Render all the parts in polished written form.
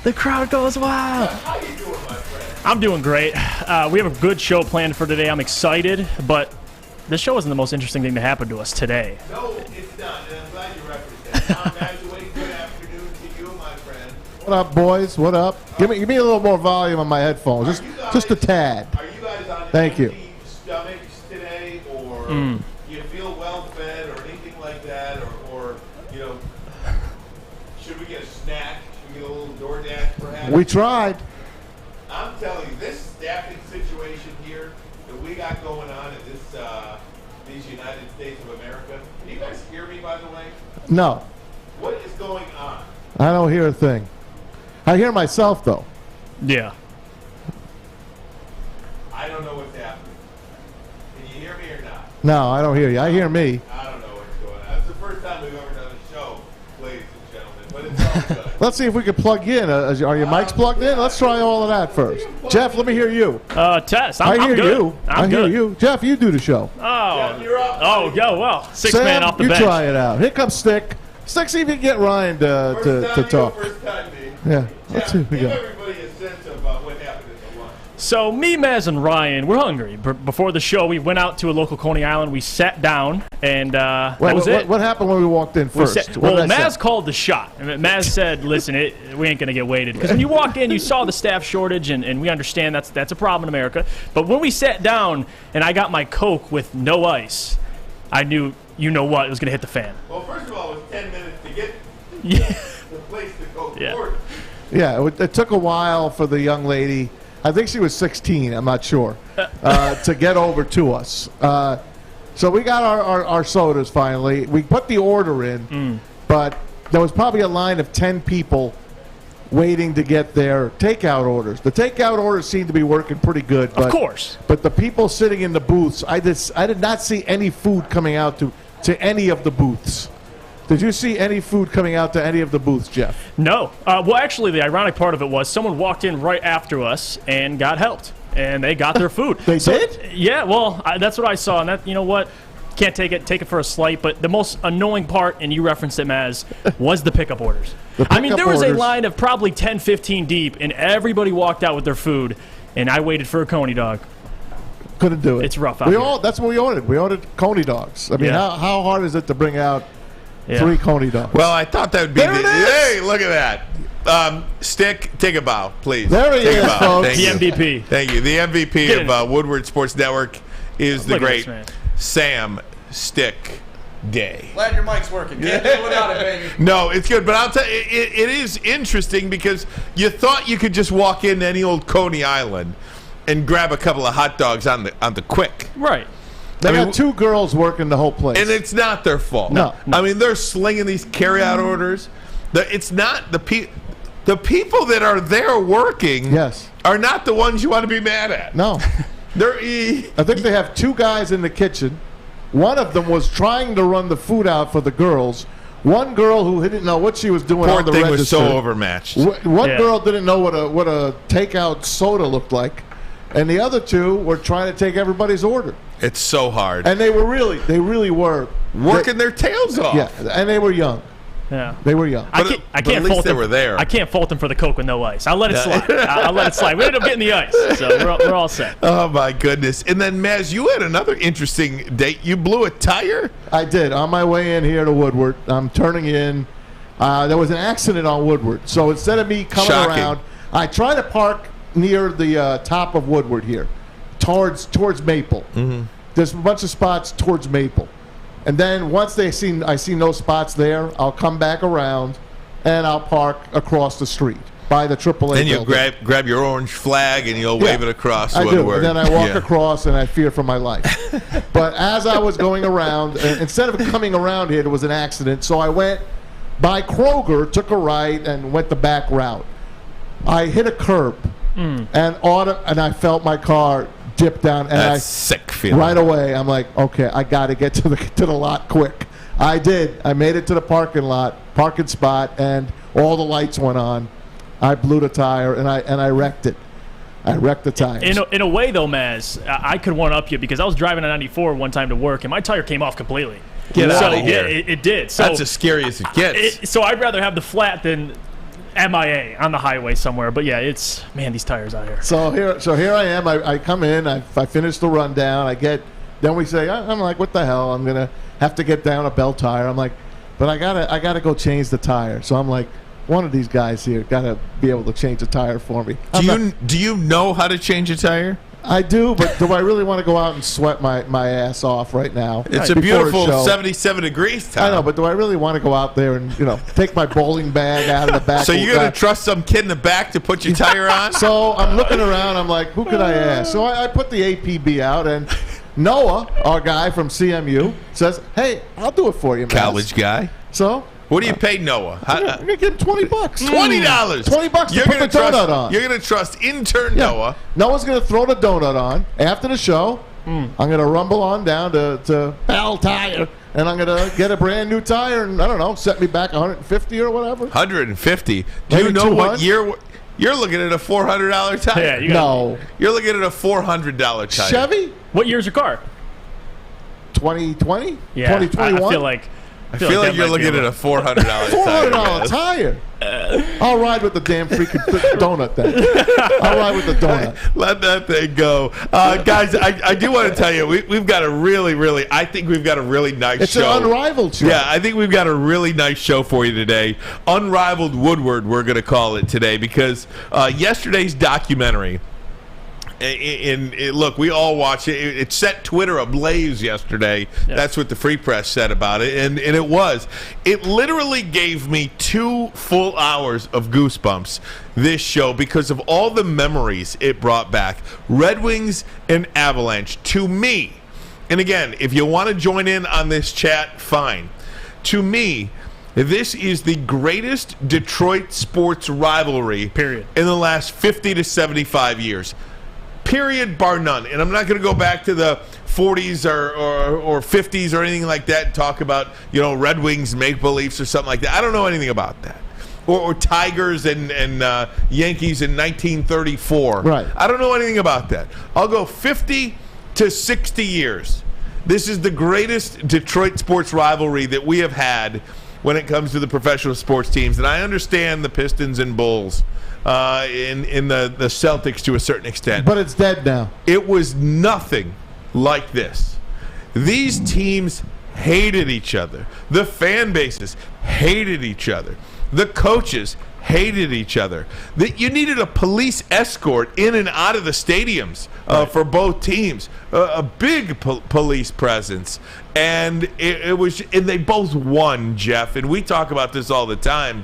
The crowd goes wild. How you doing, my friend? I'm doing great. We have a good show planned for today. I'm excited, but this show isn't the most interesting thing to happen to us today. No, it's not, and I'm glad you referenced that. John Mazawey, good afternoon to you, my friend. What up, boys? What up? Give me a little more volume on my headphones, just a tad. Are you guys on Thank you. empty stomachs today, or you feel well fed, or anything like that, or you know, should we get a snack? Should we get a little DoorDash, perhaps? We tried. I'm telling you, this staffing situation here that we got going on in these United States of America. Can you guys hear me, by the way? No, What is going on? I don't hear a thing. I hear myself though. Yeah. I don't know what's happening. Can you hear me or not? No, I don't hear you. I hear me. I don't know what's going on. It's the first time we've ever done a show, ladies and gentlemen, but it's all good. Let's see if we can plug in. Are your mics plugged in? Let's try all of that first. Jeff, let me hear you. Test. I hear I'm good. you. I'm I hear good. you. Jeff, you do the show. Oh. Jeff, you're up. Oh, go well. Six Sam, man off the you bench. try it out. Here comes Stick. Stick, see if you can get Ryan to talk. First time, dude. Yeah, let's see if we Give go. everybody a sense of what happened at the lunch. So me, Maz, and Ryan, we're hungry. Before the show, we went out to a local Coney Island. We sat down, and that was it. What happened when we walked in first? What did I say? Maz called the shot. Maz said, listen, we ain't going to get weighted. Because when you walk in, you saw the staff shortage, and we understand that's a problem in America. But when we sat down and I got my Coke with no ice, I knew, you know what, it was going to hit the fan. Well, first of all, it was 10 minutes to get Yeah. the place to go Yeah. forward. Yeah, it took a while for the young lady. I think she was 16. I'm not sure to get over to us. So we got our sodas finally. We put the order in, but there was probably a line of 10 people waiting to get their takeout orders. The takeout orders seemed to be working pretty good. But, Of course. But the people sitting in the booths, I did not see any food coming out to any of the booths. Did you see any food coming out to any of the booths, Jeff? No. Well, actually, the ironic part of it was someone walked in right after us and got helped, and they got their food. They did? Yeah. Well, that's what I saw, and that, you know what? Can't take it for a slight. But the most annoying part, and you referenced it, Maz, was the pickup orders. I mean, there was a line of probably 10, 15 deep, and everybody walked out with their food, and I waited for a Coney dog. Couldn't do it. It's rough out here. That's what we ordered. We ordered Coney dogs. I mean, Yeah. how hard is it to bring out Yeah. 3 Coney dogs? Well, I thought that would be There it is. Hey, look at that. Stick, take a bow, please. There he Take a is, bow. folks. Thank The you. MVP. Thank you. The MVP Get in. of Woodward Sports Network is the Look at great this, man. Sam Stick Day. Glad your mic's working. Can't do it without it, baby. No, it's good, but I'll tell you, it is interesting because you thought you could just walk into any old Coney Island and grab a couple of hot dogs on the quick. Right. They I mean, got 2 girls working the whole place. And it's not their fault. No. I mean, they're slinging these carry-out orders. It's not the people that are there working. Yes. Are not the ones you want to be mad at. No. They're I think they have 2 guys in the kitchen. One of them was trying to run the food out for the girls. One girl who didn't know what she was doing poor on the thing register. was so overmatched. One Yeah. girl didn't know what a takeout soda looked like, and the other 2 were trying to take everybody's order. It's so hard. And they really were Working their tails off. Yeah, and they were young. Yeah. They were young. I But can't at least fault they them. were there. I can't fault them for the Coke with no ice. I'll let it slide. I'll let it slide. We ended up getting the ice, so we're all set. Oh, my goodness. And then, Maz, you had another interesting date. You blew a tire? I did. On my way in here to Woodward, I'm turning in. There was an accident on Woodward. So instead of me coming Shocking. around, I try to park near the top of Woodward here, towards Maple. Mm-hmm. There's a bunch of spots towards Maple. And then once I see no spots there, I'll come back around and I'll park across the street by the AAA Then you building. grab your orange flag and you'll wave it across I do. Woodward. And then I walk Yeah. across and I fear for my life. But as I was going around, instead of coming around here, there was an accident. So I went by Kroger, took a right, and went the back route. I hit a curb, and I felt my car dip down. And That's sick feeling. right away, I'm like, okay, I got to get to the lot quick. I did. I made it to the parking spot, and all the lights went on. I blew the tire, and I wrecked it. I wrecked the tires. In a way, though, Maz, I could one-up you because I was driving a 94 one time to work, and my tire came off completely. Get so out of here. It did. So That's as scary as it gets. so I'd rather have the flat than MIA on the highway somewhere. But yeah, it's these tires out here. So here I am. I come in. I finish the rundown. Then we say, I'm like, what the hell? I'm gonna have to get down a bell tire. I'm like, but I gotta go change the tire. So I'm like, one of these guys here gotta be able to change the tire for me. Do you know how to change a tire? I do, but do I really want to go out and sweat my ass off right now? It's a beautiful 77 degrees, Tom. I know, but do I really want to go out there and take my bowling bag out of the back? So you're going to trust some kid in the back to put your tire on? So I'm looking around. I'm like, who could I ask? So I put the APB out, and Noah, our guy from CMU, says, hey, I'll do it for you, man. College guy. So... What do you pay Noah? I'm going to give him $20. $20. $20 to put the donut on. You're going to trust intern Noah. Noah's going to throw the donut on. After the show, I'm going to rumble on down to Bell Tire, and I'm going to get a brand new tire and, I don't know, set me back $150 or whatever. $150? Do Maybe you know 200? what year? You're looking at a $400 tire. Yeah, No. You're looking at a $400 tire. Chevy? What year's your car? 2020? Yeah, 2021? I feel like you're looking at a $400 tire. $400 tire. I'll ride with the damn freaking donut then. I'll ride with the donut. Let that thing go. Guys, I do want to tell you, we've got a really, I think we've got a really nice It's show. an Unrivaled show. Yeah, I think we've got a really nice show for you today. Unrivaled Woodward, we're going to call it today, because yesterday's documentary, look, we all watched it. It set Twitter ablaze yesterday. Yeah. That's what the Free Press said about it, and it was. It literally gave me 2 full hours of goosebumps, this show, because of all the memories it brought back. Red Wings and Avalanche, to me, and again, if you want to join in on this chat, fine. To me, this is the greatest Detroit sports rivalry Period. in the last 50 to 75 years. Period, bar none. And I'm not going to go back to the 40s or 50s or anything like that and talk about, Red Wings make-believes or something like that. I don't know anything about that. Or Tigers and Yankees in 1934. Right. I don't know anything about that. I'll go 50 to 60 years. This is the greatest Detroit sports rivalry that we have had when it comes to the professional sports teams. And I understand the Pistons and Bulls. In the Celtics to a certain extent. But it's dead now. It was nothing like this. These teams hated each other. The fan bases hated each other. The coaches hated each other. You needed a police escort in and out of the stadiums for both teams. A big police presence. And it was, and they both won, Jeff. And we talk about this all the time.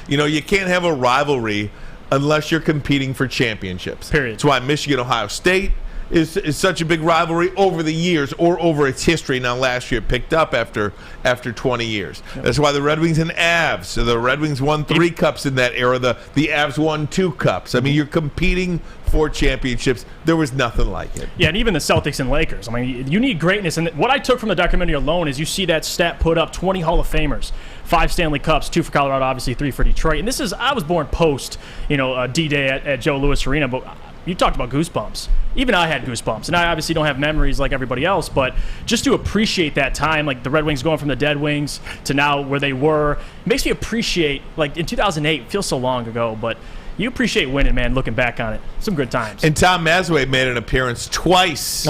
You can't have a rivalry unless you're competing for championships. Period. That's why Michigan-Ohio State is such a big rivalry over the years or over its history. Now, last year it picked up after 20 years. Yep. That's why the Red Wings and Avs. So the Red Wings won 3 cups in that era. The Avs won 2 cups. I mean, you're competing for championships. There was nothing like it. Yeah, and even the Celtics and Lakers. I mean, you need greatness. And what I took from the documentary alone is you see that stat put up 20 Hall of Famers, 5 Stanley Cups, 2 for Colorado, obviously 3 for Detroit. And I was born post, D-Day at Joe Louis Arena, but you talked about goosebumps. Even I had goosebumps. And I obviously don't have memories like everybody else, but just to appreciate that time, like the Red Wings going from the Dead Wings to now where they were, it makes me appreciate, like in 2008, it feels so long ago, but you appreciate winning, man, looking back on it. Some good times. And Tom Mazawey made an appearance twice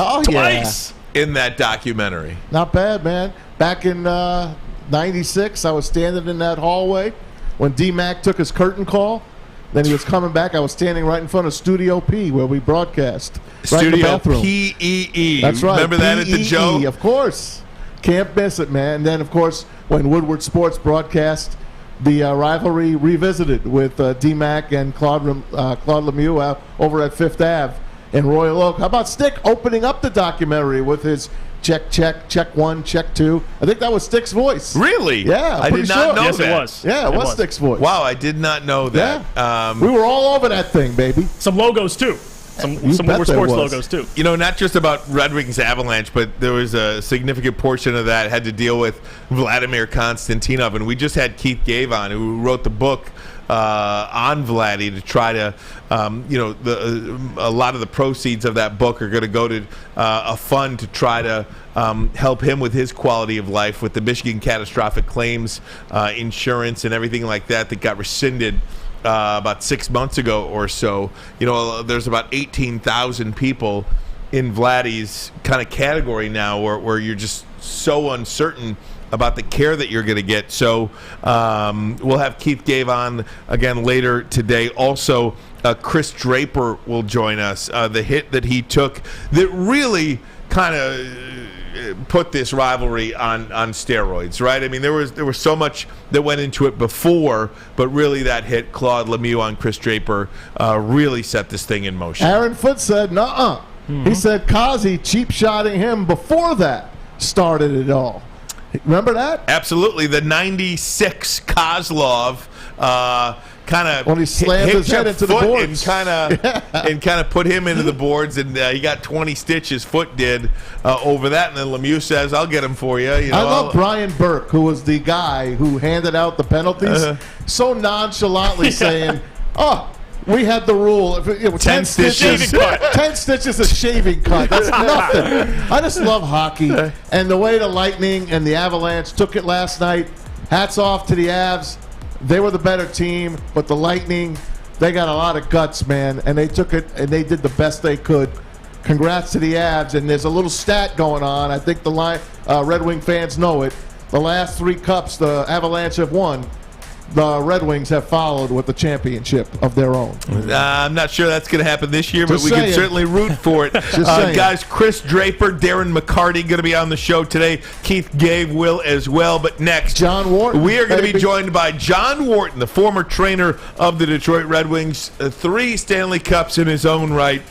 in that documentary. Not bad, man. Back in 96, I was standing in that hallway when D-Mac took his curtain call. Then he was coming back. I was standing right in front of Studio P where we broadcast. Studio P-E-E. That's right. Remember that at the Joe? Of course. Can't miss it, man. And then, of course, when Woodward Sports broadcast the rivalry revisited with D-Mac and Claude Lemieux over at 5th Ave in Royal Oak. How about Stick opening up the documentary with his check 1, check 2. I think that was Stick's voice. Really? Yeah, I did not know yes, that. It was. Yeah, it was Stick's voice. Wow, I did not know that. Yeah. We were all over that thing, baby. Some logos, too. Some Woodward Sports logos, too. Not just about Red Wings Avalanche, but there was a significant portion of that had to deal with Vladimir Konstantinov. And we just had Keith Gave on, who wrote the book on Vladdy to try to, a lot of the proceeds of that book are going to go to a fund to try to help him with his quality of life with the Michigan catastrophic claims insurance and everything like that got rescinded about 6 months ago or so. There's about 18,000 people in Vladdy's kind of category now where you're just so uncertain about the care that you're going to get. So we'll have Keith Gave on again later today. Also, Kris Draper will join us. The hit that he took that really kind of put this rivalry on steroids, right? I mean, there was so much that went into it before, but really that hit Claude Lemieux on Kris Draper really set this thing in motion. Aaron Foote said, nuh-uh. He said Kazi cheap-shotting him before that started it all. Remember that? Absolutely. The 96 Kozlov kind of when he slammed his head into the boards and kind of put him into the boards, and he got 20 stitches. Foot did over that, and then Lemieux says, "I'll get him for you." I love Brian Burke, who was the guy who handed out the penalties, so nonchalantly saying, "Oh, we had the rule. 10 stitches. 10 stitches a shaving cut. That's nothing." I just love hockey. And the way the Lightning and the Avalanche took it last night, hats off to the Avs. They were the better team, but the Lightning, they got a lot of guts, man. And they took it, and they did the best they could. Congrats to the Avs. And there's a little stat going on. I think the Red Wing fans know it. The last 3 cups the Avalanche have won, the Red Wings have followed with the championship of their own. I'm not sure that's going to happen this year, but we can certainly root for it. Guys, Kris Draper, Darren McCarty going to be on the show today. Keith Gave will as well. But next, John Wharton. We are going to be joined by John Wharton, the former trainer of the Detroit Red Wings. 3 Stanley Cups in his own right.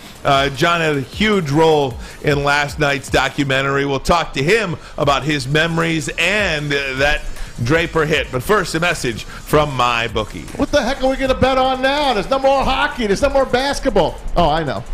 John had a huge role in last night's documentary. We'll talk to him about his memories and that Draper hit. But first, a message from MyBookie. What the heck are we going to bet on now? There's no more hockey. There's no more basketball. Oh, I know.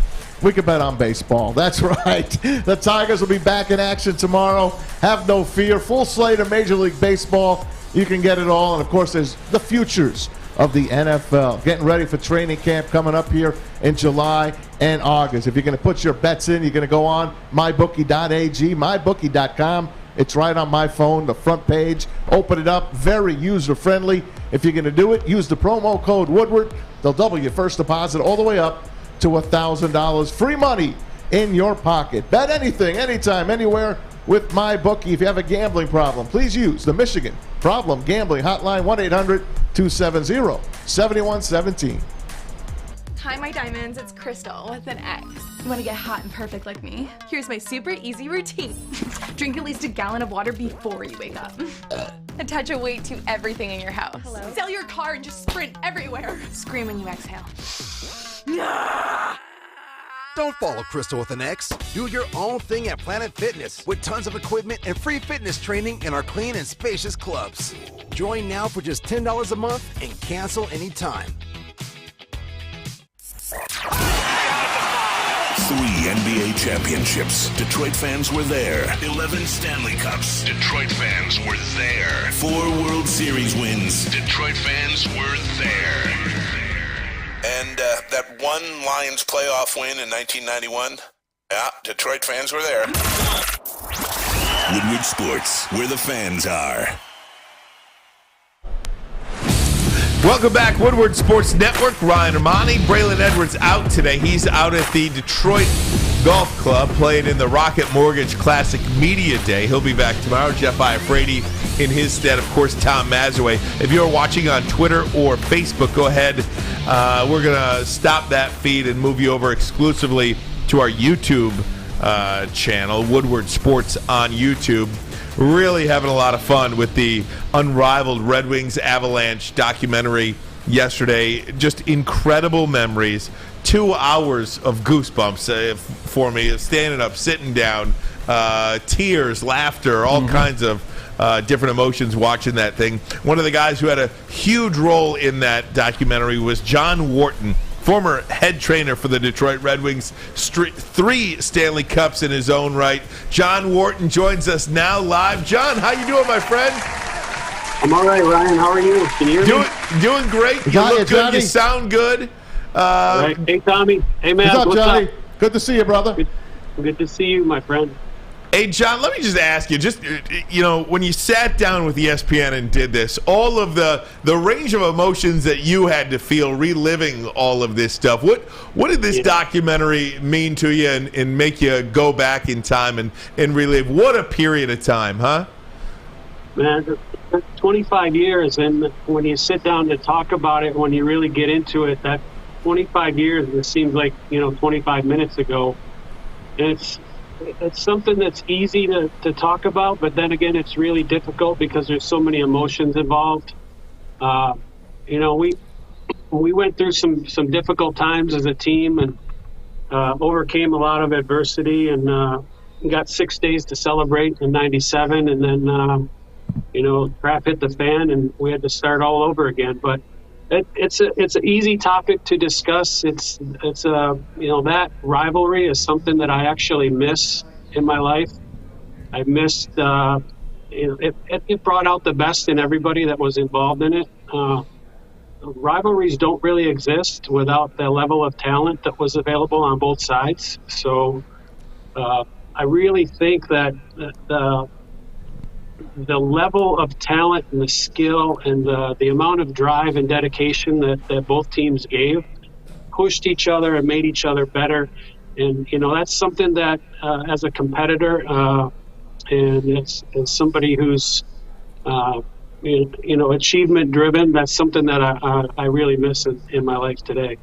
We can bet on baseball. That's right. The Tigers will be back in action tomorrow. Have no fear. Full slate of Major League Baseball. You can get it all. And, of course, there's the futures of the NFL. Getting ready for training camp coming up here in July and August. If you're going to put your bets in, you're going to go on mybookie.ag, mybookie.com. It's right on my phone, the front page. Open it up. Very user-friendly. If you're going to do it, use the promo code Woodward. They'll double your first deposit all the way up to $1,000. Free money in your pocket. Bet anything, anytime, anywhere with MyBookie. If you have a gambling problem, please use the Michigan Problem Gambling Hotline, 1-800-270-7117. Hi, my diamonds. It's Crystal with an X. You want to get hot and perfect like me? Here's my super easy routine. Drink at least a gallon of water before you wake up. Attach a weight to everything in your house. Hello? Sell your car and just sprint everywhere. Scream when you exhale. Don't follow Crystal with an X. Do your own thing at Planet Fitness with tons of equipment and free fitness training in our clean and spacious clubs. Join now for just $10 a month and cancel anytime. 3 NBA championships. Detroit fans were there. 11 Stanley Cups. Detroit fans were there. 4 World Series wins. Detroit fans were there. And that one Lions playoff win in 1991. Yeah, Detroit fans were there. Woodward Sports, where the fans are. Welcome back, Woodward Sports Network. Ryan Ermanni, Braylon Edwards out today. He's out at the Detroit Golf Club playing in the Rocket Mortgage Classic Media Day. He'll be back tomorrow. Jeff Iafrate in his stead, of course, Tom Mazawey. If you're watching on Twitter or Facebook, go ahead. We're going to stop that feed and move you over exclusively to our YouTube channel, Woodward Sports on YouTube. Really having a lot of fun with the Unrivaled Red Wings Avalanche documentary yesterday. Just incredible memories. 2 hours of goosebumps for me, standing up, sitting down, tears, laughter, all kinds of different emotions watching that thing. One of the guys who had a huge role in that documentary was John Wharton, former head trainer for the Detroit Red Wings, 3 Stanley Cups in his own right. John Wharton joins us now live. John, how you doing, my friend? I'm all right, Ryan. How are you? Can you hear me? Doing great. You Got look you, good. Johnny. You sound good. All right. Hey, Tommy. Hey, man. What's up, Johnny? up? Good to see you, brother. Good to see you, my friend. Hey, John, let me just ask you, when you sat down with ESPN and did this, all of the range of emotions that you had to feel reliving all of this stuff, what did this documentary mean to you and make you go back in time and relive? What a period of time, huh? Man, 25 years, and when you sit down to talk about it, when you really get into it, that 25 years, it seems like, 25 minutes ago. And it's something that's easy to talk about, but then again, it's really difficult because there's so many emotions involved. We went through some difficult times as a team and overcame a lot of adversity and got 6 days to celebrate in '97, and then crap hit the fan and we had to start all over again. But it's an easy topic to discuss. It's that rivalry is something that I actually miss in my life. I missed it brought out the best in everybody that was involved in it. Rivalries don't really exist without the level of talent that was available on both sides. So I really think that the level of talent and the skill and the amount of drive and dedication that both teams gave pushed each other and made each other better. And, that's something that as a competitor and as somebody who's, achievement driven, that's something that I really miss in my life today.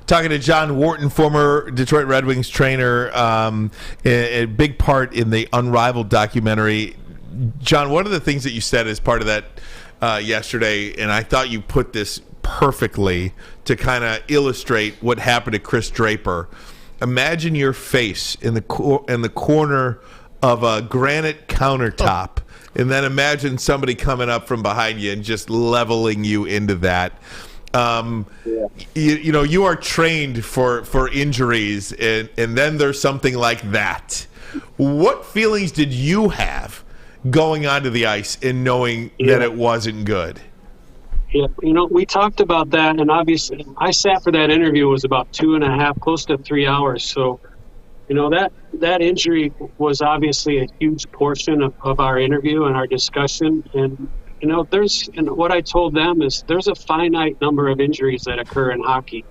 Talking to John Wharton, former Detroit Red Wings trainer, a big part in the Unrivaled documentary. John, one of the things that you said as part of that yesterday, and I thought you put this perfectly to kind of illustrate what happened to Kris Draper. Imagine your face in the corner of a granite countertop, and then imagine somebody coming up from behind you and just leveling you into that. You are trained for injuries, and then there's something like that. What feelings did you have going onto the ice and knowing that it wasn't good? Yeah, we talked about that, and obviously I sat for that interview. It was about 2.5, close to 3 hours. So, that injury was obviously a huge portion of our interview and our discussion. And, what I told them is there's a finite number of injuries that occur in hockey.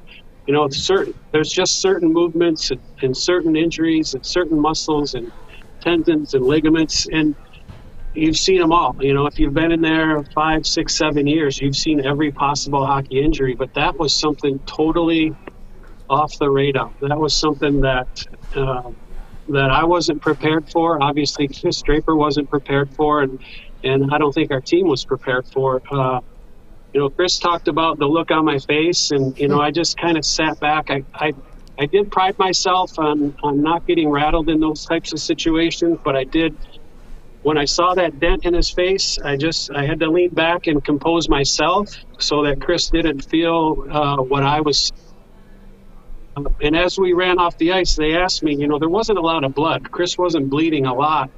There's just certain movements and certain injuries and certain muscles and tendons and ligaments, and you've seen them all. If you've been in there 5, 6, 7 years, you've seen every possible hockey injury. But that was something totally off the radar. That was something that I wasn't prepared for. Obviously, Kris Draper wasn't prepared for, and I don't think our team was prepared for. Kris talked about the look on my face, and I just kind of sat back. I did pride myself on not getting rattled in those types of situations, but I did. When I saw that dent in his face, I had to lean back and compose myself so that Kris didn't feel what I was. And as we ran off the ice, they asked me, there wasn't a lot of blood. Kris wasn't bleeding a lot,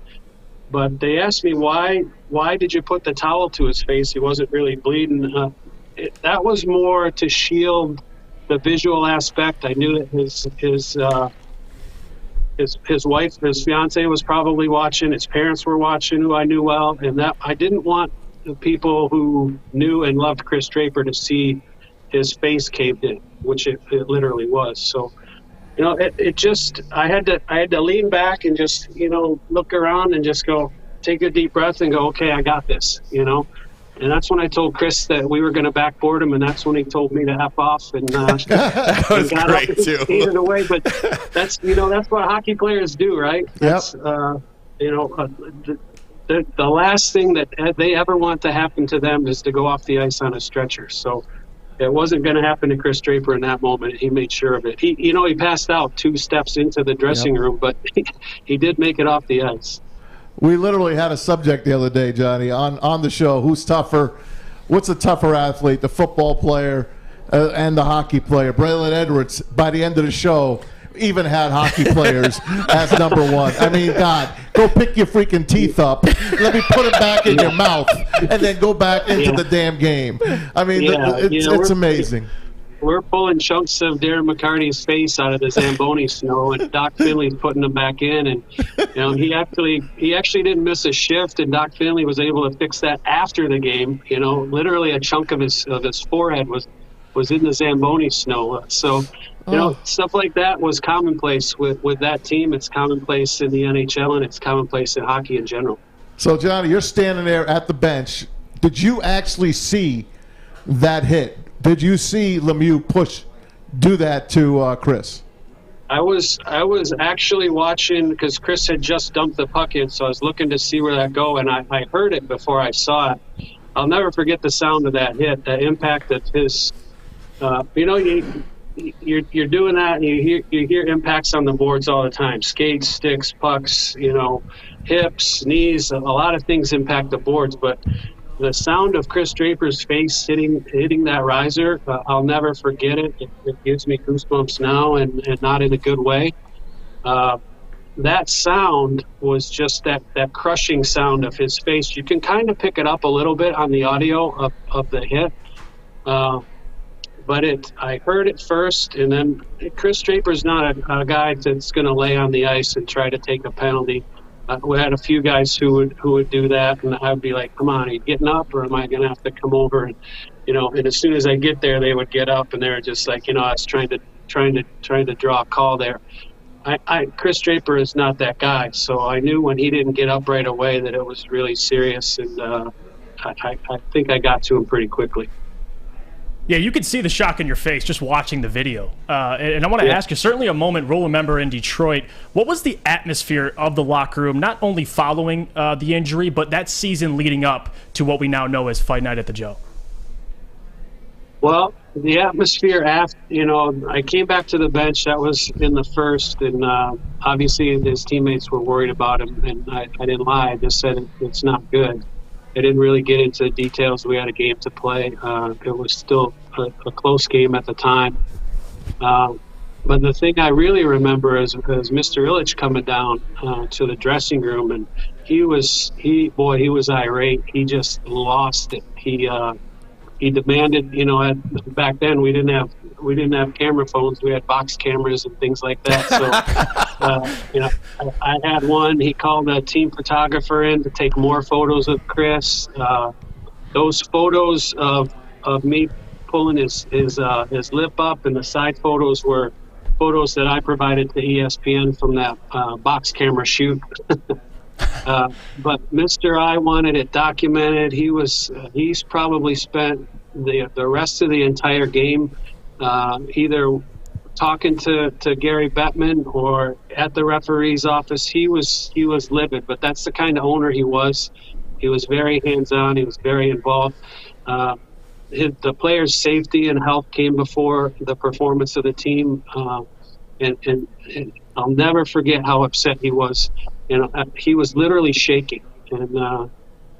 but they asked me, why did you put the towel to his face? He wasn't really bleeding. That was more to shield the visual aspect. I knew that his wife, his fiance, was probably watching. His parents were watching, who I knew well, and that I didn't want the people who knew and loved Kris Draper to see his face caved in, which it literally was. So, I had to lean back and just look around and just go, take a deep breath and go, okay, I got this. And that's when I told Kris that we were going to backboard him, and that's when he told me to F off and that was got great up and too. skated away. But that's what hockey players do, right? That's, the last thing that they ever want to happen to them is to go off the ice on a stretcher. So it wasn't going to happen to Kris Draper in that moment. He made sure of it. He passed out 2 steps into the dressing room, but he did make it off the ice. We literally had a subject the other day, Johnny, on the show. Who's tougher? What's a tougher athlete, the football player and the hockey player? Braylon Edwards, by the end of the show, even had hockey players as number one. I mean, God, Go pick your freaking teeth up. Let me put it back in your mouth, and then go back into the damn game. I mean, it's amazing. We're pulling chunks of Darren McCarty's face out of the Zamboni snow, and Doc Finley's putting them back in. And he actually didn't miss a shift, and Doc Finley was able to fix that after the game. Literally a chunk of his forehead was in the Zamboni snow. So stuff like that was commonplace with that team. It's commonplace in the NHL, and it's commonplace in hockey in general. So Johnny, you're standing there at the bench. Did you actually see that hit? Did you see Lemieux do that to Kris? I was actually watching because Kris had just dumped the puck in, so I was looking to see where that go, and I heard it before I saw it. I'll never forget the sound of that hit, the impact of his. You're doing that, and you hear impacts on the boards all the time. Skates, sticks, pucks, hips, knees. A lot of things impact the boards, but the sound of Kris Draper's face hitting that riser, I'll never forget it. It gives me goosebumps now, and not in a good way. That sound was just that crushing sound of his face. You can kind of pick it up a little bit on the audio of the hit. But I heard it first, and then Kris Draper's not a guy that's going to lay on the ice and try to take a penalty. We had a few guys who would do that, and I'd be like, "Come on, are you getting up, or am I going to have to come over?" And and as soon as I get there, they would get up, and they were just like, I was trying to draw a call there. Kris Draper is not that guy, so I knew when he didn't get up right away that it was really serious, and I think I got to him pretty quickly. Yeah, you could see the shock in your face just watching the video. And I want to ask you, certainly a moment we'll remember in Detroit. What was the atmosphere of the locker room, not only following the injury, but that season leading up to what we now know as Fight Night at the Joe? Well, the atmosphere after, I came back to the bench. That was in the first, and obviously his teammates were worried about him, and I didn't lie. I just said it's not good. I didn't really get into the details. We had a game to play. It was still a close game at the time. But the thing I really remember is Mr. Ilitch coming down to the dressing room, and he was irate. He just lost it. He demanded, back then we didn't have camera phones. We had box cameras and things like that. So, I had one. He called a team photographer in to take more photos of Kris. Those photos of me pulling his lip up, and the side photos were photos that I provided to ESPN from that box camera shoot. But Mr. I wanted it documented. He's probably spent the rest of the entire game either talking to Gary Bettman or at the referee's office. He was livid, but that's the kind of owner he was. He was very hands-on. He was very involved. The players' safety and health came before the performance of the team. And I'll never forget how upset he was. He was literally shaking. And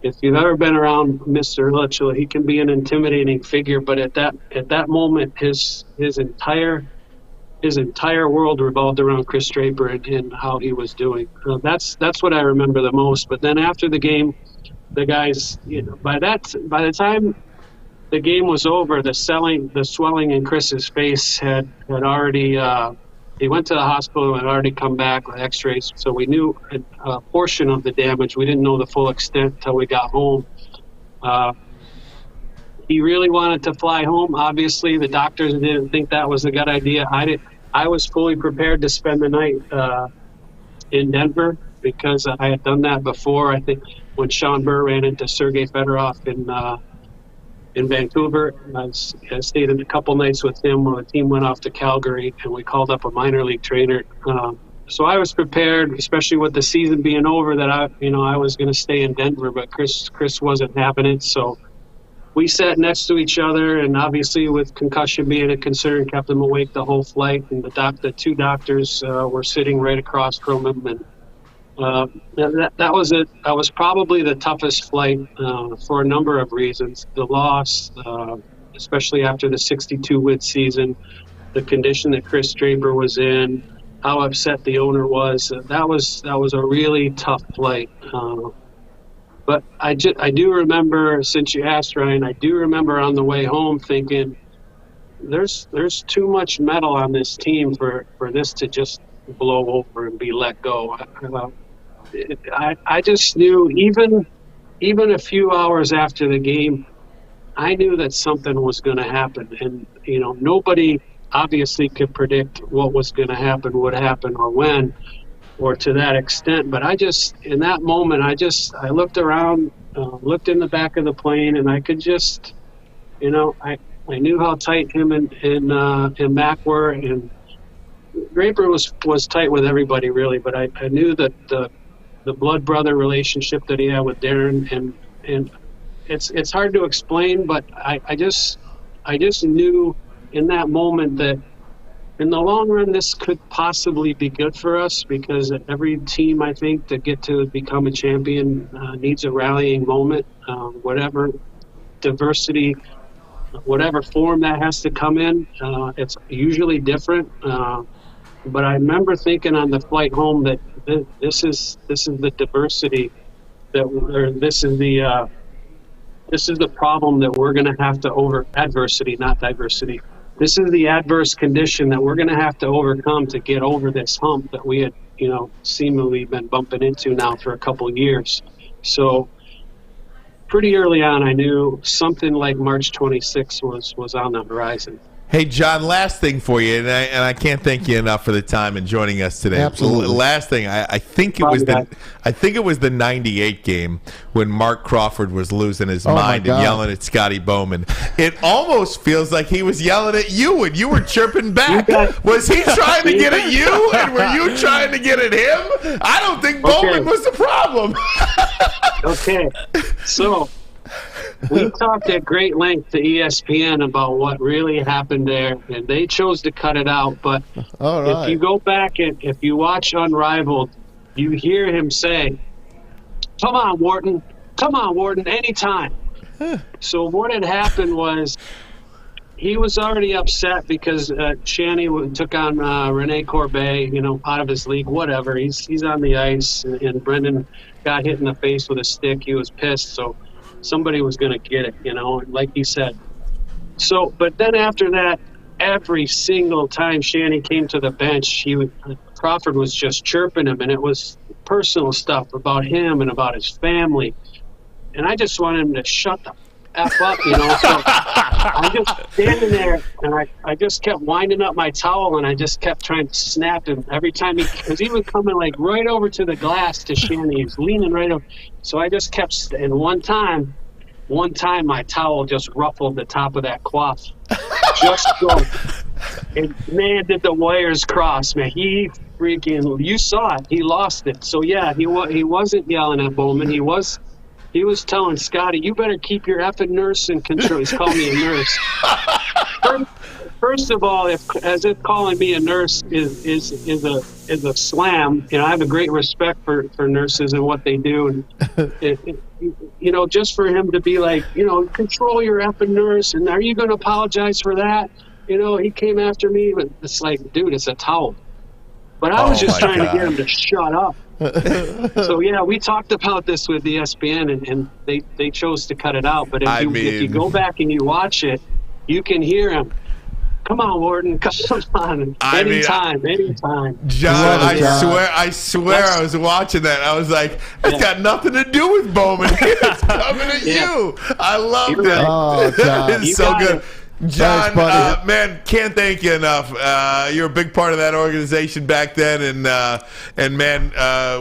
if you've ever been around Mr. Ilitch, he can be an intimidating figure. But at that moment, his entire world revolved around Kris Draper and how he was doing. That's what I remember the most. But then after the game, the guys, by the time the game was over, the swelling in Kris's face had already. He went to the hospital and had already come back with X-rays, so we knew a portion of the damage. We didn't know the full extent until we got home. He really wanted to fly home. Obviously, the doctors didn't think that was a good idea. I was fully prepared to spend the night in Denver because I had done that before. I think when Sean Burr ran into Sergei Fedorov in Vancouver, I stayed a couple nights with him when the team went off to Calgary, and we called up a minor league trainer. So I was prepared, especially with the season being over, that I was going to stay in Denver, but Kris wasn't having it. So we sat next to each other, and obviously with concussion being a concern, kept him awake the whole flight. And the two doctors were sitting right across from him, and that was probably the toughest flight for a number of reasons. The loss, especially after the 62-win season, the condition that Kris Draper was in, how upset the owner was. That was a really tough flight. But I do remember, since you asked, Ryan, I do remember on the way home thinking, there's too much metal on this team for this to just blow over and be let go. I just knew, even a few hours after the game, I knew that something was going to happen. And, nobody obviously could predict what was going to happen, would happen, or when, or to that extent. But in that moment, I looked around, looked in the back of the plane, and I could just, I knew how tight him and Mac were, and Draper was tight with everybody, really. But I knew that the blood brother relationship that he had with Darren, and it's hard to explain, but I just knew in that moment that in the long run this could possibly be good for us, because every team, I think, to get to become a champion needs a rallying moment, whatever diversity, whatever form that has to come in. It's usually different, but I remember thinking on the flight home that this is the diversity this is the problem that we're going to have to adversity, not diversity. This is the adverse condition that we're going to have to overcome to get over this hump that we had, seemingly been bumping into now for a couple of years. So pretty early on, I knew something like March 26th was on the horizon. Hey, John, last thing for you, and I can't thank you enough for the time and joining us today. Absolutely. Last thing, I think it was the '98 game when Mark Crawford was losing his mind and yelling at Scotty Bowman. It almost feels like he was yelling at you, and you were chirping back. Was he trying to get at you, and were you trying to get at him? I don't think Bowman was the problem. Okay, so we talked at great length to ESPN about what really happened there, and they chose to cut it out. But if you go back and if you watch Unrivaled, you hear him say, come on, Wharton, anytime. So what had happened was he was already upset because Shanny took on Rene Corbet, out of his league, whatever. He's on the ice, and Brendan got hit in the face with a stick. He was pissed, so somebody was going to get it, like he said. So, but then after that, every single time Shanny came to the bench, Crawford was just chirping him, and it was personal stuff about him and about his family. And I just wanted him to shut the F up, So I'm just standing there, and I just kept winding up my towel, and I just kept trying to snap him every time because he was coming like right over to the glass to Shanny. He was leaning right over. So I just kept, and one time my towel just ruffled the top of that cloth. Just so. And man, did the wires cross, man. He freaking, you saw it. He lost it. So yeah, he wasn't yelling at Bowman. He was telling Scotty, you better keep your effing nurse in control. He's calling me a nurse. First of all, if calling me a nurse is a slam, I have a great respect for nurses and what they do, and just for him to be like, control your effing nurse, and are you going to apologize for that? He came after me, but it's like, dude, it's a towel. But I was just trying to get him to shut up. So yeah, we talked about this with ESPN, and they chose to cut it out. But if you go back and you watch it, you can hear him. Come on, Wharton. Come on. Anytime. John, I swear I was watching that. I was like, it's got nothing to do with Bowman. It's coming at you. I love that. Oh, John. It's so good. John, man, can't thank you enough. You're a big part of that organization back then, and man,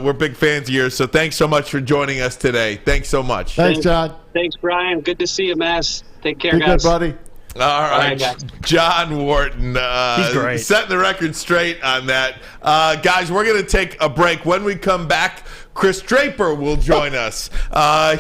we're big fans of yours. So thanks so much for joining us today. Thanks so much. Thanks, John. Thanks, Brian. Good to see you, Mass. Take care, Be guys. good, buddy. All right, guys. John Wharton, He's great. Setting the record straight on that. Guys, we're going to take a break. When we come back, Kris Draper will join us.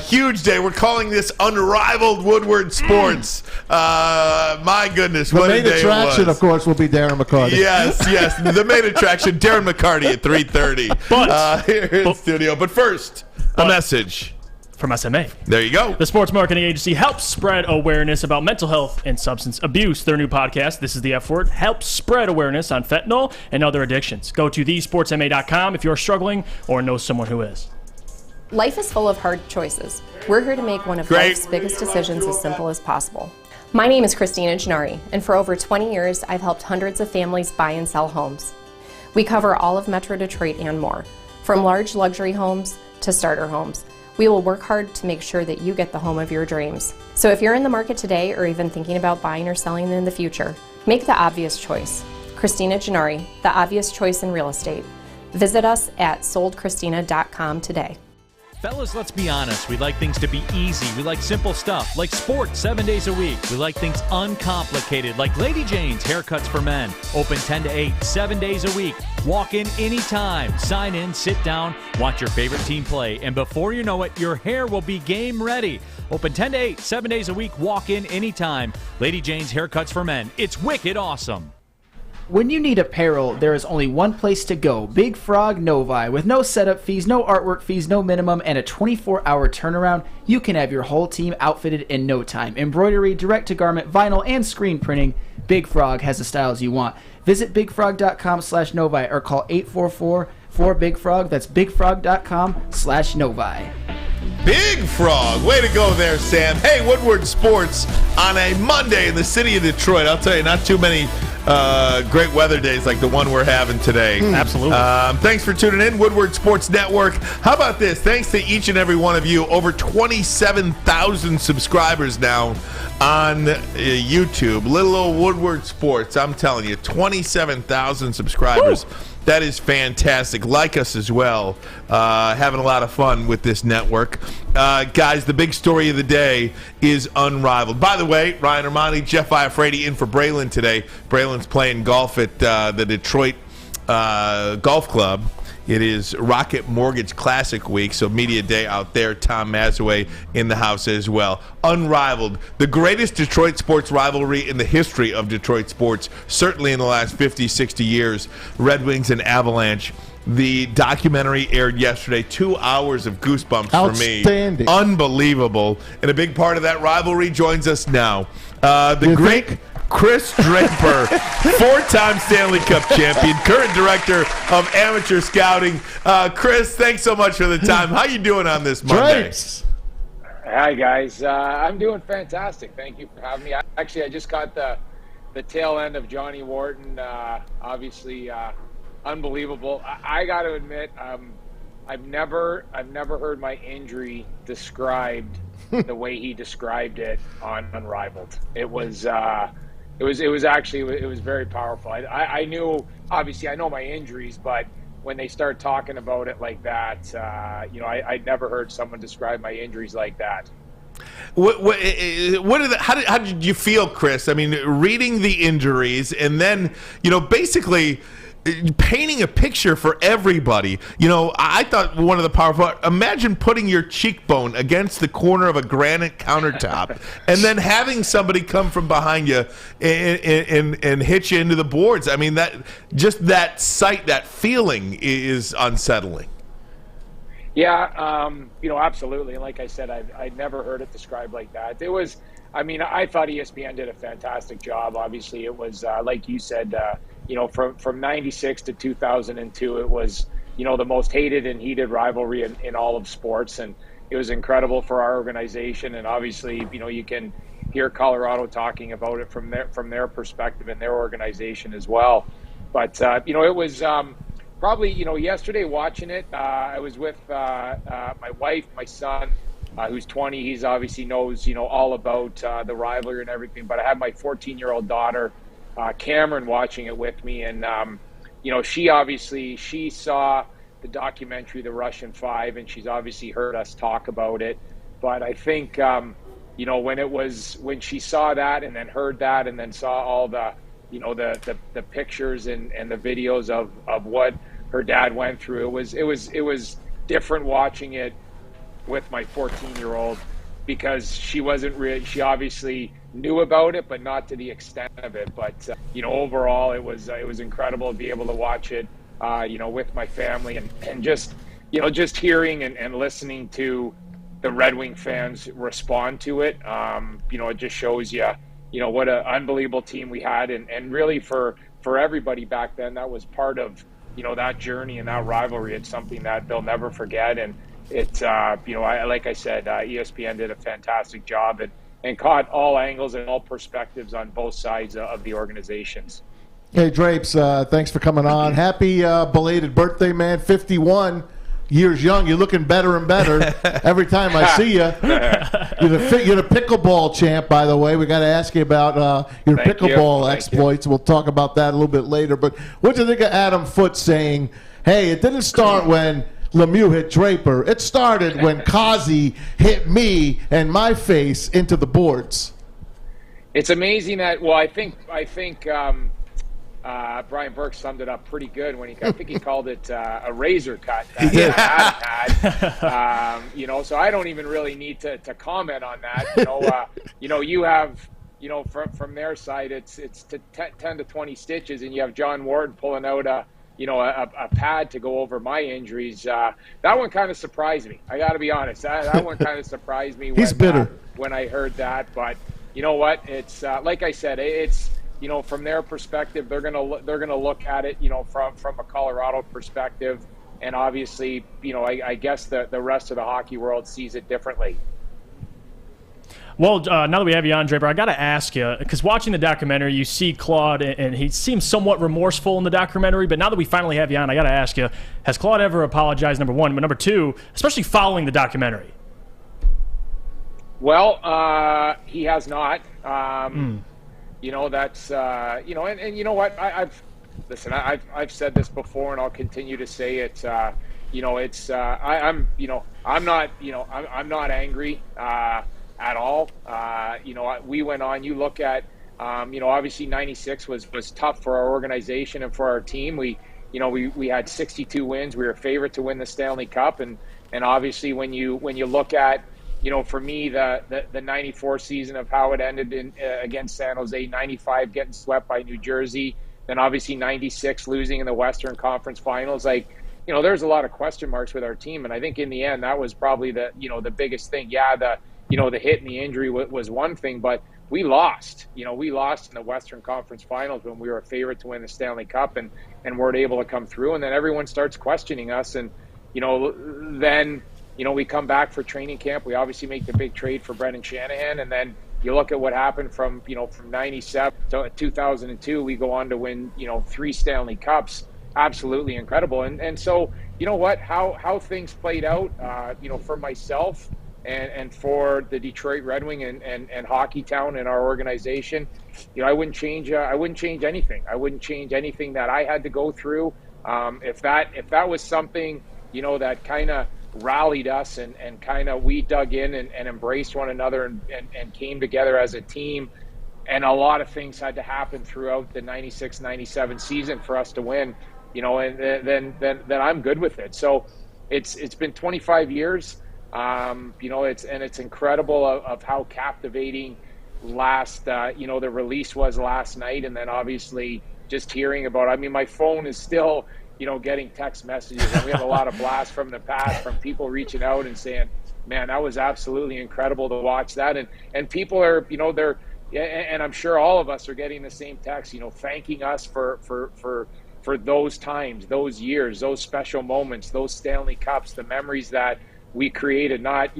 Huge day. We're calling this Unrivaled Woodward Sports. My goodness, what a day it was. The main attraction, of course, will be Darren McCarty. Yes. The main attraction, Darren McCarty at 3:30 here in the studio. But first, a message from SMA. There you go. The sports marketing agency helps spread awareness about mental health and substance abuse. Their new podcast, This is the F Word, helps spread awareness on fentanyl and other addictions. Go to thesportsma.com if you're struggling or know someone who is. Life is full of hard choices. We're here to make one of life's biggest decisions as simple as possible. My name is Christina Gennari, and for over 20 years, I've helped hundreds of families buy and sell homes. We cover all of Metro Detroit and more, from large luxury homes to starter homes. We will work hard to make sure that you get the home of your dreams. So if you're in the market today or even thinking about buying or selling in the future, make the obvious choice. Christina Gennari, the obvious choice in real estate. Visit us at soldchristina.com today. Fellas, let's be honest. We like things to be easy. We like simple stuff, like sports 7 days a week. We like things uncomplicated, like Lady Jane's Haircuts for Men. Open 10 to 8, 7 days a week. Walk in anytime. Sign in, sit down, watch your favorite team play, and before you know it, your hair will be game ready. Open 10 to 8, 7 days a week. Walk in anytime. Lady Jane's Haircuts for Men. It's wicked awesome. When you need apparel, there is only one place to go, Big Frog Novi. With no setup fees, no artwork fees, no minimum, and a 24-hour turnaround, you can have your whole team outfitted in no time. Embroidery, direct-to-garment, vinyl, and screen printing, Big Frog has the styles you want. Visit bigfrog.com/Novi or call 844-4BIG-FROG. That's bigfrog.com/Novi. Big Frog. Way to go there, Sam. Hey, Woodward Sports on a Monday in the city of Detroit. I'll tell you, not too many great weather days like the one we're having today. Absolutely. Thanks for tuning in, Woodward Sports Network. How about this? Thanks to each and every one of you. Over 27,000 subscribers now on YouTube. Little old Woodward Sports. I'm telling you, 27,000 subscribers. Woo! That is fantastic. Like us as well. Having a lot of fun with this network. Guys, the big story of the day is Unrivaled. By the way, Ryan Ermanni, Jeff Iafrate in for Braylon today. Braylon's playing golf at the Detroit Golf Club. It is Rocket Mortgage Classic Week, so media day out there. Tom Mazawey in the house as well. Unrivaled, the greatest Detroit sports rivalry in the history of Detroit sports, certainly in the last 50, 60 years. Red Wings and Avalanche. The documentary aired yesterday. 2 hours of goosebumps for me. Outstanding. Unbelievable. And a big part of that rivalry joins us now. The great Kris Draper, 4-time Stanley Cup champion, current director of amateur scouting. Kris, thanks so much for the time. How you doing on this Monday? Hi, guys. I'm doing fantastic. Thank you for having me. I just got the tail end of Johnny Wharton. Obviously, unbelievable. I got to admit, I've never heard my injury described the way he described it on Unrivaled. It was very powerful. I knew, obviously I know my injuries, but when they start talking about it like that, I'd never heard someone describe my injuries like that. How did you feel, Kris? I mean, reading the injuries and then, basically painting a picture for everybody. I thought one of the powerful, imagine putting your cheekbone against the corner of a granite countertop and then having somebody come from behind you and hit you into the boards. I mean, that sight, that feeling is unsettling. Yeah, absolutely. And like I said, I'd never heard it described like that. It was, I thought ESPN did a fantastic job. Obviously, it was, like you said, from 96 to 2002, it was, the most hated and heated rivalry in all of sports. And it was incredible for our organization. And obviously, you can hear Colorado talking about it from their perspective and their organization as well. But, it was probably, yesterday watching it, I was with my wife, my son, who's 20. He's obviously knows, all about the rivalry and everything. But I had my 14-year-old daughter, Cameron, watching it with me, and she saw the documentary The Russian Five, and she's obviously heard us talk about it. But I think when she saw that and then heard that and then saw all the the pictures and the videos of what her dad went through, it was different watching it with my 14-year-old, because she obviously knew about it, but not to the extent of it. But overall, it was incredible to be able to watch it, with my family and just hearing and listening to the Red Wing fans respond to it. It just shows you, what an unbelievable team we had, and really for everybody back then, that was part of, that journey and that rivalry. It's something that they'll never forget. And it's, like I said, ESPN did a fantastic job and caught all angles and all perspectives on both sides of the organizations. Hey, Drapes, thanks for coming on. Happy belated birthday, man. 51 years young. You're looking better and better every time I see you. You're the pickleball champ, by the way. We got to ask you about your pickleball exploits. We'll talk about that a little bit later. But what do you think of Adam Foote saying, hey, it didn't start when Lemieux hit Draper. It started when Kazi hit me and my face into the boards. It's amazing that, well, I think Brian Burke summed it up pretty good when I think he called it a razor cut that Adam had. So I don't even really need to comment on that. You have, from their side, it's 10 to 20 stitches, and you have John Wharton pulling out a pad to go over my injuries. That one kind of surprised me. I got to be honest. That one kind of surprised me. He's bitter when I heard that. But you know what? It's like I said. It's from their perspective, they're gonna look at it, from a Colorado perspective, and obviously, I guess the rest of the hockey world sees it differently. Well, now that we have you on, Draper, I got to ask you, because watching the documentary, you see Claude, and he seems somewhat remorseful in the documentary, but now that we finally have you on, I got to ask you, has Claude ever apologized, number one, but number two, especially following the documentary? Well, he has not. That's and you know what, I've said this before, and I'll continue to say it. I'm not angry at all. We went on. You look at obviously 96 was tough for our organization and for our team. We had 62 wins. We were a favorite to win the Stanley Cup, and obviously when you look at for me, the 94 season of how it ended against San Jose, 95 getting swept by New Jersey, then obviously 96 losing in the Western Conference Finals. There's a lot of question marks with our team, and I think in the end that was probably the biggest thing. Yeah, the hit and the injury was one thing, but we lost. We lost in the Western Conference Finals when we were a favorite to win the Stanley Cup, and weren't able to come through, and then everyone starts questioning us, and then. We come back for training camp. We obviously make the big trade for Brendan Shanahan, and then you look at what happened from 97 to 2002. We go on to win 3 Stanley Cups. Absolutely incredible. And so how things played out for myself and for the Detroit Red Wing and Hockeytown and our organization, I wouldn't change anything. I wouldn't change anything that I had to go through. If that was something that kind of rallied us and kind of we dug in and embraced one another and came together as a team, and a lot of things had to happen throughout the 96-97 season for us to win, and then I'm good with it. So it's been 25 years, it's incredible of how captivating the release was last night, and then obviously just hearing about my phone is still getting text messages, and we have a lot of blasts from the past from people reaching out and saying, man, that was absolutely incredible to watch that. And people are, and I'm sure all of us are getting the same text, thanking us for those times, those years, those special moments, those Stanley Cups, the memories that we created, not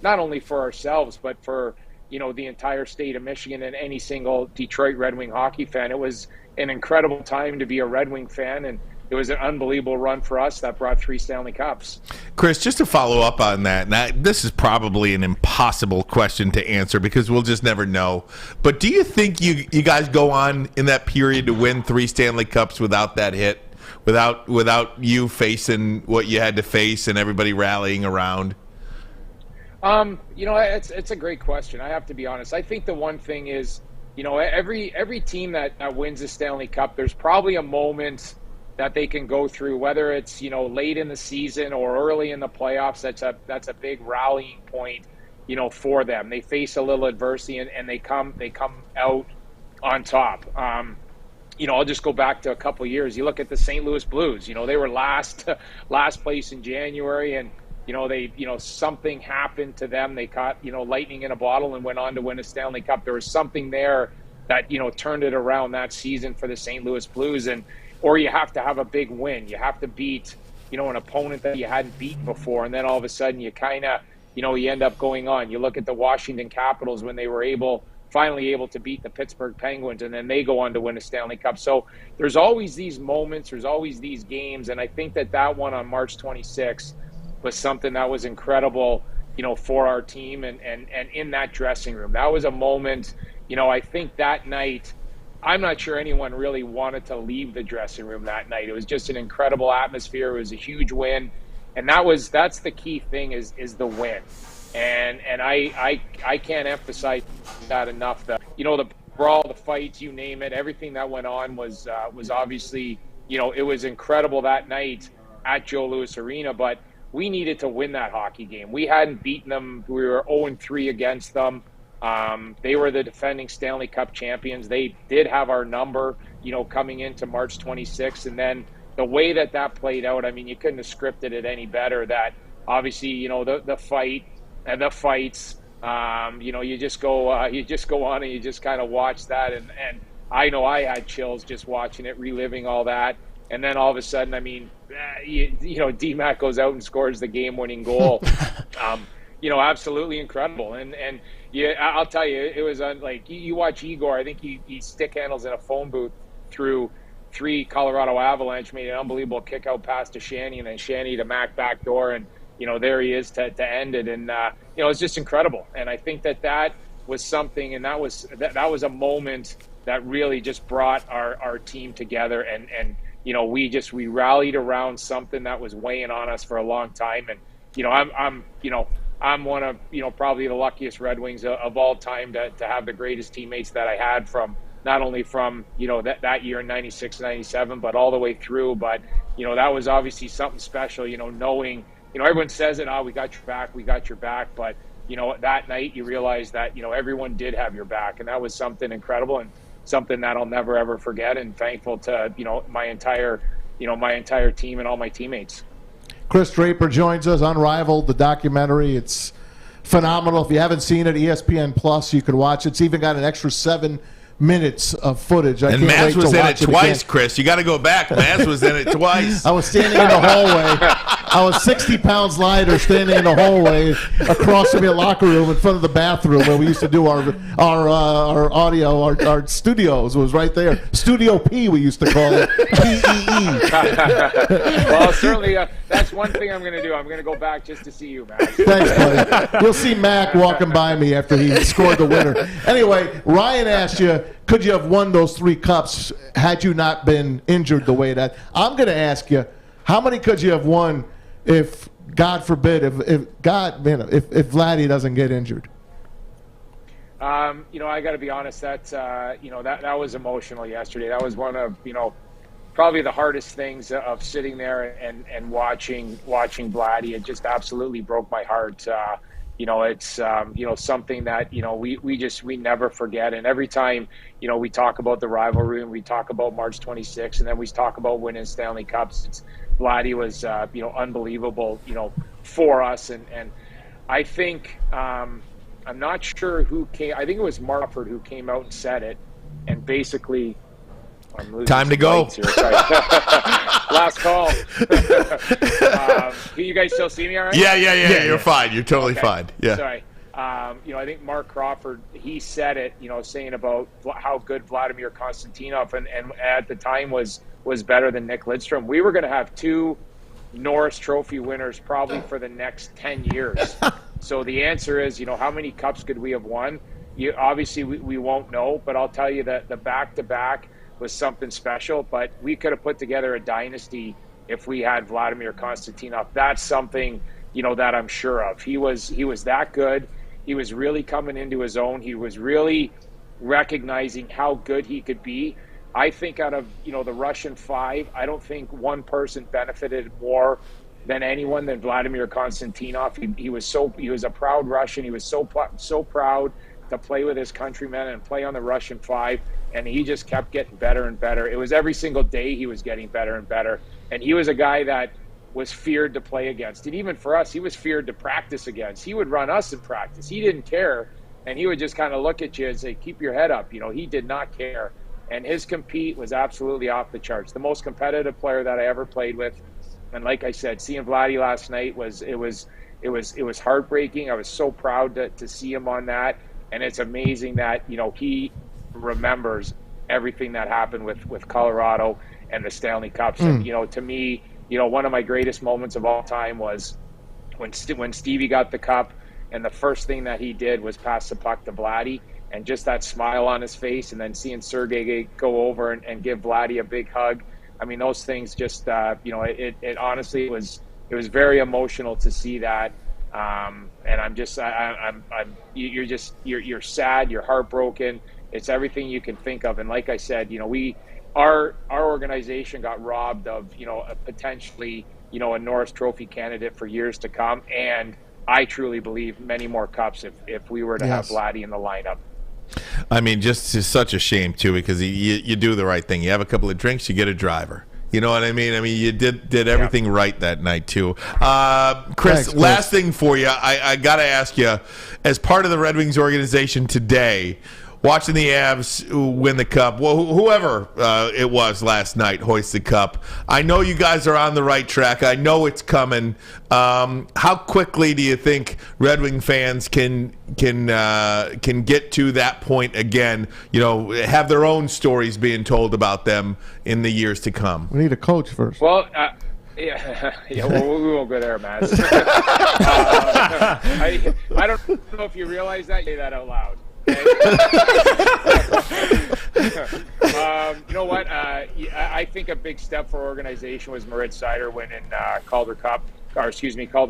only for ourselves, but for, the entire state of Michigan and any single Detroit Red Wing hockey fan. It was an incredible time to be a Red Wing fan, and it was an unbelievable run for us that brought 3 Stanley Cups. Kris, just to follow up on that, now, this is probably an impossible question to answer because we'll just never know. But do you think you guys go on in that period to win 3 Stanley Cups without that hit, without you facing what you had to face and everybody rallying around? It's a great question. I have to be honest. I think the one thing is, every team that wins the Stanley Cup, there's probably a moment that they can go through, whether it's late in the season or early in the playoffs. That's a big rallying point for them. They face a little adversity and they come out on top. I'll just go back to a couple of years. You look at the St. Louis Blues. They were last place in January, and something happened to them. They caught, lightning in a bottle and went on to win a Stanley Cup. There was something there that, turned it around that season for the St. Louis Blues. Or you have to have a big win. You have to beat, an opponent that you hadn't beaten before. And then all of a sudden you kind of, you end up going on. You look at the Washington Capitals when they were finally able to beat the Pittsburgh Penguins, and then they go on to win a Stanley Cup. So there's always these moments, there's always these games. And I think that one on March 26th was something that was incredible, for our team and in that dressing room. That was a moment, I think that night, I'm not sure anyone really wanted to leave the dressing room that night. It was just an incredible atmosphere. It was a huge win. And that's the key thing is the win. And I can't emphasize that enough. The brawl, the fights, you name it, everything that went on was obviously, it was incredible that night at Joe Louis Arena, but we needed to win that hockey game. We hadn't beaten them. We were 0-3 against them. They were the defending Stanley Cup champions. They did have our number, coming into March 26th. And then the way that played out, I mean, you couldn't have scripted it any better. That obviously, the fight and the fights, you just go on and you just kind of watch that. And I know I had chills just watching it, reliving all that. And then all of a sudden, I mean, D-Mac goes out and scores the game-winning goal. Absolutely incredible. And yeah, I'll tell you, it was like you watch Igor. I think he stick handles in a phone booth through 3 Colorado Avalanche, made an unbelievable kick out pass to Shanny, and then Shanny to Mac back door, and there he is to end it. And it's just incredible. And I think that was something, and that was a moment that really just brought our team together, and we rallied around something that was weighing on us for a long time. And I'm one of probably the luckiest Red Wings of all time to have the greatest teammates that I had, from not only from that year in 96, 97, but all the way through. But that was obviously something special, knowing everyone says it, we got your back, but that night you realize that everyone did have your back, and that was something incredible and something that I'll never ever forget, and thankful to my entire team and all my teammates. Kris Draper joins us, Unrivaled, the documentary. It's phenomenal. If you haven't seen it, ESPN Plus, you can watch it. It's even got an extra 7 minutes of footage. And Maz was in it twice, Chris. You got to go back. Maz was in it twice. I was standing in the hallway. I was 60 pounds lighter, standing in the hallway across from your locker room in front of the bathroom where we used to do our audio, our studios. It was right there. Studio P, we used to call it. PEE. Well, certainly that's one thing I'm going to do. I'm going to go back just to see you, Mac. Thanks, buddy. You'll see Mac walking by me after he scored the winner. Anyway, Ryan asked you, could you have won those 3 cups had you not been injured the way that? I'm going to ask you, how many could you have won if, God forbid, if Vladdy doesn't get injured? I got to be honest. That was emotional yesterday. That was one of probably the hardest things of sitting there and watching Vladdy. It just absolutely broke my heart. It's something that we never forget. And every time we talk about the rivalry and we talk about March 26th, and then we talk about winning Stanley Cups, Vladdy was unbelievable for us. And I think I'm not sure who came. I think it was Marford who came out and said it, and basically. Time to go. Last call. Can you guys still see me all right? Yeah. You're fine. You're totally fine. Yeah. Sorry. I think Mark Crawford, he said it, saying about how good Vladimir Konstantinov and at the time was better than Nick Lidstrom. We were going to have 2 Norris Trophy winners probably for the next 10 years. So the answer is, how many cups could we have won? Obviously, we won't know, but I'll tell you that the back-to-back was something special, but we could have put together a dynasty if we had Vladimir Konstantinov. That's something, that I'm sure of. He was that good. He was really coming into his own. He was really recognizing how good he could be. I think out of, the Russian 5, I don't think one person benefited more than anyone than Vladimir Konstantinov. He was a proud Russian. He was so proud to play with his countrymen and play on the Russian 5, and he just kept getting better and better. It was every single day he was getting better and better, and he was a guy that was feared to play against. And even for us, he was feared to practice against. He would run us in practice. He didn't care. And he would just kind of look at you and say, keep your head up. He did not care. And his compete was absolutely off the charts. The most competitive player that I ever played with. And like I said, seeing Vladdy last night was heartbreaking. I was so proud to see him on that. And it's amazing that, he remembers everything that happened with Colorado and the Stanley Cups. And, to me, one of my greatest moments of all time was when Stevie got the cup, and the first thing that he did was pass the puck to Vladdy, and just that smile on his face, and then seeing Sergei go over and give Vladdy a big hug. I mean, those things just, it honestly it was very emotional to see that. And you're sad, you're heartbroken. It's everything you can think of. And like I said, our organization got robbed of, potentially, a Norris Trophy candidate for years to come. And I truly believe many more cups if we were to have Vladdy in the lineup. I mean, just it's such a shame, too, because you do the right thing. You have a couple of drinks, you get a driver. You know what I mean? I mean, you did everything right that night, too. Kris, Thanks, last thing for you. I got to ask you, as part of the Red Wings organization today, watching the Avs win the cup, whoever it was last night hoist the cup, I know you guys are on the right track. I know it's coming. How quickly do you think Red Wing fans can get to that point again? Have their own stories being told about them in the years to come. We need a coach first. Well, yeah, well, we won't go there, Maz. I don't know if you realize that. Say that out loud. You know what? I think a big step for our organization was Moritz Seider winning Calder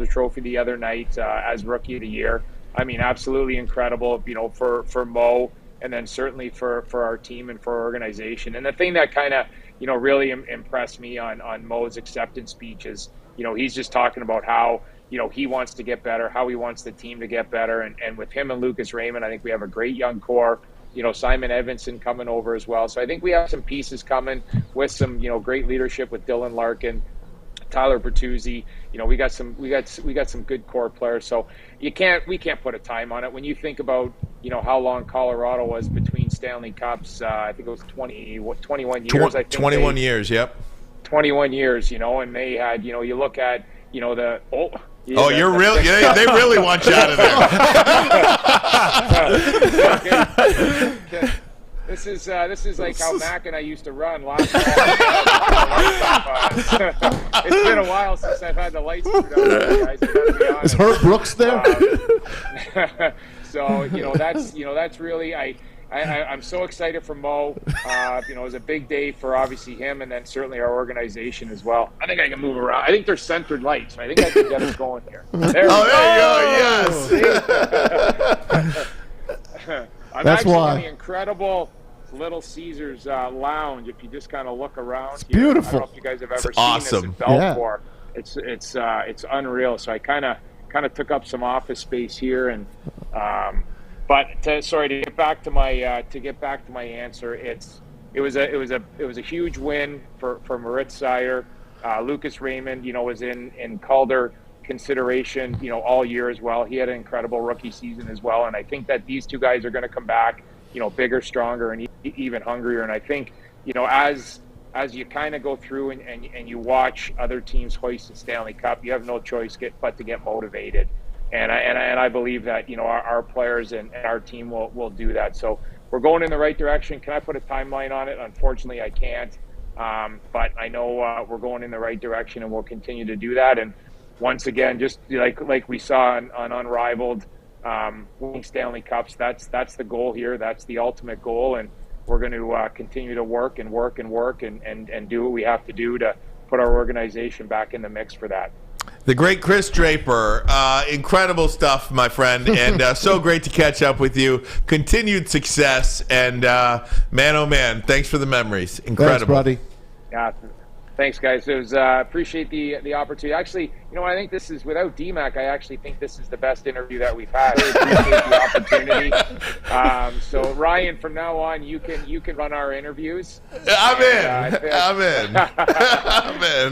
Trophy the other night as Rookie of the Year. I mean, absolutely incredible. For Mo, and then certainly for our team and for our organization. And the thing that kind of really impressed me on Mo's acceptance speech is he's just talking about how he wants to get better, how he wants the team to get better. And with him and Lucas Raymond, I think we have a great young core. Simon Edvinsson coming over as well. So I think we have some pieces coming with some, great leadership with Dylan Larkin, Tyler Bertuzzi. We got some good core players. So we can't put a time on it. When you think about, how long Colorado was between Stanley Cups, I think it was 21 years. 21 years, yep. 21 years, and they had, you look at, they really want you out of there. This is like how Mac and I used to run last fall. It's been a while since I've had the lights turned on, guys. I gotta be honest. Is Herb Brooks there? So that's really I'm so excited for Mo. It was a big day for obviously him, and then certainly our organization as well. I think I can move around. I think there's centered lights. I think I can get us going here. There you go. Yes. I'm That's actually why. in the incredible Little Caesars lounge. If you just kind of look around, it's beautiful. I don't know if you guys have ever awesome. seen this in Belfort. Yeah. It's unreal. So I kind of took up some office space here, and but to get back to my answer, it was a huge win for Moritz Seider. Lucas Raymond, was in Calder consideration, all year as well. He had an incredible rookie season as well, and I think that these two guys are going to come back, bigger, stronger, and even hungrier. And I think, as you kind of go through and you watch other teams hoist the Stanley Cup, you have no choice but to get motivated. And I believe that our players and our team will do that. So we're going in the right direction. Can I put a timeline on it? Unfortunately, I can't. But I know we're going in the right direction, and we'll continue to do that. And once again, just like we saw on Unrivaled, winning Stanley Cups, that's the goal here. That's the ultimate goal, and we're going to continue to work and do what we have to do to put our organization back in the mix for that. The great Kris Draper, incredible stuff, my friend, and so great to catch up with you. Continued success, and man, oh man, thanks for the memories. Incredible. Thanks, buddy. Yeah, Thanks, guys. It was appreciate the opportunity. Actually, I think this is, without DMAC, I actually think this is the best interview that we've had. I appreciate the opportunity. So Ryan, from now on, you can run our interviews. I'm in.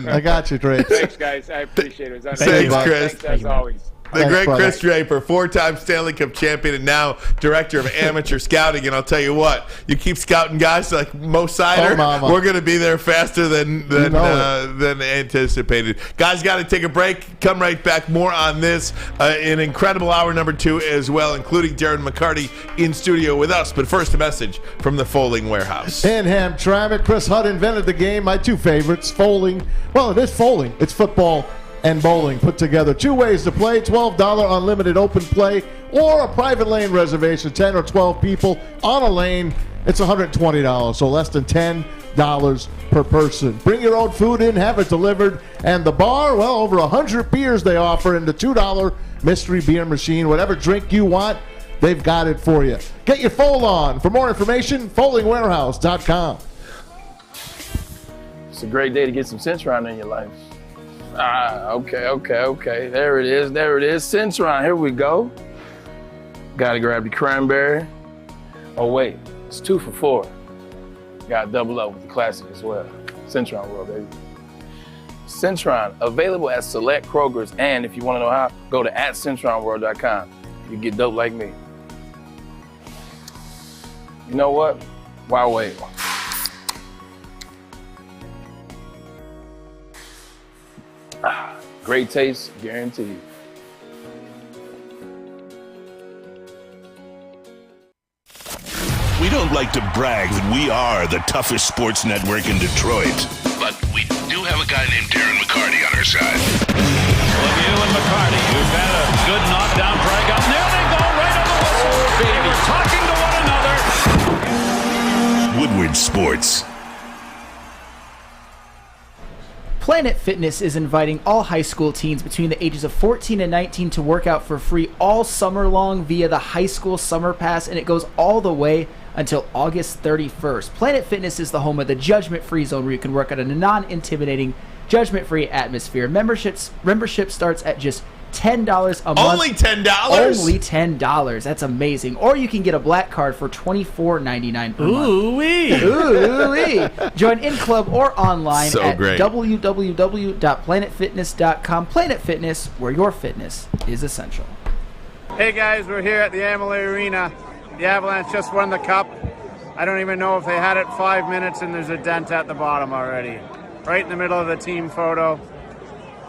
I got you, Drake. Thanks, guys. I appreciate it. Thanks, Kris. Thanks, as always. The great Kris Draper, 4-time Stanley Cup champion and now director of amateur scouting. And I'll tell you what, you keep scouting guys like Mo Sider, we're going to be there faster than anticipated. Guys, got to take a break. Come right back. More on this. An incredible hour number 2 as well, including Darren McCarty in studio with us. But first, a message from the Folding Warehouse. In Hamtramck, Chris Hutt invented the game. My 2 favorites, folding. Well, it is folding. It's football and bowling put together. 2 ways to play, $12 unlimited open play or a private lane reservation, 10 or 12 people on a lane. It's $120, so less than $10 per person. Bring your own food in, have it delivered. And the bar, well, over 100 beers they offer in the $2 mystery beer machine. Whatever drink you want, they've got it for you. Get your fold on. For more information, foldingwarehouse.com. It's a great day to get some Centron in your life. Okay. There it is. Centron, here we go. Gotta grab the cranberry. Oh, wait, it's 2 for $4. Gotta double up with the classic as well. Centron World, baby. Centron, available at select Krogers, and if you wanna know how, go to @CentronWorld.com. You get dope like me. You know what? Why wait? Great taste, guaranteed. We don't like to brag that we are the toughest sports network in Detroit, but we do have a guy named Darren McCarty on our side. Lemieux and McCarty, who've had a good knockdown drag out. There they go, right on the whistle. They were talking to one another. Woodward Sports. Planet Fitness is inviting all high school teens between the ages of 14 and 19 to work out for free all summer long via the High School Summer Pass, and it goes all the way until August 31st. Planet Fitness is the home of the judgment-free zone where you can work out in a non-intimidating, judgment-free atmosphere. Membership starts at just $10 a month. Only $10? Only $10. That's amazing. Or you can get a black card for $24.99 per month. Ooh-wee. Join in club or online at www.planetfitness.com. Planet Fitness, where your fitness is essential. Hey guys, we're here at the Amalie Arena. The Avalanche just won the cup. I don't even know if they had it 5 minutes, and there's a dent at the bottom already. Right in the middle of the team photo.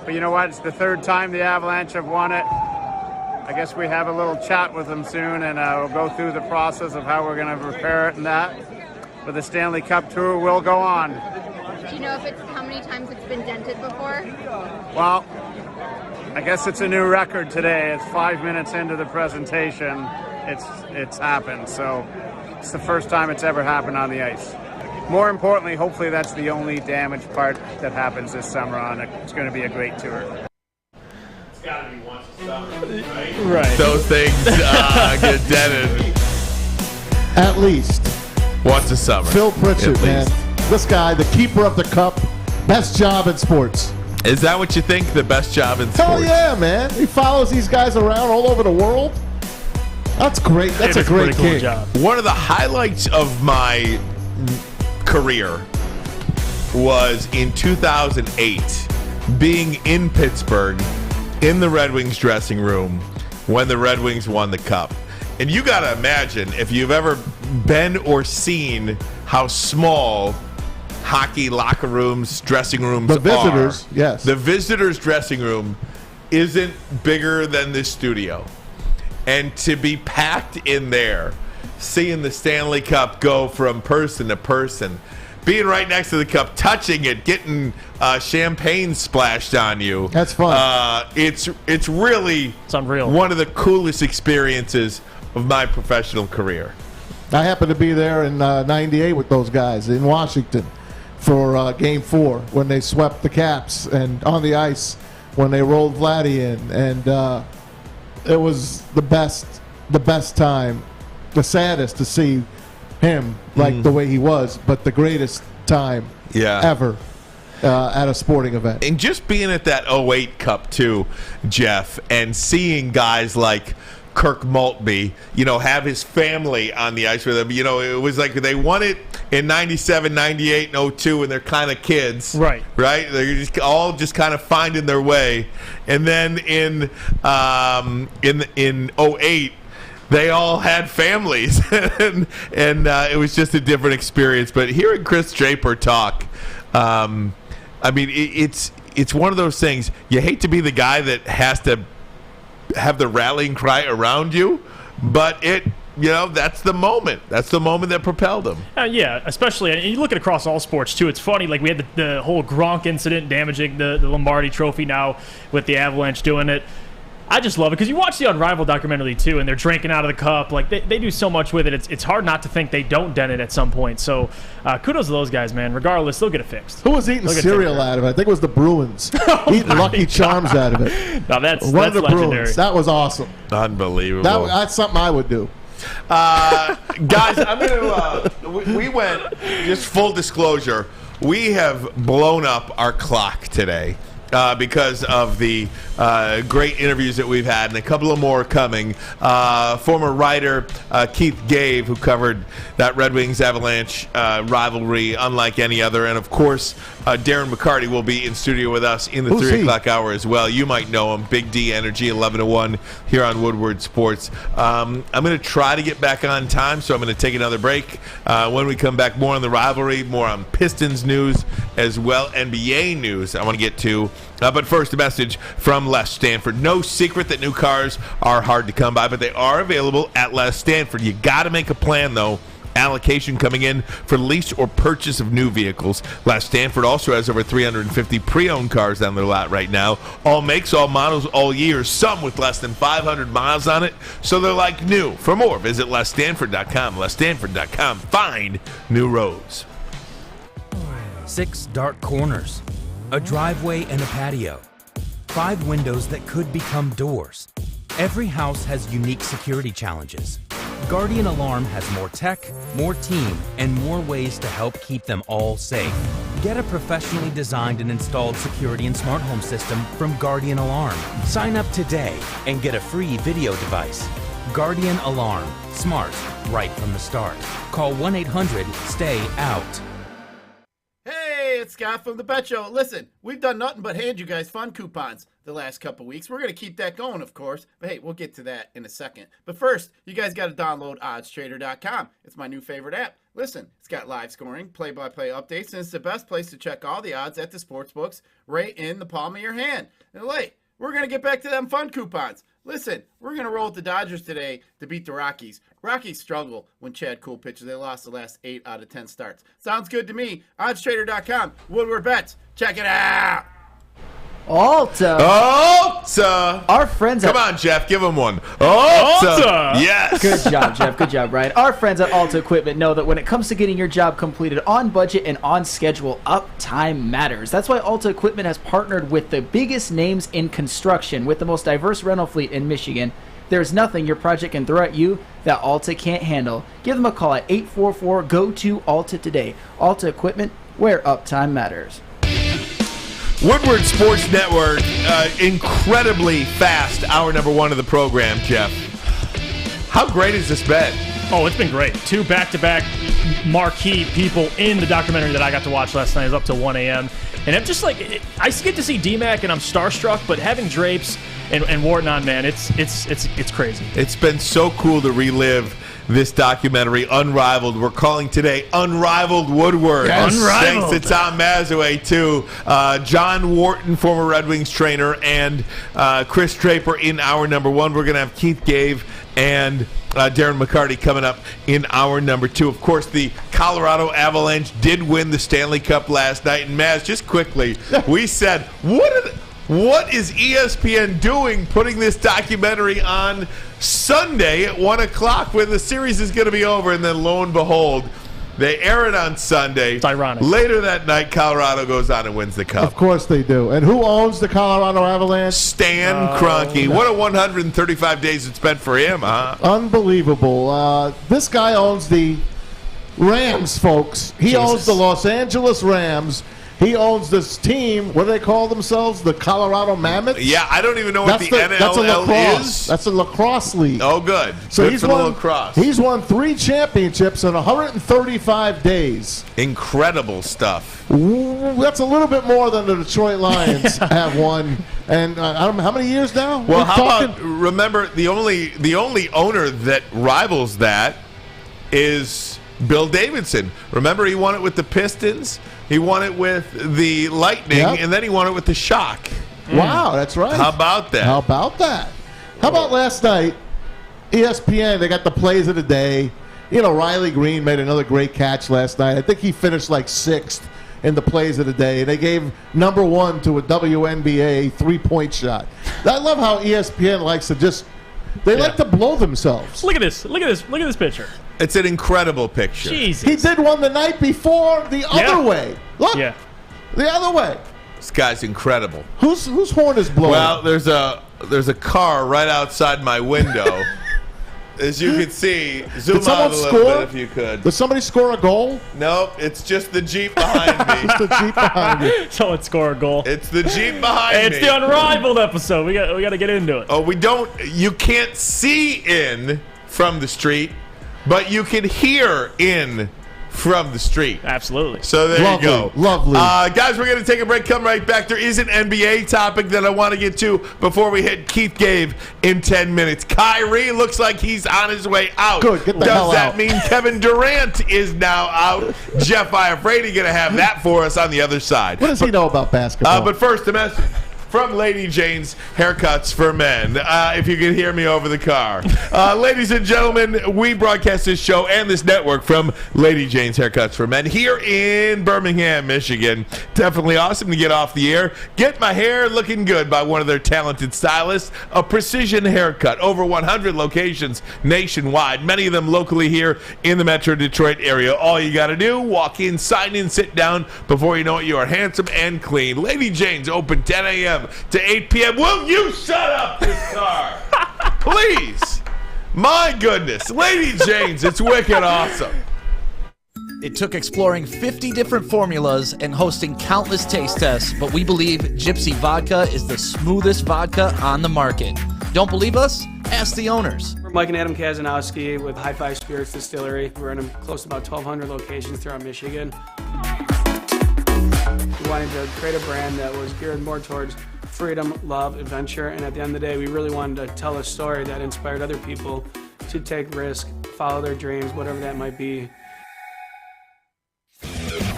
But you know what? It's the 3rd time the Avalanche have won it. I guess we have a little chat with them soon, and we'll go through the process of how we're going to repair it and that. But the Stanley Cup tour will go on. Do you know if it's how many times it's been dented before? Well, I guess it's a new record today. It's 5 minutes into the presentation. It's happened. So it's the first time it's ever happened on the ice. More importantly, hopefully that's the only damaged part that happens this summer on it. It's going to be a great tour. It's got to be once a summer, right? Right. Those things get dented. At least. Once a summer. Phil Pritchard, man. This guy, the keeper of the cup, best job in sports. Is that what you think? The best job in sports? Hell yeah, man. He follows these guys around all over the world. That's great. That's a great cool gig. job. One of the highlights of my career was in 2008 being in Pittsburgh in the Red Wings dressing room when the Red Wings won the cup. And you got to imagine if you've ever been or seen how small hockey locker rooms, dressing rooms The visitors, are. yes. The visitors dressing room isn't bigger than this studio. And to be packed in there, seeing the Stanley Cup go from person to person, being right next to the cup, touching it, getting champagne splashed on you. That's fun. It's really unreal. One of the coolest experiences of my professional career. I happened to be there in '98 with those guys in Washington for Game 4 when they swept the Caps, and on the ice when they rolled Vladdy in, and it was the best time. The saddest to see him like the way he was, but the greatest time ever. at a sporting event. And just being at that 08 Cup, too, Jeff, and seeing guys like Kirk Maltby, have his family on the ice with him. It was like they won it in 97, 98, and 02, and they're kind of kids. Right. They're just kind of finding their way. And then in 08, they all had families, and it was just a different experience. But hearing Kris Draper talk, it's one of those things. You hate to be the guy that has to have the rallying cry around you, but that's the moment. That's the moment that propelled him. Yeah, especially, and you look at across all sports, too. It's funny, like we had the whole Gronk incident damaging the Lombardi Trophy now with the Avalanche doing it. I just love it because you watch the Unrivaled documentary, too, and they're drinking out of the cup. Like, they do so much with it. It's hard not to think they don't dent it at some point. So, kudos to those guys, man. Regardless, they'll get it fixed. Who was eating cereal out of it? I think it was the Bruins. Eating Lucky Charms out of it. Now, that's legendary. Bruins. That was awesome. Unbelievable. That's something I would do. Guys, I'm going to we went, just full disclosure, we have blown up our clock today. Because of the great interviews that we've had, and a couple of more coming. Former writer Keith Gave, who covered that Red Wings Avalanche rivalry unlike any other, and of course Darren McCarty will be in studio with us in the 3 o'clock hour as well. You might know him, Big D Energy, 11 to 1 here on Woodward Sports. I'm going to try to get back on time, so I'm going to take another break. When we come back, more on the rivalry, more on Pistons news as well, NBA news I want to get to. But first, a message from Les Stanford. No secret that new cars are hard to come by, but they are available at Les Stanford. You got to make a plan, though. Allocation coming in for lease or purchase of new vehicles. Les Stanford also has over 350 pre-owned cars down their lot right now. All makes, all models, all years. Some with less than 500 miles on it, so they're like new. For more, visit LesStanford.com. LesStanford.com. Find new roads. 6 dark corners, a driveway and a patio, 5 windows that could become doors. Every house has unique security challenges. Guardian Alarm has more tech, more team, and more ways to help keep them all safe. Get a professionally designed and installed security and smart home system from Guardian Alarm. Sign up today and get a free video device. Guardian Alarm. Smart, right from the start. Call 1-800-STAY-OUT. Hey, it's Scott from the Bet Show. Listen, we've done nothing but hand you guys fun coupons the last couple weeks. We're going to keep that going, of course. But hey, we'll get to that in a second. But first, you guys got to download oddstrader.com. It's my new favorite app. Listen, it's got live scoring, play-by-play updates, and it's the best place to check all the odds at the sportsbooks right in the palm of your hand. And wait, we're going to get back to them fun coupons. Listen, we're going to roll with the Dodgers today to beat the Rockies. Rockies struggle when Chad Kuhl pitches. They lost the last 8 out of 10 starts. Sounds good to me. OddsTrader.com. Woodward Bets. Check it out. Alta. Our friends Come on, Jeff. Give him one. Alta. Yes. Good job, Jeff. Good job, Brian. Our friends at Alta Equipment know that when it comes to getting your job completed on budget and on schedule, uptime matters. That's why Alta Equipment has partnered with the biggest names in construction with the most diverse rental fleet in Michigan. There's nothing your project can throw at you that Alta can't handle. Give them a call at 844-GO-TO-ALTA today. Alta Equipment, where uptime matters. Woodward Sports Network, incredibly fast hour number 1 of the program, Jeff. How great has this been? Oh, it's been great. 2 back-to-back marquee people in the documentary that I got to watch last night. It was up till 1 a.m. And I'm just like, I get to see D-Mac and I'm starstruck, but having Drapes and Wharton on, man, it's crazy. It's been so cool to relive this documentary, Unrivaled. We're calling today Unrivaled Woodward. Yes. Unrivaled. Thanks to Tom Mazawey, too. John Wharton, former Red Wings trainer, and Kris Draper in hour number 1. We're going to have Keith Gave and Darren McCarty coming up in hour number 2. Of course, the Colorado Avalanche did win the Stanley Cup last night. And, Maz, just quickly, we said, what is ESPN doing putting this documentary on Sunday at 1 o'clock when the series is going to be over? And then lo and behold, they air it on Sunday. It's ironic. Later that night, Colorado goes on and wins the Cup. Of course they do. And who owns the Colorado Avalanche? Stan Kroenke. What a 135 days it's been for him, huh? Unbelievable. This guy owns the Rams, folks. He owns the Los Angeles Rams. He owns this team. What do they call themselves? The Colorado Mammoths? Yeah, I don't even know what the NLL is. That's a lacrosse league. Oh, good. So Good he's for the won lacrosse. He's won 3 championships in 135 days. Incredible stuff. Ooh, that's a little bit more than the Detroit Lions have won. And I don't know how many years now. Well, about remember the only owner that rivals that is Bill Davidson. Remember, he won it with the Pistons. He won it with the Lightning, and then he won it with the Shock. Wow, that's right. How about that? How about last night? ESPN, they got the plays of the day. You know, Riley Greene made another great catch last night. I think he finished like 6th in the plays of the day. They gave number 1 to a WNBA 3-point shot. I love how ESPN likes to like to blow themselves. Look at this picture. It's an incredible picture. Jesus. He did one the night before the other way. Look. Yeah. The other way. This guy's incredible. Whose horn is blowing? Well, there's a car right outside my window. As you can see, zoom out a little bit if you could. Did somebody score a goal? Nope, it's just the Jeep behind me. It's the Jeep behind you. Someone score a goal. It's the Jeep behind me. It's the Unrivaled episode. We got to get into it. Oh, you can't see in from the street, but you can hear in from the street. Absolutely. So there you go. Lovely. Guys, we're going to take a break. Come right back. There is an NBA topic that I want to get to before we hit Keith Gave in 10 minutes. Kyrie looks like he's on his way out. Good. Get the hell out. Does that out. mean Kevin Durant is now out? Jeff Iafrate going to have that for us on the other side. What does he know about basketball? But first, a message from Lady Jane's Haircuts for Men, if you can hear me over the car. Ladies and gentlemen, we broadcast this show and this network from Lady Jane's Haircuts for Men here in Birmingham, Michigan. Definitely awesome to get off the air. Get my hair looking good by one of their talented stylists. A precision haircut. Over 100 locations nationwide, many of them locally here in the Metro Detroit area. All you got to do, walk in, sign in, sit down. Before you know it, you are handsome and clean. Lady Jane's open 10 a.m. to 8 p.m. Will you shut up this car? Please. My goodness. Lady Jane's, it's wicked awesome. It took exploring 50 different formulas and hosting countless taste tests, but we believe Gypsy Vodka is the smoothest vodka on the market. Don't believe us? Ask the owners. We're Mike and Adam Kazanowski with High Five Spirits Distillery. We're in close to about 1,200 locations throughout Michigan. We wanted to create a brand that was geared more towards freedom, love, adventure, and at the end of the day, we really wanted to tell a story that inspired other people to take risk, follow their dreams, whatever that might be.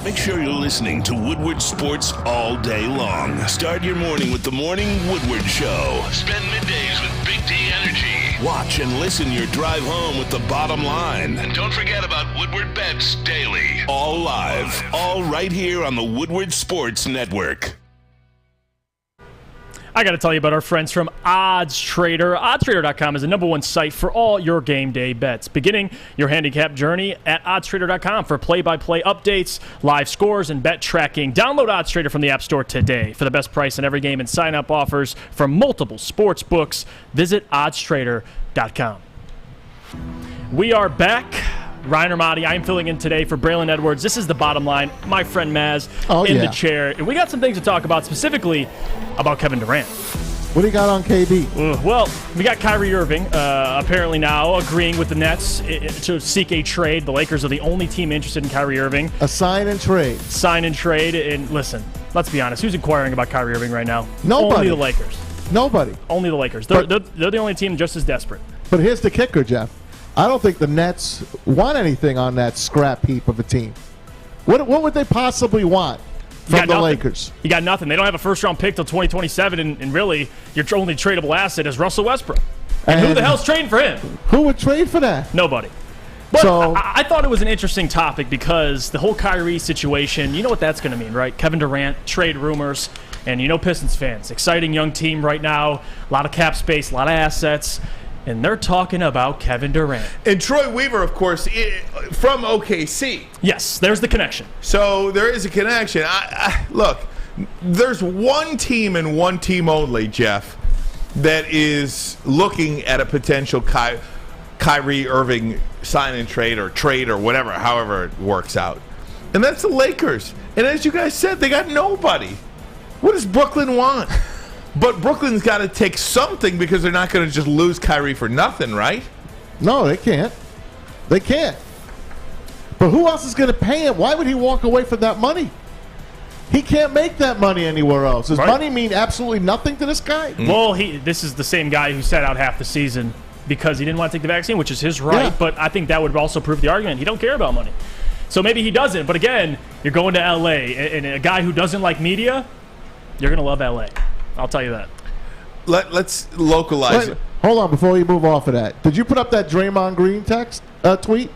Make sure you're listening to Woodward Sports all day long. Start your morning with the Morning Woodward Show. Spend middays with Big D Energy. Watch and listen your drive home with the Bottom Line. And don't forget about Woodward Bets Daily. All live, all right here on the Woodward Sports Network. I got to tell you about our friends from Odds Trader. OddsTrader.com is the #1 site for all your game day bets. Beginning your handicap journey at OddsTrader.com for play-by-play updates, live scores, and bet tracking. Download Odds Trader from the App Store today for the best price in every game and sign-up offers from multiple sports books. Visit OddsTrader.com. We are back. Ryan Ermanni, I'm filling in today for Braylon Edwards. This is the Bottom Line. My friend Maz in the chair. And we got some things to talk about, specifically about Kevin Durant. What do you got on KD? Well, we got Kyrie Irving apparently now agreeing with the Nets to seek a trade. The Lakers are the only team interested in Kyrie Irving. A sign and trade. Sign and trade. And listen, let's be honest. Who's inquiring about Kyrie Irving right now? Nobody. Only the Lakers. Nobody. Only the Lakers. They're the only team just as desperate. But here's the kicker, Jeff. I don't think the Nets want anything on that scrap heap of a team. What would they possibly want from the Lakers? You got nothing. They don't have a first-round pick till 2027, and really, your only tradable asset is Russell Westbrook. And who the hell's trading for him? Who would trade for that? Nobody. But I thought it was an interesting topic because the whole Kyrie situation, you know what that's going to mean, right? Kevin Durant, trade rumors, and you know Pistons fans. Exciting young team right now, a lot of cap space, a lot of assets. And they're talking about Kevin Durant. And Troy Weaver, of course, from OKC. Yes, there's the connection. So there is a connection. Look, there's one team and one team only, Jeff, that is looking at a potential Kyrie Irving sign and trade or whatever, however it works out. and that's the Lakers. And as you guys said, they got nobody. What does Brooklyn want? But Brooklyn's got to take something because they're not going to just lose Kyrie for nothing, right? No, they can't. They can't. But who else is going to pay him? Why would he walk away from that money? He can't make that money anywhere else. Does money mean absolutely nothing to this guy? Well, this is the same guy who sat out half the season because he didn't want to take the vaccine, which is his right. Yeah. But I think that would also prove the argument. He don't care about money. So maybe he doesn't. But again, you're going to L.A., and a guy who doesn't like media, you're going to love L.A. I'll tell you that. Let's localize it. Hold on before you move off of that. Did you put up that Draymond Green tweet?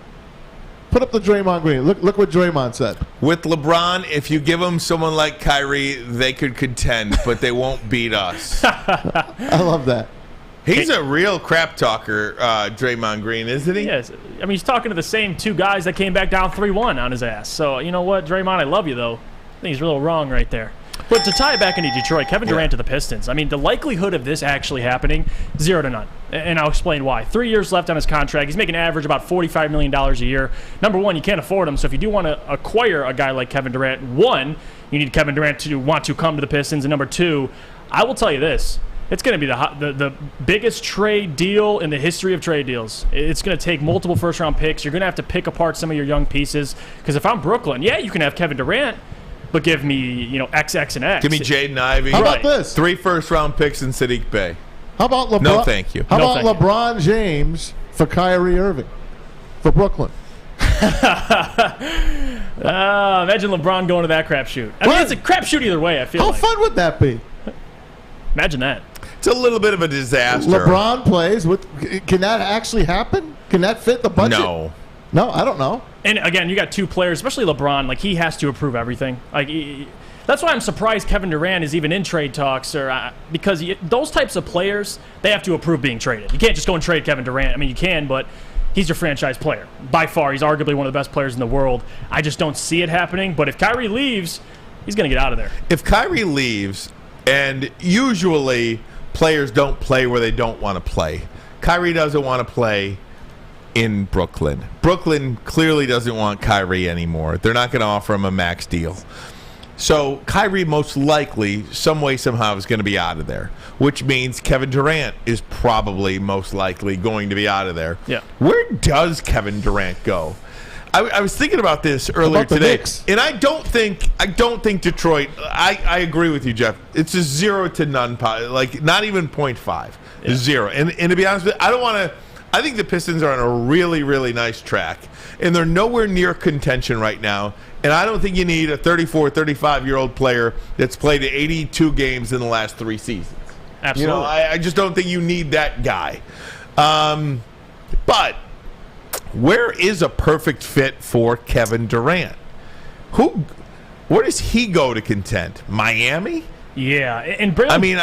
Put up the Draymond Green. Look what Draymond said. With LeBron, if you give him someone like Kyrie, they could contend, but they won't beat us. I love that. He's a real crap talker, Draymond Green, isn't he? Yes. I mean, he's talking to the same two guys that came back down 3-1 on his ass. So, you know what, Draymond, I love you, though. I think he's a little wrong right there. But to tie it back into Detroit, Kevin Durant to the Pistons. I mean, the likelihood of this actually happening, 0 to none. And I'll explain why. 3 years left on his contract. He's making an average about $45 million a year. Number one, you can't afford him. So if you do want to acquire a guy like Kevin Durant, one, you need Kevin Durant to want to come to the Pistons. And number two, I will tell you this. It's going to be the biggest trade deal in the history of trade deals. It's going to take multiple first-round picks. You're going to have to pick apart some of your young pieces. Because if I'm Brooklyn, yeah, you can have Kevin Durant, but give me, X, X, and X. Give me Jaden Ivey. How about this? 3 first-round picks in Sadiq Bey. How about LeBron? No, thank you. How about LeBron James for Kyrie Irving for Brooklyn? Imagine LeBron going to that crapshoot. I mean, it's a crapshoot either way, I feel How like. fun would that be? Imagine that. It's a little bit of a disaster. LeBron plays with. Can that actually happen? Can that fit the budget? No, I don't know. And again, you got two players, especially LeBron. Like, he has to approve everything. Like, that's why I'm surprised Kevin Durant is even in trade talks, because those types of players, they have to approve being traded. You can't just go and trade Kevin Durant. I mean, you can, but he's your franchise player. By far, he's arguably one of the best players in the world. I just don't see it happening. But if Kyrie leaves, he's going to get out of there. If Kyrie leaves, and usually players don't play where they don't want to play. Kyrie doesn't want to play in Brooklyn. Brooklyn clearly doesn't want Kyrie anymore. They're not going to offer him a max deal. So Kyrie most likely, some way, somehow, is going to be out of there, which means Kevin Durant is probably most likely going to be out of there. Yeah. Where does Kevin Durant go? I was thinking about this earlier today, and I don't think Detroit. I agree with you, Jeff. It's a 0 to none, like not even 0.5, 0. And to be honest with you, I don't want to. I think the Pistons are on a really, really nice track, and they're nowhere near contention right now. And I don't think you need a 34, 35-year-old player that's played 82 games in the last 3 seasons. Absolutely. I just don't think you need that guy. But where is a perfect fit for Kevin Durant? Where does he go to contend? Miami? Yeah, and Braylon, I mean,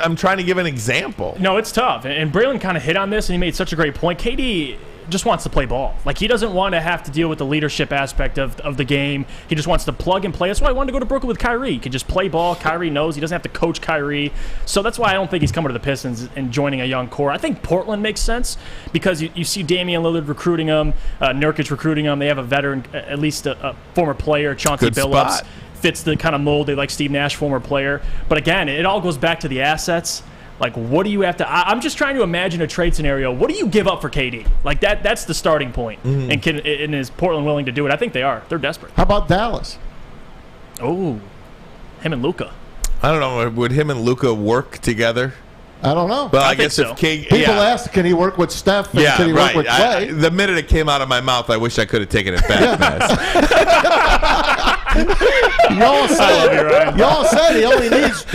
I'm trying to give an example. No, it's tough. And Braylon kind of hit on this, and he made such a great point. KD just wants to play ball. Like, he doesn't want to have to deal with the leadership aspect of the game. He just wants to plug and play. That's why I wanted to go to Brooklyn with Kyrie. He can just play ball. Kyrie knows he doesn't have to coach Kyrie. So that's why I don't think he's coming to the Pistons and joining a young core. I think Portland makes sense because you see Damian Lillard recruiting him, Nurkic recruiting him. They have a veteran, at least a former player, Chauncey Billups. Spot. Fits the kind of mold. They like Steve Nash, former player. But again, it all goes back to the assets. Like, what do you have to... I'm just trying to imagine a trade scenario. What do you give up for KD? Like, that's the starting point. Mm-hmm. And is Portland willing to do it? I think they are. They're desperate. How about Dallas? Oh, him and Luka. I don't know. Would him and Luka work together? I don't know. Well, I guess so. If people ask, can he work with Steph? And can he work with Clay? The minute it came out of my mouth, I wish I could have taken it back. Y'all said they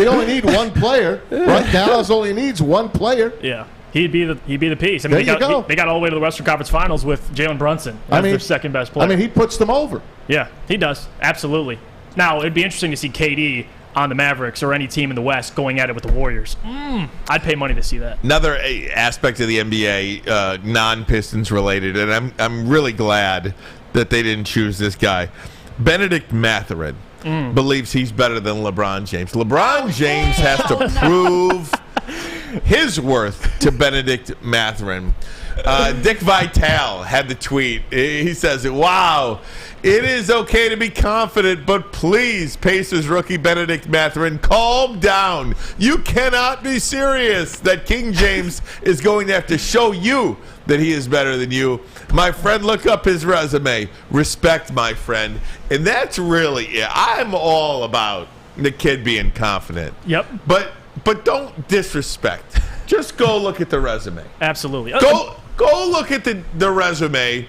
only need one player, right? Dallas only needs one player. Yeah, he'd be the piece. I mean, they got all the way to the Western Conference Finals with Jalen Brunson as their second best player. I mean, he puts them over. Yeah, he does. Absolutely. Now, it'd be interesting to see KD on the Mavericks or any team in the West going at it with the Warriors. I'd pay money to see that. Another aspect of the NBA, non-Pistons related, and I'm really glad that they didn't choose this guy. Benedict Mathurin believes he's better than LeBron James. LeBron James has to prove his worth to Benedict Mathurin. Dick Vitale had the tweet. He says, "Wow, It is okay to be confident, but please, Pacers rookie Benedict Mathurin, calm down. You cannot be serious that King James is going to have to show you that he is better than you. My friend, look up his resume. Respect, my friend. And that's really it. I'm all about the kid being confident. Yep. But don't disrespect. Just go look at the resume. Absolutely. Go look at the resume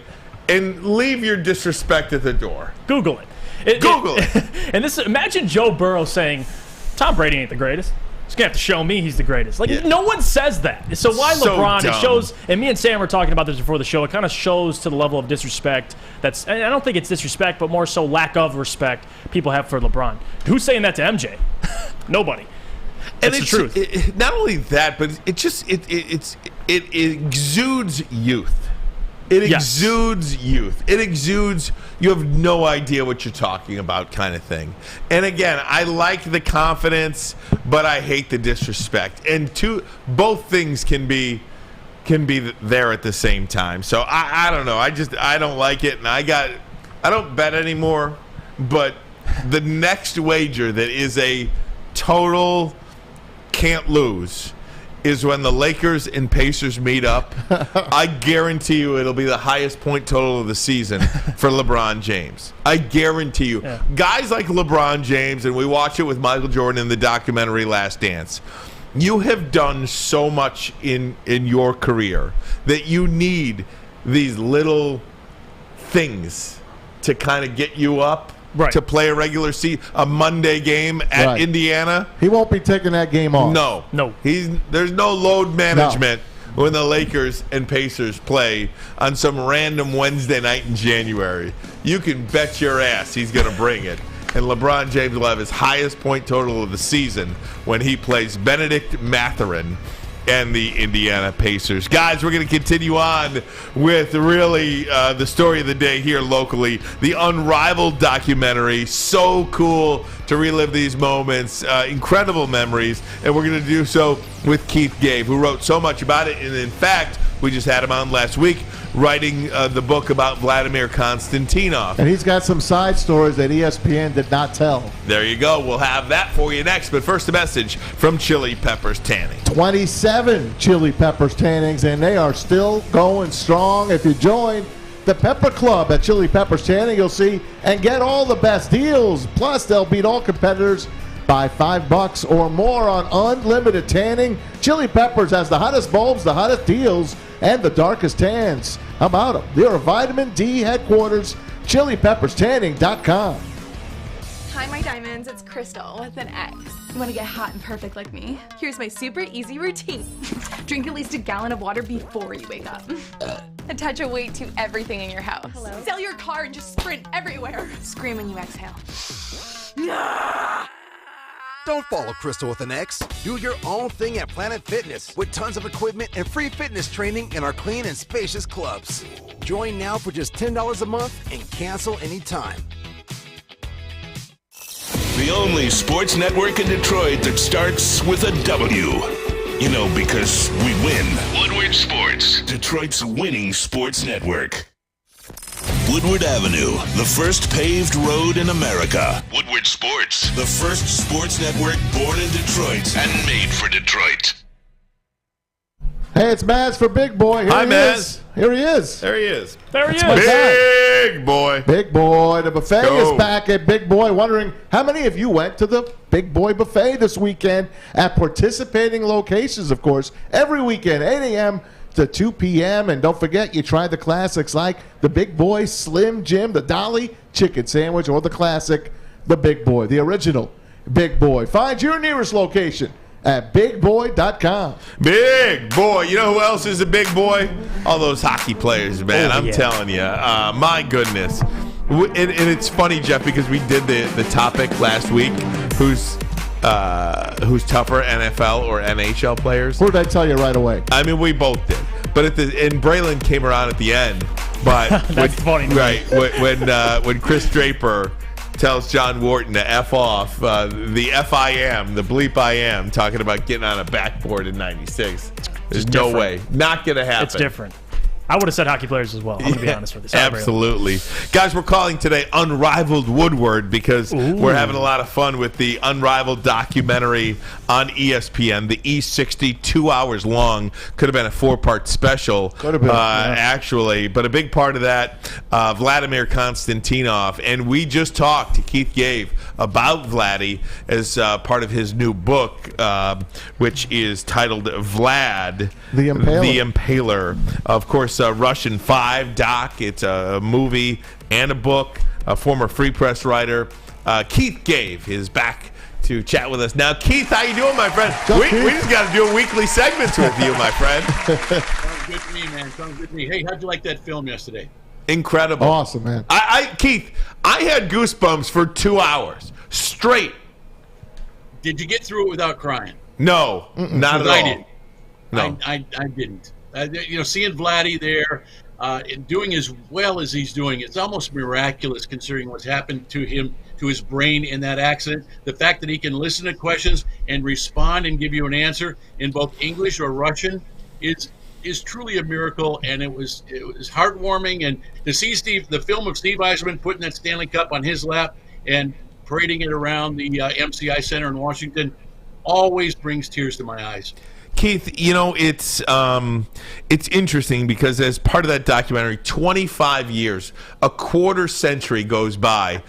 and leave your disrespect at the door. Google it. Google it. And imagine Joe Burrow saying, Tom Brady ain't the greatest. He's going to have to show me he's the greatest. No one says that. So why So LeBron? dumb. It shows, and me and Sam were talking about this before the show, it kind of shows to the level of disrespect and I don't think it's disrespect, but more so lack of respect people have for LeBron. Who's saying that to MJ? Nobody. That's the truth. Not only that, but it exudes youth. It exudes youth. It exudes you have no idea what you're talking about kind of thing. And again, I like the confidence, but I hate the disrespect. And both things can be there at the same time. So I don't know. I don't like it, and I don't bet anymore. But the next wager that is a total can't lose is when the Lakers and Pacers meet up. I guarantee you it'll be the highest point total of the season for LeBron James. I guarantee you. Yeah. Guys like LeBron James, and we watch it with Michael Jordan in the documentary Last Dance, you have done so much in your career that you need these little things to kind of get you up. Right. To play a Monday game at Indiana. He won't be taking that game off. No. There's no load management when the Lakers and Pacers play on some random Wednesday night in January. You can bet your ass he's going to bring it. And LeBron James will have his highest point total of the season when he plays Benedict Mathurin and the Indiana Pacers. Guys, we're going to continue on with really the story of the day here locally, the Unrivaled documentary. So cool to relive these moments, incredible memories, and we're going to do so with Keith Gabe, who wrote so much about it, and in fact, we just had him on last week writing the book about Vladimir Konstantinov. And he's got some side stories that ESPN did not tell. There you go. We'll have that for you next. But first, a message from Chili Peppers Tanning. 27 Chili Peppers Tannings, and they are still going strong. If you join the Pepper Club at Chili Peppers Tanning, you'll see and get all the best deals. Plus, they'll beat all competitors by $5 or more on unlimited tanning. Chili Peppers has the hottest bulbs, the hottest deals, and the darkest tans. How about them? They're a vitamin D headquarters, chilipepperstanning.com. Hi, my diamonds. It's Crystal with an X. You want to get hot and perfect like me? Here's my super easy routine. Drink at least a gallon of water before you wake up. Attach a weight to everything in your house. Hello? Sell your car and just sprint everywhere. Scream when you exhale. Don't follow Crystal with an X. Do your own thing at Planet Fitness with tons of equipment and free fitness training in our clean and spacious clubs. Join now for just $10 a month and cancel anytime. The only sports network in Detroit that starts with a W. You know, because we win. Woodward Sports, Detroit's winning sports network. Woodward Avenue, the first paved road in America. Woodward Sports, the first sports network born in Detroit and made for Detroit. Hey, it's Maz for Big Boy. Here Hi, he Maz. is. Here he is. There he is. There he is. Big Boy. Big Boy. The buffet Go. is back at Big Boy. Wondering how many of you went to the Big Boy Buffet this weekend at participating locations, of course, every weekend, 8 a.m. to 2 p.m. And don't forget, you try the classics like the Big Boy Slim Jim, the Dolly Chicken Sandwich, or the classic, the Big Boy, the original Big Boy. Find your nearest location at bigboy.com. Big Boy. You know who else is a big boy? All those hockey players, man. I'm telling you. My goodness. And it's funny, Jeff, because we did the topic last week. Who's tougher, NFL or NHL players? Who did I tell you right away? I mean, we both did. But and Braylon came around at the end. But That's funny. Right. When Kris Draper tells John Wharton to F off, the F-I-am, the bleep I am, talking about getting on a backboard in 96. There's no way. Not going to happen. It's different. I would have said hockey players as well. I'm going to be honest with you. Absolutely. Guys, we're calling today Unrivaled Woodward because we're having a lot of fun with the Unrivaled documentary on ESPN. The E60, 2 hours long. Could have been a 4-part special. Could have been. Actually. But a big part of that, Vladimir Konstantinov. And we just talked to Keith Gave about Vladdy as part of his new book, which is titled Vlad, The Impaler. The Impaler. Of course, Russian 5 doc. It's a movie and a book. A former Free Press writer, Keith Gave, is back to chat with us now. Keith, how you doing, my friend? We just got to do a weekly segment with you, my friend. Sounds good to me, man. Sounds good to me. Hey, how'd you like that film yesterday? Incredible. Awesome, man. Keith, I had goosebumps for 2 hours straight. Did you get through it without crying? No, not at all. I did. No. I didn't. Seeing Vladdy there and doing as well as he's doing, it's almost miraculous considering what's happened to him, to his brain in that accident. The fact that he can listen to questions and respond and give you an answer in both English or Russian is truly a miracle, and it was heartwarming. And to see the film of Steve Yzerman putting that Stanley Cup on his lap and parading it around the MCI Center in Washington always brings tears to my eyes. Keith, it's interesting because as part of that documentary, 25 years, a quarter century goes by,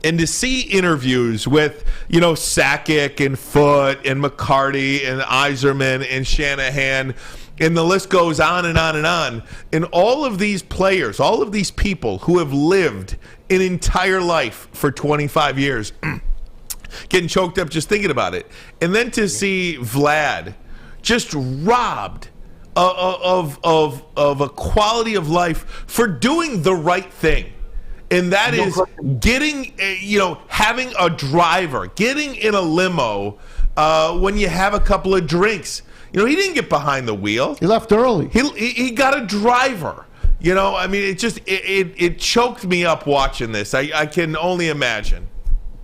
and to see interviews with, Sakic and Foote and McCarty and Yzerman and Shanahan, and the list goes on and on and on, and all of these players, all of these people who have lived an entire life for 25 years, getting choked up just thinking about it, and then to see Vlad just robbed of a quality of life for doing the right thing. And that is getting, having a driver, getting in a limo when you have a couple of drinks. He didn't get behind the wheel. He left early. He got a driver. It choked me up watching this. I can only imagine.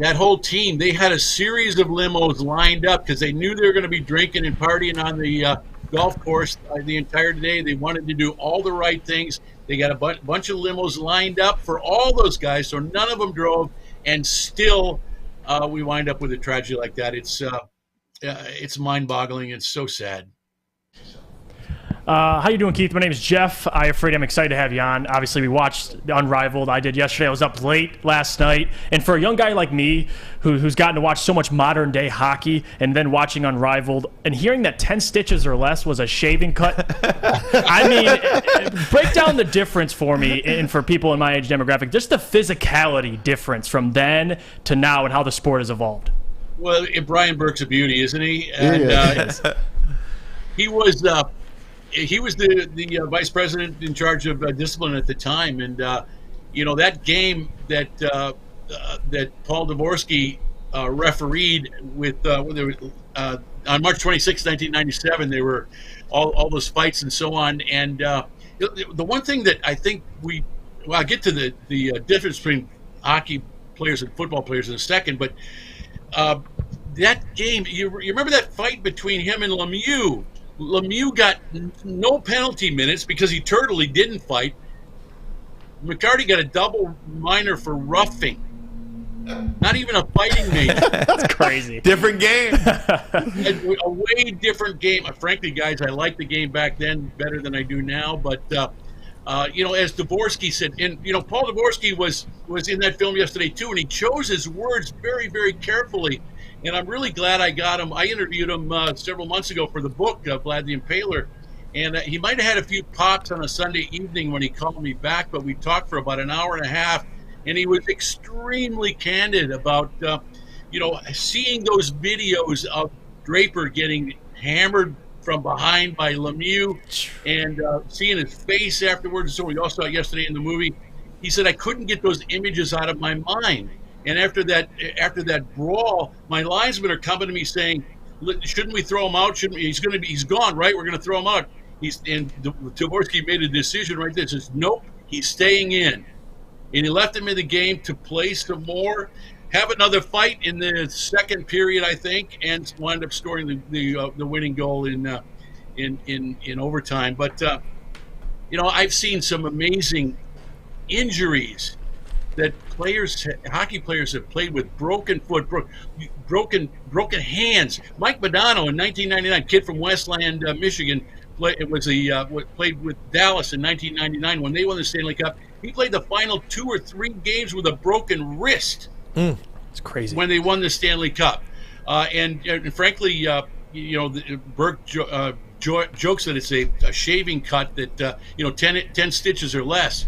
That whole team, they had a series of limos lined up because they knew they were going to be drinking and partying on the golf course the entire day. They wanted to do all the right things. They got a bunch of limos lined up for all those guys, so none of them drove, and still we wind up with a tragedy like that. It's mind-boggling. It's so sad. How you doing, Keith? My name is Jeff Iafrate. I'm excited to have you on. Obviously, we watched Unrivaled. I did yesterday. I was up late last night. And for a young guy like me who's gotten to watch so much modern-day hockey and then watching Unrivaled and hearing that 10 stitches or less was a shaving cut, break down the difference for me and for people in my age demographic, just the physicality difference from then to now and how the sport has evolved. Well, Brian Burke's a beauty, isn't he? And he was the vice president in charge of discipline at the time, and that game that Paul Dvorsky refereed with on March 26, 1997. They were all those fights and so on. And the one thing that I think I'll get to the difference between hockey players and football players in a second, but that game, you remember that fight between him and Lemieux? Lemieux got no penalty minutes because he didn't fight. McCarty got a double minor for roughing. Not even a fighting major. That's crazy. Different game. A way different game. Frankly, guys, I liked the game back then better than I do now. But, as Dvorsky said, and, Paul Dvorsky was in that film yesterday, too, and he chose his words very, very carefully. And I'm really glad I got him. I interviewed him several months ago for the book, Vlad the Impaler. And he might have had a few pops on a Sunday evening when he called me back, but we talked for about an hour and a half. And he was extremely candid about, seeing those videos of Draper getting hammered from behind by Lemieux and seeing his face afterwards. So we all saw it yesterday in the movie. He said, I couldn't get those images out of my mind. And after that brawl, my linesmen are coming to me saying, "Shouldn't we throw him out? Shouldn't we? He's gone, right? We're going to throw him out." And Dvorsky made a decision right there. He says, "Nope, he's staying in," and he left him in the game to play some more, have another fight in the second period, I think, and wind up scoring the winning goal in overtime. But I've seen some amazing injuries that hockey players have played with broken foot, broken hands. Mike Modano in 1999, kid from Westland, Michigan, played with Dallas in 1999 when they won the Stanley Cup. He played the final 2 or 3 games with a broken wrist. It's crazy. When they won the Stanley Cup. And frankly, Burke jokes that it's a shaving cut that, 10 stitches or less.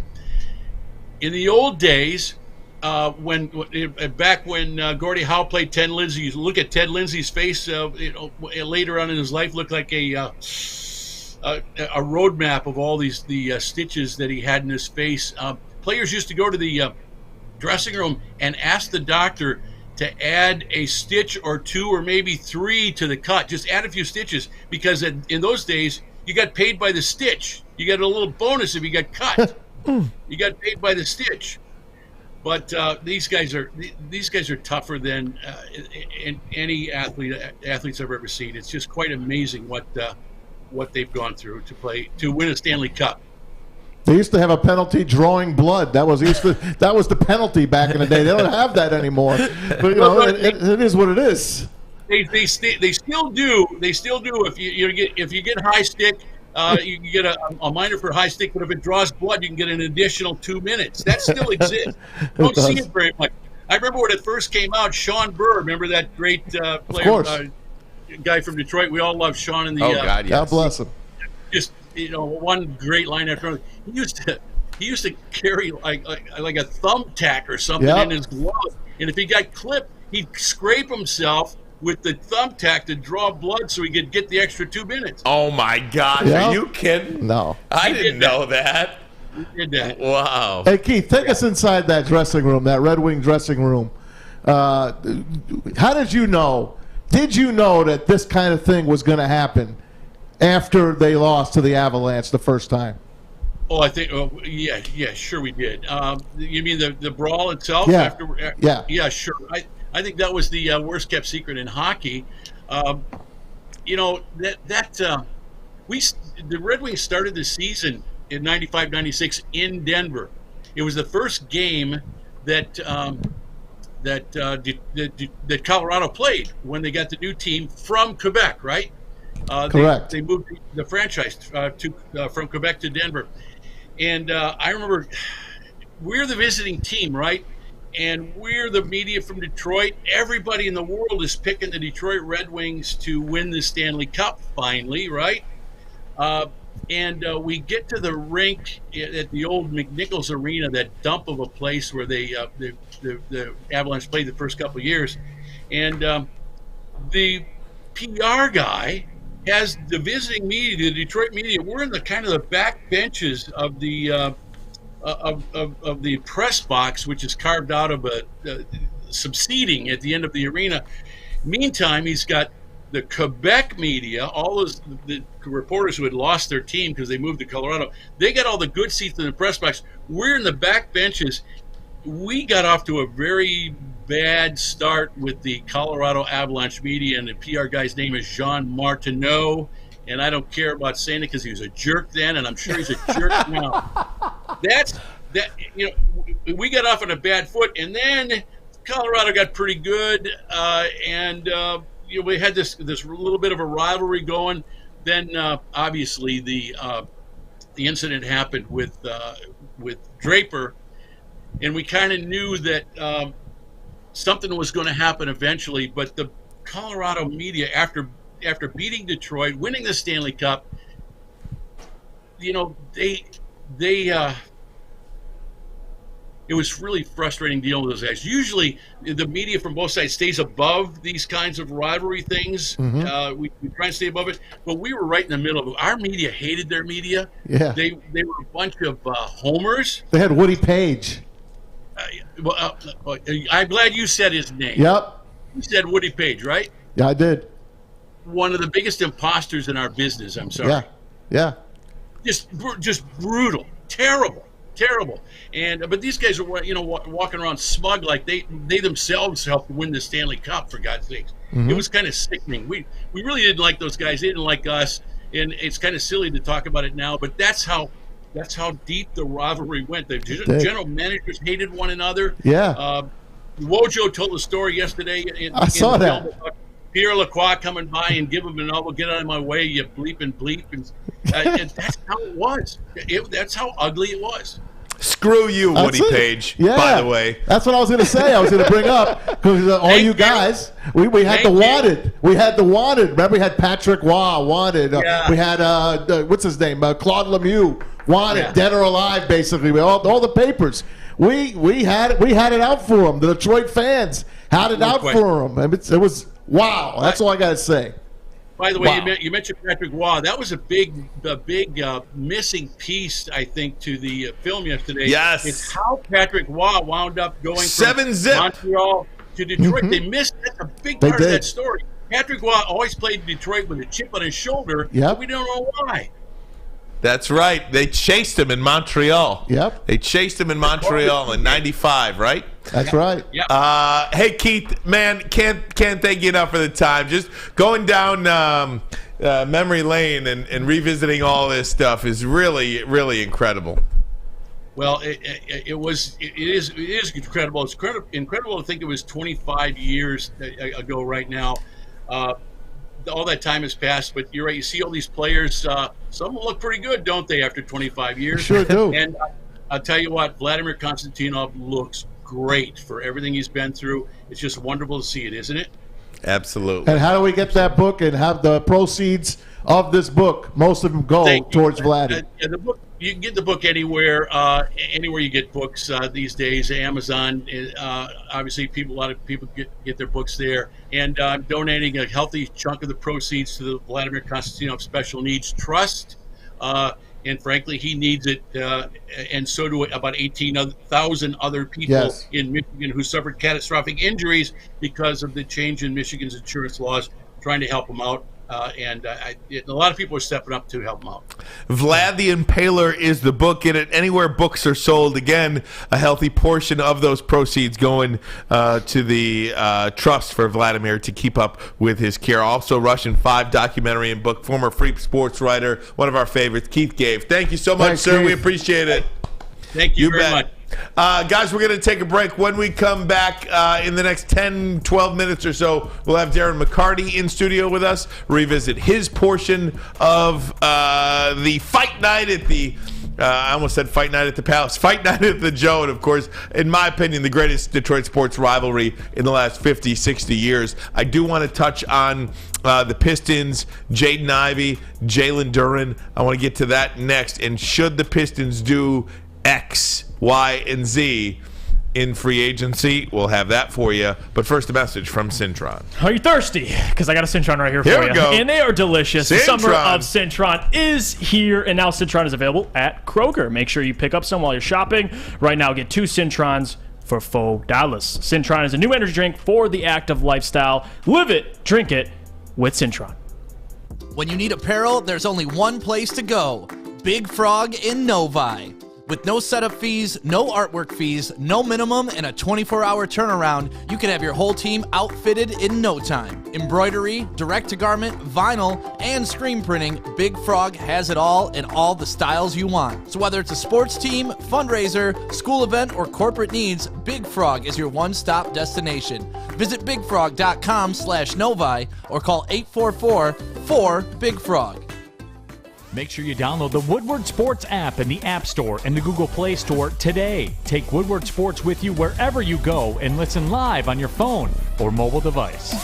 In the old days, back when Gordie Howe played Ted Lindsay, you look at Ted Lindsay's face, later on in his life, looked like a roadmap of all the stitches that he had in his face. Players used to go to the dressing room and ask the doctor to add a stitch or 2 or maybe 3 to the cut. Just add a few stitches, because in those days you got paid by the stitch. You got a little bonus if you got cut. You got paid by the stitch. But these guys are tougher than any athletes I've ever seen. It's just quite amazing what they've gone through to win a Stanley Cup. They used to have a penalty drawing blood. That was the penalty back in the day. They don't have that anymore. But it is what it is. They still do. They still do. If you get high stick, you can get a minor for high stick. But if it draws blood, you can get an additional 2 minutes. That still exists. Don't see it very much. I remember when it first came out. Sean Burr, remember that great player, guy from Detroit. We all love Sean in the. Oh God, yes. God bless him. Just one great line after another. He used to carry like a thumbtack or something in his glove, and if he got clipped, he'd scrape himself with the thumbtack to draw blood so he could get the extra 2 minutes. Oh my gosh, are you kidding? No, I didn't know that. He did that. Wow. Hey Keith, take us inside that dressing room, that Red Wing dressing room. How did you know? Did you know that this kind of thing was going to happen after they lost to the Avalanche the first time? Oh, I think, yeah, sure we did. You mean the brawl itself? Yeah. Yeah, sure. I think that was the worst kept secret in hockey. The Red Wings started the season in 95-96 in Denver. It was the first game that Colorado played when they got the new team from Quebec, right? Correct. They moved the franchise from Quebec to Denver. And I remember we're the visiting team, right? And we're the media from Detroit. Everybody in the world is picking the Detroit Red Wings to win the Stanley Cup finally, right? And we get to the rink at the old McNichols Arena, that dump of a place where the Avalanche played the first couple of years. And the PR guy has the visiting media, the Detroit media. We're in the kind of the back benches of the of the press box, which is carved out of some seating at the end of the arena. Meantime, he's got the Quebec media, all the reporters who had lost their team because they moved to Colorado. They got all the good seats in the press box. We're in the back benches. We got off to a very bad start with the Colorado Avalanche media, and the PR guy's name is Jean Martineau, and I don't care about saying it because he was a jerk then, and I'm sure he's a jerk now. We got off on a bad foot, and then Colorado got pretty good, and we had this little bit of a rivalry going. Then obviously the incident happened with Draper, and we kind of knew that something was going to happen eventually. But the Colorado media, after beating Detroit, winning the Stanley Cup, it was really frustrating dealing with those guys. Usually, the media from both sides stays above these kinds of rivalry things. Mm-hmm. We try and stay above it, but we were right in the middle of it. Our media hated their media. Yeah, they were a bunch of homers. They had Woody Page. I'm glad you said his name. Yep. You said Woody Page, right? Yeah, I did. One of the biggest imposters in our business. I'm sorry. Yeah. Just brutal, terrible. But these guys are walking around smug like they themselves helped win the Stanley Cup, for God's sakes. Mm-hmm. It was kind of sickening. We really didn't like those guys. They didn't like us, and it's kind of silly to talk about it now. But that's how That's how deep the rivalry went. The general managers hated one another. Yeah. Wojo told a story yesterday. I saw that. Pierre Lacroix coming by and give him an elbow, get out of my way, you bleep. And that's how it was. That's how ugly it was. Screw you, Woody Page, by the way. That's what I was going to say. I was going to bring up, because all you guys, we had the wanted. We had the wanted. Remember, we had Patrick Waugh wanted. We had, what's his name, Claude Lemieux wanted, dead or alive, basically. All the papers. We had it out for them. The Detroit fans had it out for them. It was, wow. That's all I got to say. By the way, you mentioned Patrick Waugh. That was a big missing piece, I think, to the film yesterday. Yes. It's how Patrick Waugh wound up going from 7-zip Montreal to Detroit. They missed. That's a big part of that story. Patrick Waugh always played in Detroit with a chip on his shoulder. But we don't know why. That's right. They chased him in Montreal. Yep. They chased him in Montreal in '95, right? That's right. Yep. Hey, Keith, man, can't thank you enough for the time. Just going down memory lane and revisiting all this stuff is really, really incredible. Well, it is incredible. It's incredible to think it was 25 years ago right now. All that time has passed, but you're right. You see all these players. Some of them look pretty good, don't they, after 25 years? Sure do. And I'll tell you what, Vladimir Konstantinov looks great for everything he's been through. It's just wonderful to see it, isn't it? Absolutely. And how do we get that book and have the proceeds of this book? Most of them go towards Vladdy. The book, you can get the book anywhere you get books these days. Amazon, obviously, a lot of people get their books there. And I'm donating a healthy chunk of the proceeds to the Vladimir Konstantinov Special Needs Trust. And frankly, he needs it, and so do about 18,000 other people in Michigan who suffered catastrophic injuries because of the change in Michigan's insurance laws, trying to help them out. And a lot of people are stepping up to help them out. Vlad the Impaler is the book. Get it anywhere books are sold. Again, a healthy portion of those proceeds going to the trust for Vladimir to keep up with his care. Also, Russian 5 documentary and book. Former Free Sports writer, one of our favorites, Keith gave. Thank you so much, Thanks, sir. Keith. We appreciate it. Thank you very much. Guys, we're going to take a break. When we come back in the next 10, 12 minutes or so, we'll have Darren McCarty in studio with us, revisit his portion of the fight night at the I almost said fight night at the Palace. Fight night at the Joe, and of course, in my opinion, the greatest Detroit sports rivalry in the last 50, 60 years. I do want to touch on the Pistons, Jaden Ivey, Jalen Duren. I want to get to that next. And should the Pistons do X, Y, and Z in free agency? We'll have that for you. But first, a message from Cintron. Are you thirsty? Because I got a Cintron right here for you. Here we go. And they are delicious. Cintron. The summer of Cintron is here, and now Cintron is available at Kroger. Make sure you pick up some while you're shopping. Right now, get 2 Cintrons for $4. Cintron is a new energy drink for the active lifestyle. Live it, drink it with Cintron. When you need apparel, there's only one place to go. Big Frog in Novi. With no setup fees, no artwork fees, no minimum, and a 24-hour turnaround, you can have your whole team outfitted in no time. Embroidery, direct-to-garment, vinyl, and screen printing, Big Frog has it all in all the styles you want. So whether it's a sports team, fundraiser, school event, or corporate needs, Big Frog is your one-stop destination. Visit bigfrog.com/Novi or call 844-4-BIG-FROG. Make sure you download the Woodward Sports app in the App Store and the Google Play Store today. Take Woodward Sports with you wherever you go and listen live on your phone or mobile device.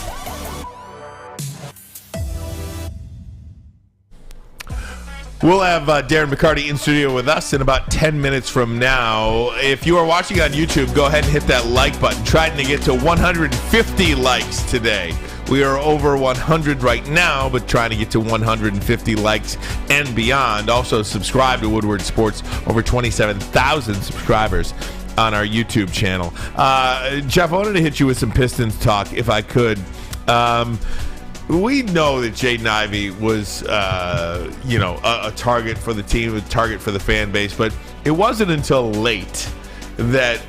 We'll have Darren McCarty in studio with us in about 10 minutes from now. If you are watching on YouTube, go ahead and hit that like button. Trying to get to 150 likes today. We are over 100 right now, but trying to get to 150 likes and beyond. Also, subscribe to Woodward Sports. Over 27,000 subscribers on our YouTube channel. Jeff, I wanted to hit you with some Pistons talk, if I could. We know that Jaden Ivey was, a target for the team, a target for the fan base, but it wasn't until late that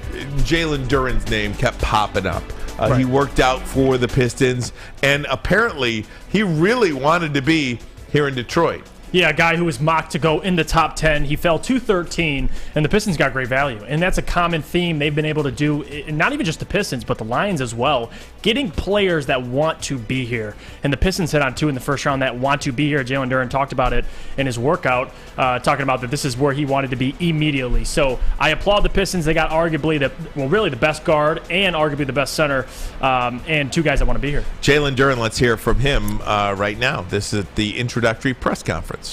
Jalen Duren's name kept popping up. Right. He worked out for the Pistons, and apparently he really wanted to be here in Detroit. Yeah, a guy who was mocked to go in the top 10. He fell to 13, and the Pistons got great value. And that's a common theme they've been able to do, not even just the Pistons, but the Lions as well, getting players that want to be here. And the Pistons hit on 2 in the first round that want to be here. Jalen Duren talked about it in his workout, talking about that this is where he wanted to be immediately. So I applaud the Pistons. They got arguably really the best guard and arguably the best center, and 2 guys that want to be here. Jalen Duren, let's hear from him right now. This is the introductory press conference.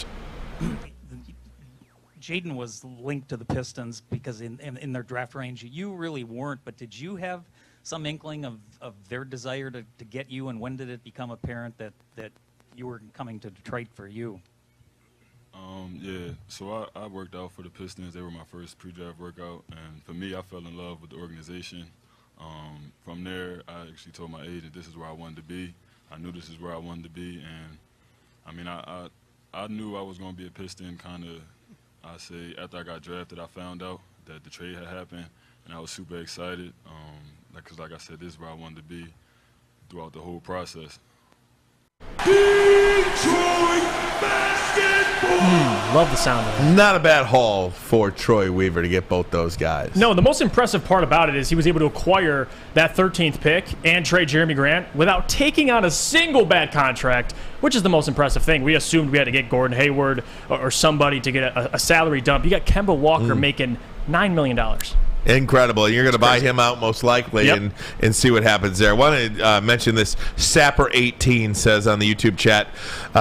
Jaden was linked to the Pistons because in their draft range, you really weren't, but did you have some inkling of their desire to get you, and when did it become apparent that you were coming to Detroit for you? Yeah, so I worked out for the Pistons. They were my first pre-draft workout, and for me, I fell in love with the organization. From there, I actually told my agent this is where I wanted to be. I knew this is where I wanted to be, and I mean, I knew I was going to be a Piston kind of, I say, after I got drafted, I found out that the trade had happened, and I was super excited because, like I said, this is where I wanted to be throughout the whole process. Detroit basketball! Love the sound of it. Not a bad haul for Troy Weaver to get both those guys. No, the most impressive part about it is he was able to acquire that 13th pick and trade Jeremy Grant without taking on a single bad contract, which is the most impressive thing. We assumed we had to get Gordon Hayward or somebody to get a salary dump. You got Kemba Walker making $9 million. Incredible. You're going to buy him out most likely and see what happens there. I want to mention this. Sapper18 says on the YouTube chat,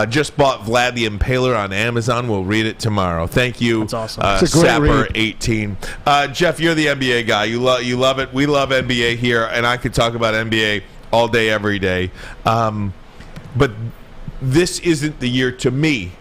just bought Vlad the Impaler on Amazon. We'll read it tomorrow. Thank you. That's awesome. Sapper18. Jeff, you're the NBA guy. You love it. We love NBA here, and I could talk about NBA all day, every day. But this isn't the year to me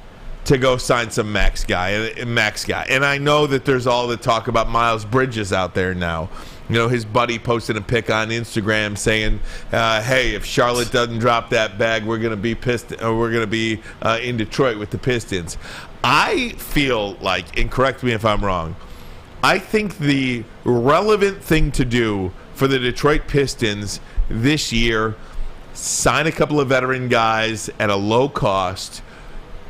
to go sign some max guy. And I know that there's all the talk about Miles Bridges out there now. You know, his buddy posted a pic on Instagram saying, hey, if Charlotte doesn't drop that bag, we're going to be in Detroit with the Pistons. I feel like, and correct me if I'm wrong, I think the relevant thing to do for the Detroit Pistons this year, sign a couple of veteran guys at a low cost,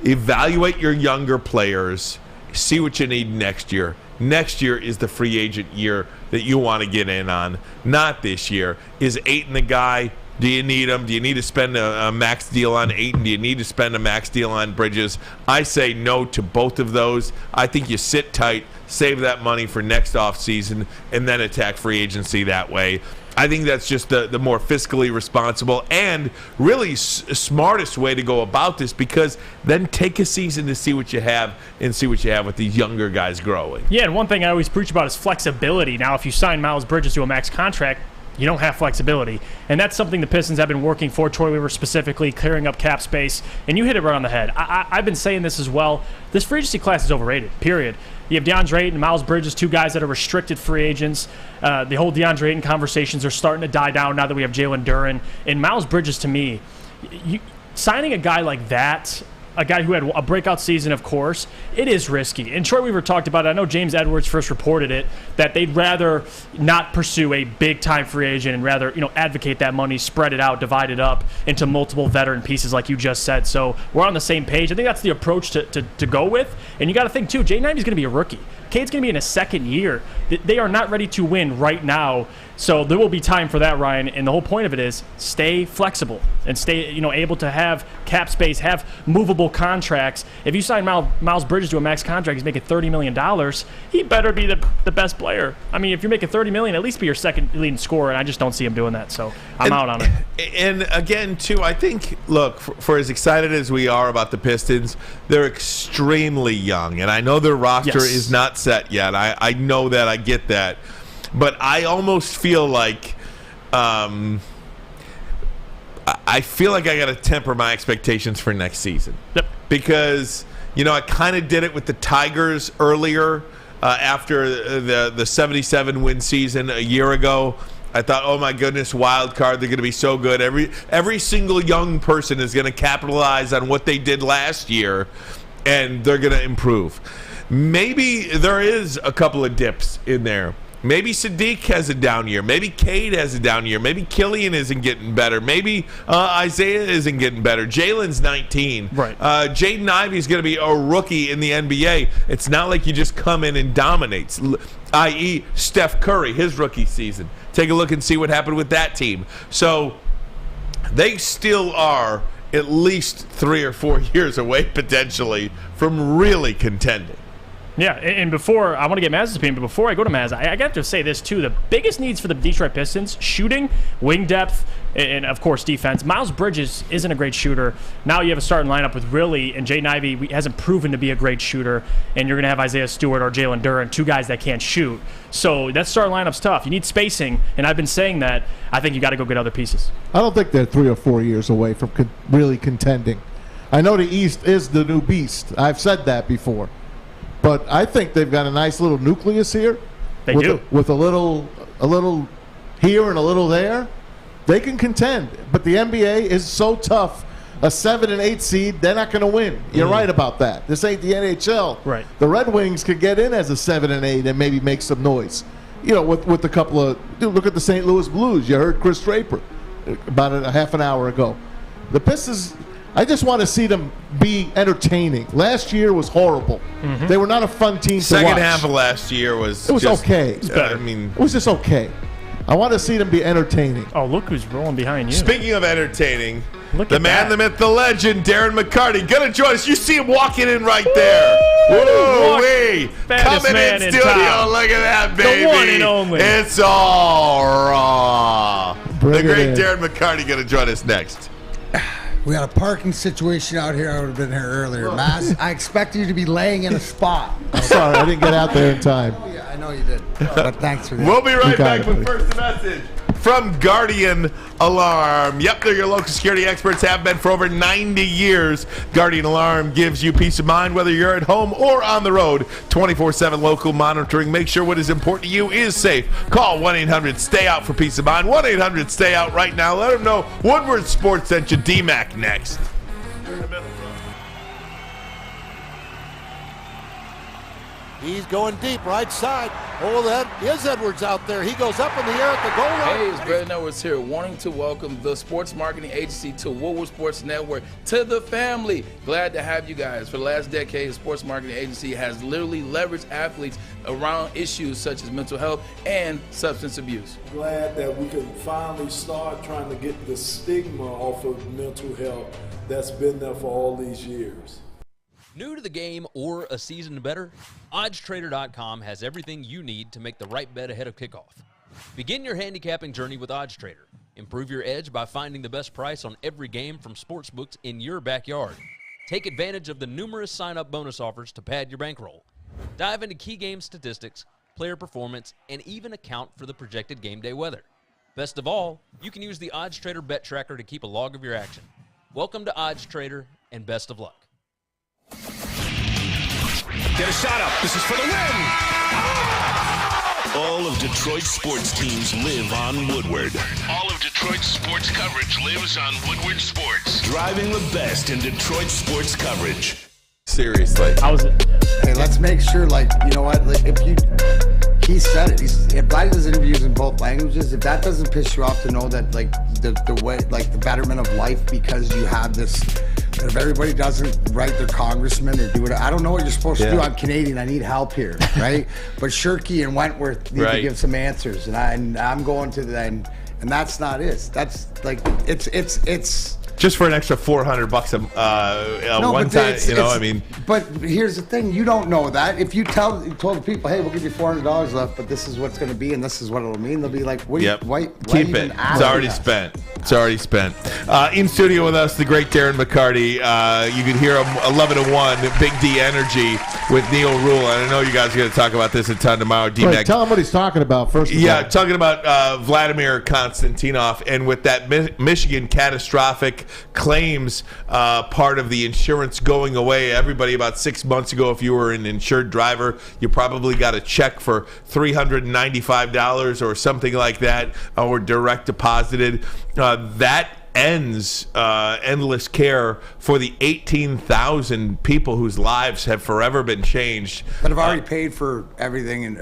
evaluate your younger players, see what you need next year. Next year is the free agent year that you want to get in on, not this year. Is Ayton the guy? Do you need him? Do you need to spend a max deal on Ayton? Do you need to spend a max deal on Bridges? I say no to both of those. I think you sit tight, save that money for next offseason, and then attack free agency that way. I think that's just the more fiscally responsible and really smartest way to go about this, because then take a season to see what you have and see what you have with these younger guys growing. Yeah, and one thing I always preach about is flexibility. Now, if you sign Miles Bridges to a max contract, you don't have flexibility. And that's something the Pistons have been working for, Troy Weaver specifically, clearing up cap space. And you hit it right on the head. I've been saying this as well. This free agency class is overrated, period. You have DeAndre Ayton and Miles Bridges, 2 guys that are restricted free agents. The whole DeAndre Ayton conversations are starting to die down now that we have Jalen Duren. And Miles Bridges, to me, signing a guy like that, a guy who had a breakout season, of course, it is risky. And Troy Weaver talked about it. I know James Edwards first reported it, that they'd rather not pursue a big-time free agent and rather, advocate that money, spread it out, divide it up into multiple veteran pieces like you just said. So we're on the same page. I think that's the approach to go with. And you got to think, too, Jaden Ivey's going to be a rookie. Cade's going to be in his second year. They are not ready to win right now. So there will be time for that, Ryan. And the whole point of it is stay flexible and stay, able to have cap space, have movable contracts. If you sign Miles Bridges to a max contract, he's making $30 million. He better be the best player. I mean, if you're making $30 million, at least be your second leading scorer. And I just don't see him doing that. So I'm out on it. And again, too, I think, look, for as excited as we are about the Pistons, they're extremely young. And I know their roster is not set yet. I know that. I get that. But I almost feel like I got to temper my expectations for next season. Yep. Because, I kind of did it with the Tigers earlier after the 77-win season a year ago. I thought, oh, my goodness, wild card, they're going to be so good. Every single young person is going to capitalize on what they did last year, and they're going to improve. Maybe there is a couple of dips in there Maybe Sadiq has a down year. Maybe Cade has a down year. Maybe Killian isn't getting better. Maybe Isaiah isn't getting better. Jalen's 19. Right. Jaden Ivey's going to be a rookie in the NBA. It's not like you just come in and dominate, i.e. Steph Curry, his rookie season. Take a look and see what happened with that team. So they still are at least 3 or 4 years away, potentially, from really contending. Yeah, and before, I want to get Maz's opinion, but before I go to Maz, I got to say this too. The biggest needs for the Detroit Pistons, shooting, wing depth, and of course defense. Miles Bridges isn't a great shooter. Now you have a starting lineup with really, and Jaden Ivey hasn't proven to be a great shooter, and you're going to have Isaiah Stewart or Jalen Duren, 2 guys that can't shoot. So that starting lineup's tough. You need spacing, and I've been saying that. I think you got to go get other pieces. I don't think they're 3 or 4 years away from really contending. I know the East is the new beast. I've said that before. But I think they've got a nice little nucleus here. They do. With a little here and a little there. They can contend. But the NBA is so tough. A 7 and 8 seed, they're not going to win. You're right about that. This ain't the NHL. Right. The Red Wings could get in as a 7 and 8 and maybe make some noise. You know, with a couple of look at the St. Louis Blues. You heard Kris Draper about a half an hour ago. The Pistons, I just want to see them be entertaining. Last year was horrible. Mm-hmm. They were not a fun team to watch. Second half of last year was okay. It was better. It was just okay. I want to see them be entertaining. Oh, look who's rolling behind you. Speaking of entertaining, look the man, the myth, the legend, Darren McCarty, gonna join us. You see him walking in right there. Woo-wee. Coming in studio. Look at that, baby. The one and only. It's all raw. Bring the great in. Darren McCarty gonna join us next. We got a parking situation out here. I would have been here earlier. Maz, I expected you to be laying in a spot. Sorry, I didn't get out there in time. Oh, yeah, I know you did. But thanks for that. We'll be right back buddy. with first message from Guardian Alarm. Yep, they're your local security experts, have been for over 90 years. Guardian Alarm gives you peace of mind whether you're at home or on the road. 24/7 local monitoring. Make sure what is important to you is safe. Call 1-800-STAY-OUT for peace of mind. 1-800-STAY-OUT right now. Let them know Woodward Sports sent you. D-Mac next. He's going deep, right side. Oh, that is Edwards out there. He goes up in the air at the goal line. Hey, it's Brandon Edwards here, wanting to welcome the sports marketing agency to Woodward Sports Network, to the family. Glad to have you guys. For the last decade, the sports marketing agency has literally leveraged athletes around issues such as mental health and substance abuse. Glad that we can finally start trying to get the stigma off of mental health that's been there for all these years. New to the game or a season better? OddsTrader.com has everything you need to make the right bet ahead of kickoff. Begin your handicapping journey with OddsTrader. Improve your edge by finding the best price on every game from sportsbooks in your backyard. Take advantage of the numerous sign-up bonus offers to pad your bankroll. Dive into key game statistics, player performance, and even account for the projected game day weather. Best of all, you can use the OddsTrader bet tracker to keep a log of your action. Welcome to OddsTrader, and best of luck. Get a shot up. This is for the win. All of Detroit's sports teams live on Woodward. All of Detroit's sports coverage lives on Woodward Sports. Driving the best in Detroit sports coverage. Seriously. How was it? Hey, let's make sure, you know what, he said it. If Vlad does interviews in both languages, if that doesn't piss you off to know that, the way, the betterment of life because you have this, if everybody doesn't write their congressman or do it, I don't know what you're supposed to do. I'm Canadian. I need help here, right? But Shirky and Wentworth need to give some answers, and I'm going to them, and that's not it. That's it's. Just for an extra $400 one time, But here's the thing: you don't know that. If you told the people, "Hey, we'll give you $400 left, but this is what's going to be, and this is what it'll mean," they'll be like, "Why keep it? It's already spent. It's already spent." In studio with us, the great Darren McCarty. You can hear him 11 to 1, Big D Energy with Neil Rule. And I know you guys are going to talk about this a ton tomorrow. Wait, tell him what he's talking about first. Talking about Vladimir Konstantinov, and with that Michigan catastrophic claims part of the insurance going away. Everybody, about 6 months ago, if you were an insured driver, you probably got a check for $395 or something like that, or direct deposited. That ends endless care for the 18,000 people whose lives have forever been changed. But I've already paid for everything and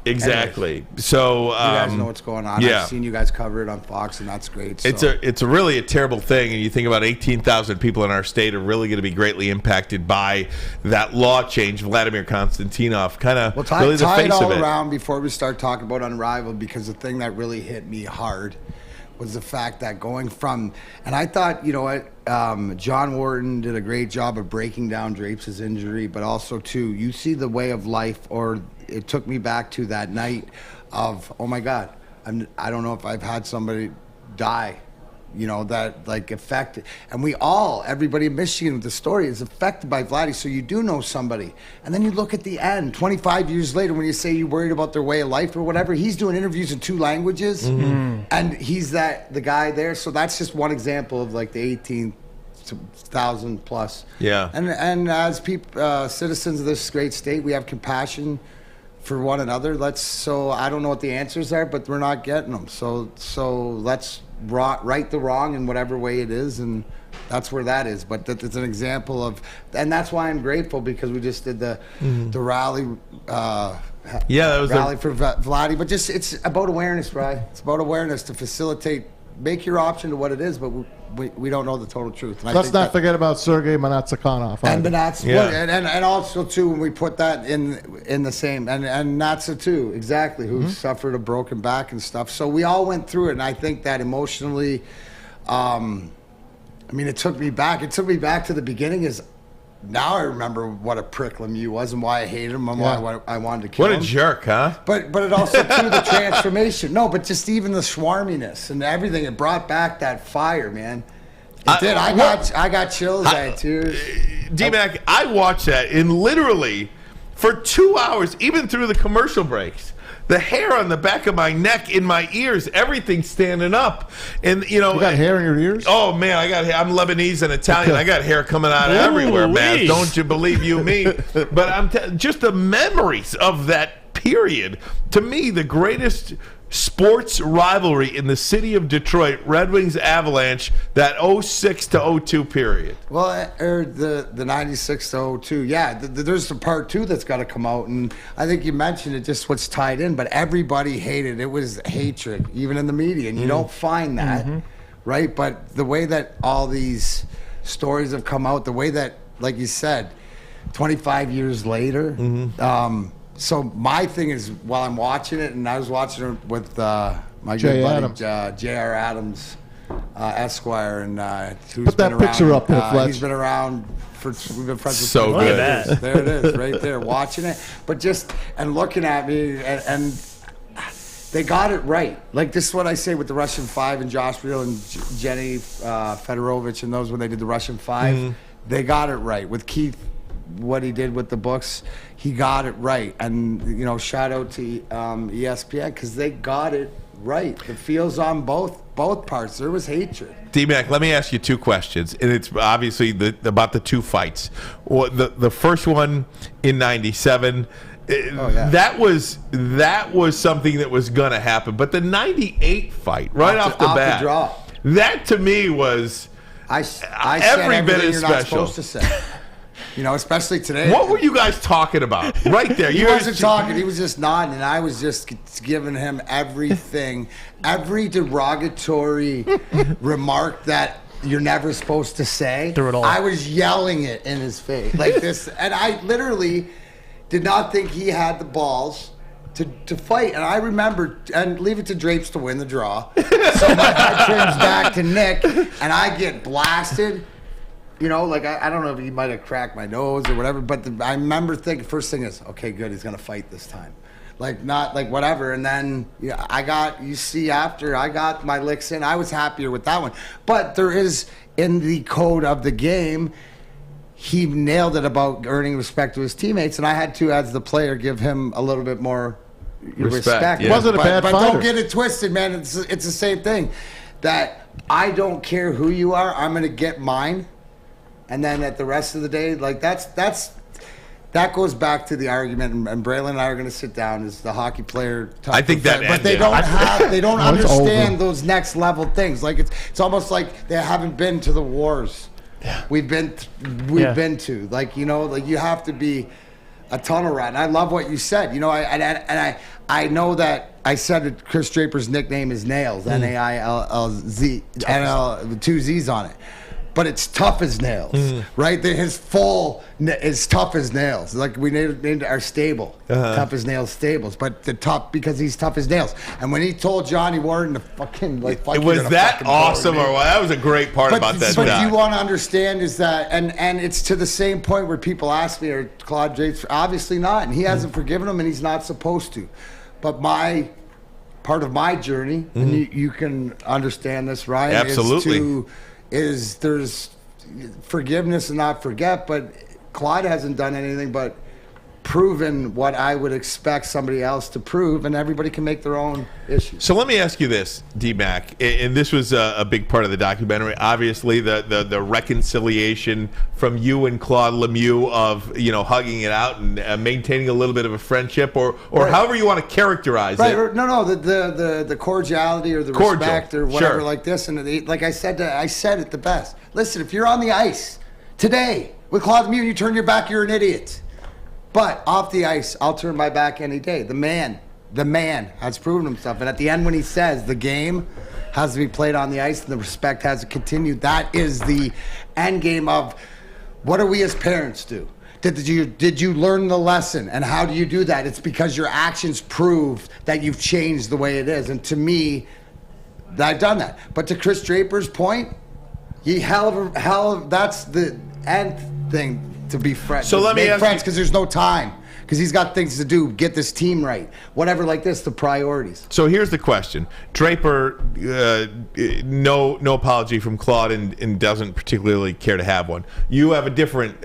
Exactly. Anyways, So you guys know what's going on. Yeah. I've seen you guys cover it on Fox, and that's great. So. It's a really a terrible thing, and you think about 18,000 people in our state are really going to be greatly impacted by that law change. Vladimir Konstantinov, kind of really the tie face it all of it. around before we start talking about Unrivaled, because the thing that really hit me hard was the fact that going from, and I thought, you know what, John Wharton did a great job of breaking down Drapes' injury, but also too, you see the way of life, or it took me back to that night of, oh my God, I don't know if I've had somebody die, you know, that like affected, and everybody in Michigan with the story is affected by Vladdy, so you do know somebody. And then you look at the end, 25 years later, when you say you're worried about their way of life or whatever, he's doing interviews in 2 languages, and he's the guy there. So that's just one example of like the 18,000 plus. Yeah. And as people, citizens of this great state, we have compassion for one another. So I don't know what the answers are, but we're not getting them. So let's right the wrong in whatever way it is, and that's where that is. But it's an example of, and that's why I'm grateful, because we just did the rally. That was rally for Vladdy. But just it's about awareness, right? It's about awareness to facilitate, make your option to what it is, but we don't know the total truth. And Let's not forget about Sergei Manatsakanov. And Manatsa, and also too, when we put that in the same, and Natsa too, exactly, who suffered a broken back and stuff. So we all went through it, and I think that emotionally, I mean, it took me back. It took me back to the beginning. Now I remember what a prick Lemieux was and why I hated him and why I wanted to kill him. What a jerk, huh? But it also, too, the transformation. No, but just even the swarminess and everything, it brought back that fire, man. It did. I got chills. I had tears. D-Mac, I watched that, and literally for 2 hours, even through the commercial breaks, the hair on the back of my neck, in my ears, everything's standing up. And you got hair in your ears? Oh man, I got hair. I'm Lebanese and Italian. I got hair coming out of everywhere, man. Don't you believe you me? But just the memories of that period. To me, the greatest sports rivalry in the city of Detroit, Red Wings Avalanche, that 06 to 02 period. Well, or the 96 to 02, yeah. There's the part 2 that's got to come out, and I think you mentioned it, just what's tied in, but everybody hated it. It was hatred, even in the media, and you don't find that, right? But the way that all these stories have come out, the way that, like you said, 25 years later, so my thing is, while I'm watching it, and I was watching it with my good buddy J.R. Adams, Esquire, and who's put that been picture around, up there, Fletch. He's been around we've been friends so for good. There it is, right there, watching it. But just and looking at me, and they got it right. Like, this is what I say with the Russian 5 and Josh Reel and Jenny Fedorovich and those, when they did the Russian 5, they got it right with Keith. What he did with the books, he got it right. And, you know, shout out to ESPN, because they got it right. The feels on both parts. There was hatred. D-Mac, let me ask you 2 questions, and it's obviously about the 2 fights. The first one in '97, that was something that was going to happen. But the '98 fight, right off the bat, drop. That to me was every bit as you're not special. supposed to say. You know, especially today. What were you guys talking about right there? He wasn't talking. He was just nodding, and I was just giving him everything, every derogatory remark that you're never supposed to say. Through it all. I was yelling it in his face like this, and I literally did not think he had the balls to fight. And I remember, and leave it to Drapes to win the draw. So I turns back to Nick, and I get blasted. You know, like, I don't know if he might have cracked my nose or whatever, but I remember thinking, first thing is, okay, good, he's going to fight this time. Like, not, like, whatever. And then, after I got my licks in, I was happier with that one. But there is, in the code of the game, he nailed it about earning respect to his teammates, and I had to, as the player, give him a little bit more respect. Yeah. Wasn't a bad fighter. But don't get it twisted, man. It's the same thing. That I don't care who you are, I'm going to get mine. And then at the rest of the day, like, that's that goes back to the argument, and Braylon and I are going to sit down. Is the hockey player? I think that, but they don't understand those next level things. Like it's almost like they haven't been to the wars. Yeah. We've been to, like, you know, like you have to be a tunnel rat. And I love what you said. You know, I know that I said that Kris Draper's nickname is Nails, Nailz, and 2 Z's on it. But it's tough as nails, right? His full is tough as nails. Like we named our stable, Tough as Nails Stables. But the tough because he's tough as nails. And when he told Johnny Wharton to fucking fuck, it was that awesome, or what? That was a great part about that. But you want to understand is that, and it's to the same point where people ask me, "Are Claude Drapes?" Obviously not, and he hasn't forgiven him, and he's not supposed to. But part of my journey, and you can understand this, Ryan, absolutely. is there's forgiveness and not forget, but Claude hasn't done anything but proven what I would expect somebody else to prove, and everybody can make their own issues. So let me ask you this, D-Mac, and this was a big part of the documentary. Obviously, the reconciliation from you and Claude Lemieux of, you know, hugging it out and maintaining a little bit of a friendship, or however you want to characterize it. Right? No, the cordiality or the respect or whatever, like this, and like I said it the best. Listen, if you're on the ice today with Claude Lemieux and you turn your back, you're an idiot. But off the ice, I'll turn my back any day. The man has proven himself. And at the end when he says the game has to be played on the ice and the respect has to continue, that is the end game of what do we as parents do? Did you learn the lesson? And how do you do that? It's because your actions prove that you've changed the way it is. And to me, I've done that. But to Kris Draper's point, that's the end thing. To be friends. So let me ask friends because there's no time because he's got things to do. Get this team right, whatever like this. The priorities. So here's the question: Draper, no apology from Claude, and doesn't particularly care to have one. You have a different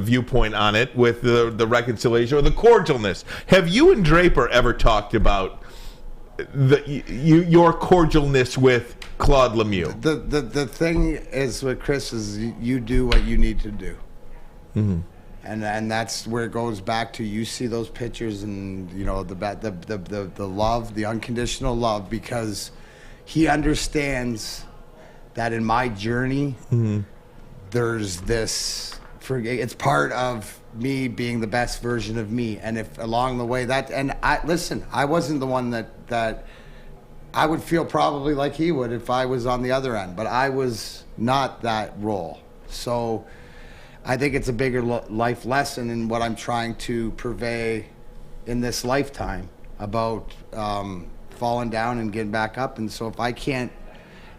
viewpoint on it with the reconciliation or the cordialness. Have you and Draper ever talked about your cordialness with Claude Lemieux? The thing is with Kris is you do what you need to do, and that's where it goes back to. You see those pictures, and you know the love, the unconditional love, because he understands that in my journey, there's this. It's part of me being the best version of me, and if along the way I wasn't the one that I would feel probably like he would if I was on the other end, but I was not that role. So I think it's a bigger life lesson in what I'm trying to purvey in this lifetime about falling down and getting back up. And so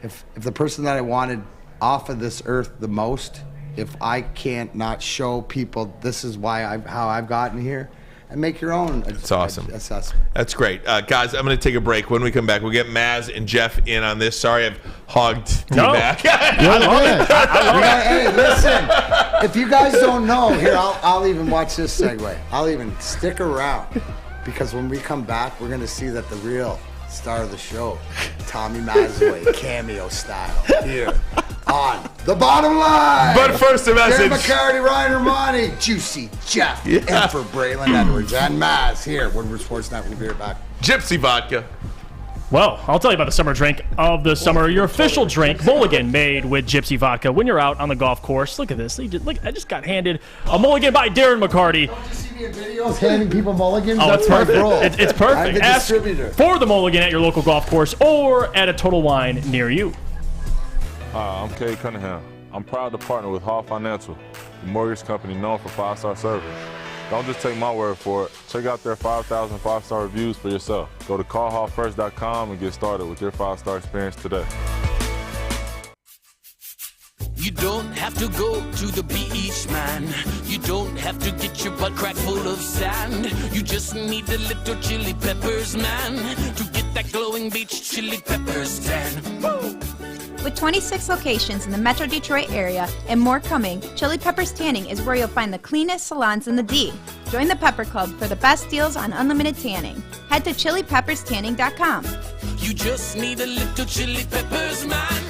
if the person that I wanted off of this earth the most, if I can't not show people this is how I've gotten here, and make your own assessment. That's great. Guys, I'm going to take a break. When we come back, we'll get Maz and Jeff in on this. Sorry I've hogged you back. I love it. Hey, listen, if you guys don't know, here, I'll even watch this segue. I'll even stick around, because when we come back, we're going to see that the real star of the show, Tommy Mazawey, cameo style, here on The Bottom Line. But first, a message. Darren McCarty, Ryan Ermanni, Juicy, Jeff, and for Braylon Edwards and Maz here. Woodward Sports Network. We'll be right back. Gypsy Vodka. Well, I'll tell you about the summer drink of the summer. Your official drink, Mulligan, made with Gypsy Vodka. When you're out on the golf course, look at this. Look, I just got handed a Mulligan by Darren McCarty. Don't you see me in videos handing people Mulligans? Oh, That's it's perfect. my role. It's perfect. I'm the Ask distributor. for the Mulligan at your local golf course or at a Total Wine near you. Hi, I'm Kay Cunningham. I'm proud to partner with Hall Financial, the mortgage company known for 5-star service. Don't just take my word for it. Check out their 5,000 5-star reviews for yourself. Go to callhallfirst.com and get started with your 5-star experience today. You don't have to go to the beach, man. You don't have to get your butt crack full of sand. You just need a little chili peppers, man, to get that glowing beach chili peppers tan. Woo! With 26 locations in the Metro Detroit area and more coming, Chili Peppers Tanning is where you'll find the cleanest salons in the D. Join the Pepper Club for the best deals on unlimited tanning. Head to chilipepperstanning.com. You just need a little chili peppers, man.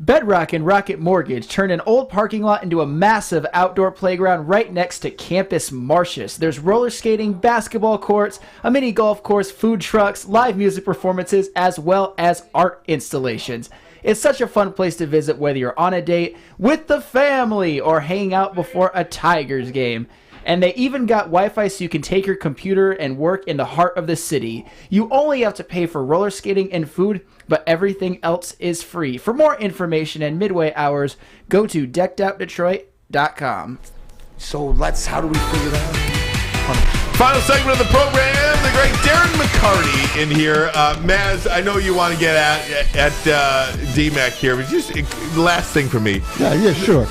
Bedrock and Rocket Mortgage turned an old parking lot into a massive outdoor playground right next to Campus Martius. There's roller skating, basketball courts, a mini golf course, food trucks, live music performances, as well as art installations. It's such a fun place to visit whether you're on a date, with the family, or hanging out before a Tigers game. And they even got Wi-Fi so you can take your computer and work in the heart of the city. You only have to pay for roller skating and food, but everything else is free. For more information and midway hours, go to deckedoutdetroit.com. So how do we figure that out? Final segment of the program, the great Darren McCarty in here. Maz, I know you want to get at DMAC here, but just last thing for me. Yeah, sure.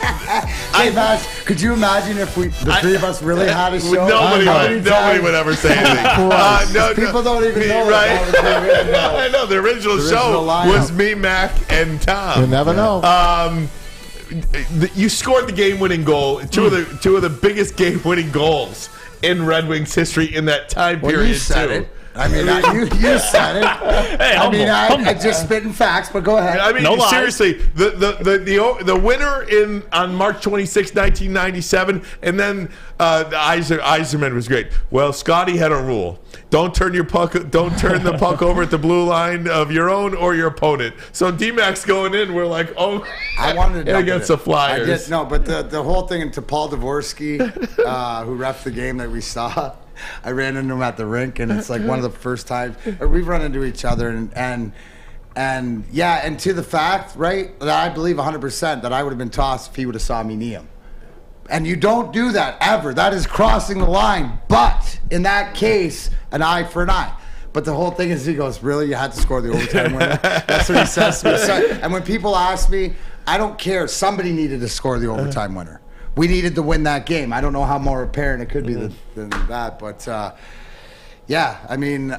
Hey, Maz, could you imagine if the three of us really had a show? Nobody would ever say anything. People don't even know. Right? That was I know. The original show was me, Mac, and Tom. You never know. You scored the game-winning goal. Two of the biggest game-winning goals in Red Wings history in that time period. You said it. I mean, you said it. Hey, I just spitting facts, but go ahead. I mean, seriously, the winner on March 26, 1997, and then Yzerman was great. Well, Scotty had a rule: don't turn the puck over at the blue line of your own or your opponent. So D-Mac's going in. We're like, oh, I wanted to against the Flyers. But the whole thing to Paul Dvorsky, who reffed the game that we saw. I ran into him at the rink, and it's like one of the first times we've run into each other, and to the fact, right, that I believe 100% that I would have been tossed if he would have saw me knee him. And you don't do that ever. That is crossing the line. But in that case, an eye for an eye. But the whole thing is, he goes, really, you had to score the overtime winner? That's what he says to me. And when people ask me, I don't care. Somebody needed to score the overtime winner. We needed to win that game. I don't know how more apparent it could be than that, but I mean,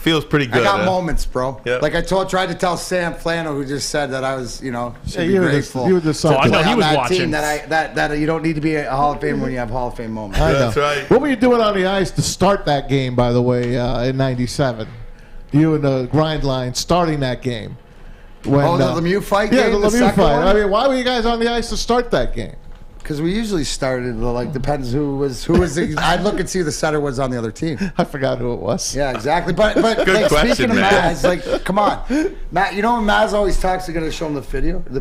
feels pretty good. I got moments, bro. Yep. Like I tried to tell Sam Flano, who just said that I was, should be grateful. You were just something. I know he was that watching. Team that you don't need to be a Hall of Famer when you have Hall of Fame moments. I know. That's right. What were you doing on the ice to start that game, by the way, in '97? You and the grind line starting that game. When, the Lemieux fight yeah, game? the Lemieux fight. One? I mean, why were you guys on the ice to start that game? Because we usually started, depends who was. I'd look and see who the setter was on the other team. I forgot who it was. Yeah, exactly. But Good question, speaking of Matt. Maz, come on, Matt. You know when Maz always talks, you're gonna show him the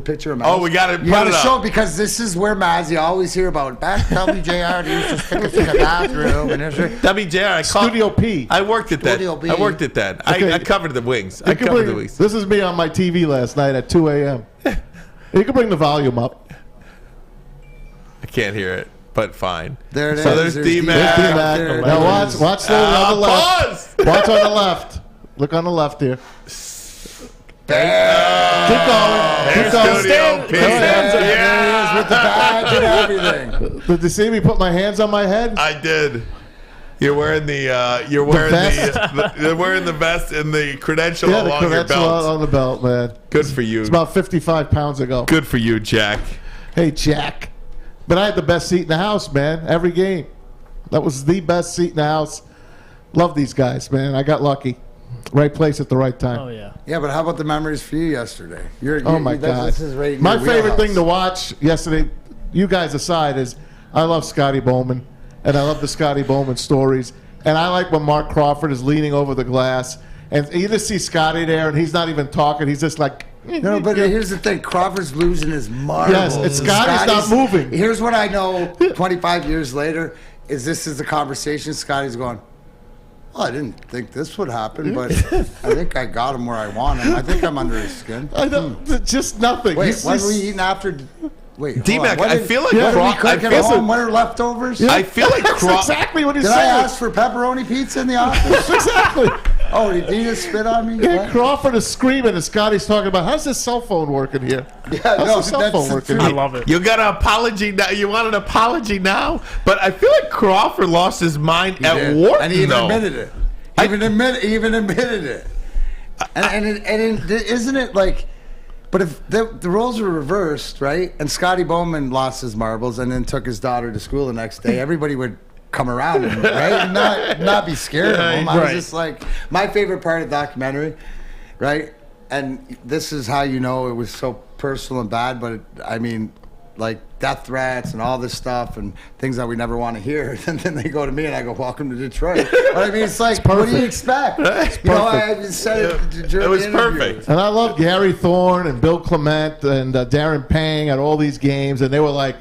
picture of Maz. Oh, we got to put You gotta it show up. because this is where Maz. You always hear about back WJR. He used to stick us in the bathroom and everything. WJR, Studio P. I worked at that. Studio B. I worked at that. Okay. I covered the wings. This is me on my TV last night at 2 a.m. You can bring the volume up. I can't hear it, but fine. There it is. So there's D-Mac. Now watch on the left. Pause. Watch on the left. Look on the left here. Keep going. There's Studio P. There he is with the badge and everything. Did you see me put my hands on my head? I did. You're wearing you're wearing the vest and the credential Yeah, the along your credential belt. on the belt, man. Good for you. It's about 55 pounds ago. Good for you, Jack. Hey, Jack. But I had the best seat in the house, man. Every game. That was the best seat in the house. Love these guys, man. I got lucky. Right place at the right time. Oh, yeah. Yeah, but how about the memories for you yesterday? Oh, my God. This is right in My your favorite wheelhouse. thing to watch yesterday, you guys aside, is I love Scotty Bowman, and I love the Scotty Bowman stories. And I like when Mark Crawford is leaning over the glass, and you just see Scotty there, and he's not even talking. He's just like... No, but here's the thing. Crawford's losing his marbles. Yes, and Scotty's not moving. Here's what I know 25 years later is this is the conversation. Scotty's going, well, I didn't think this would happen, but I think I got him where I want him. I think I'm under his skin. I know, just nothing. Wait, what are we eating after... Wait, D-Mac, I feel like what are leftovers? Yeah. I feel like That's exactly what he's Did saying. I ask for pepperoni pizza in the office? Exactly. Oh, did he just spit on me? Yeah, What? Crawford is screaming, and Scotty's talking about, how's this cell phone working here? Yeah, How's the cell phone working I here? love it. You got an apology now. You want an apology now? But I feel like Crawford lost his mind at did. Wharton, and he even though. admitted it. He even admitted it. And isn't it like? But if the roles were reversed, right? And Scotty Bowman lost his marbles and then took his daughter to school the next day, everybody would come around him, right? And not be scared of him. I was just like, my favorite part of the documentary, right? and this is how you know it was so personal and bad, but I mean, like death threats and all this stuff and things that we never want to hear. And then they go to me and I go, welcome to Detroit. But I mean, it's like, what do you expect? You know, I just said it during was the interview. perfect. And I love Gary Thorne and Bill Clement and Darren Pang at all these games, and they were like,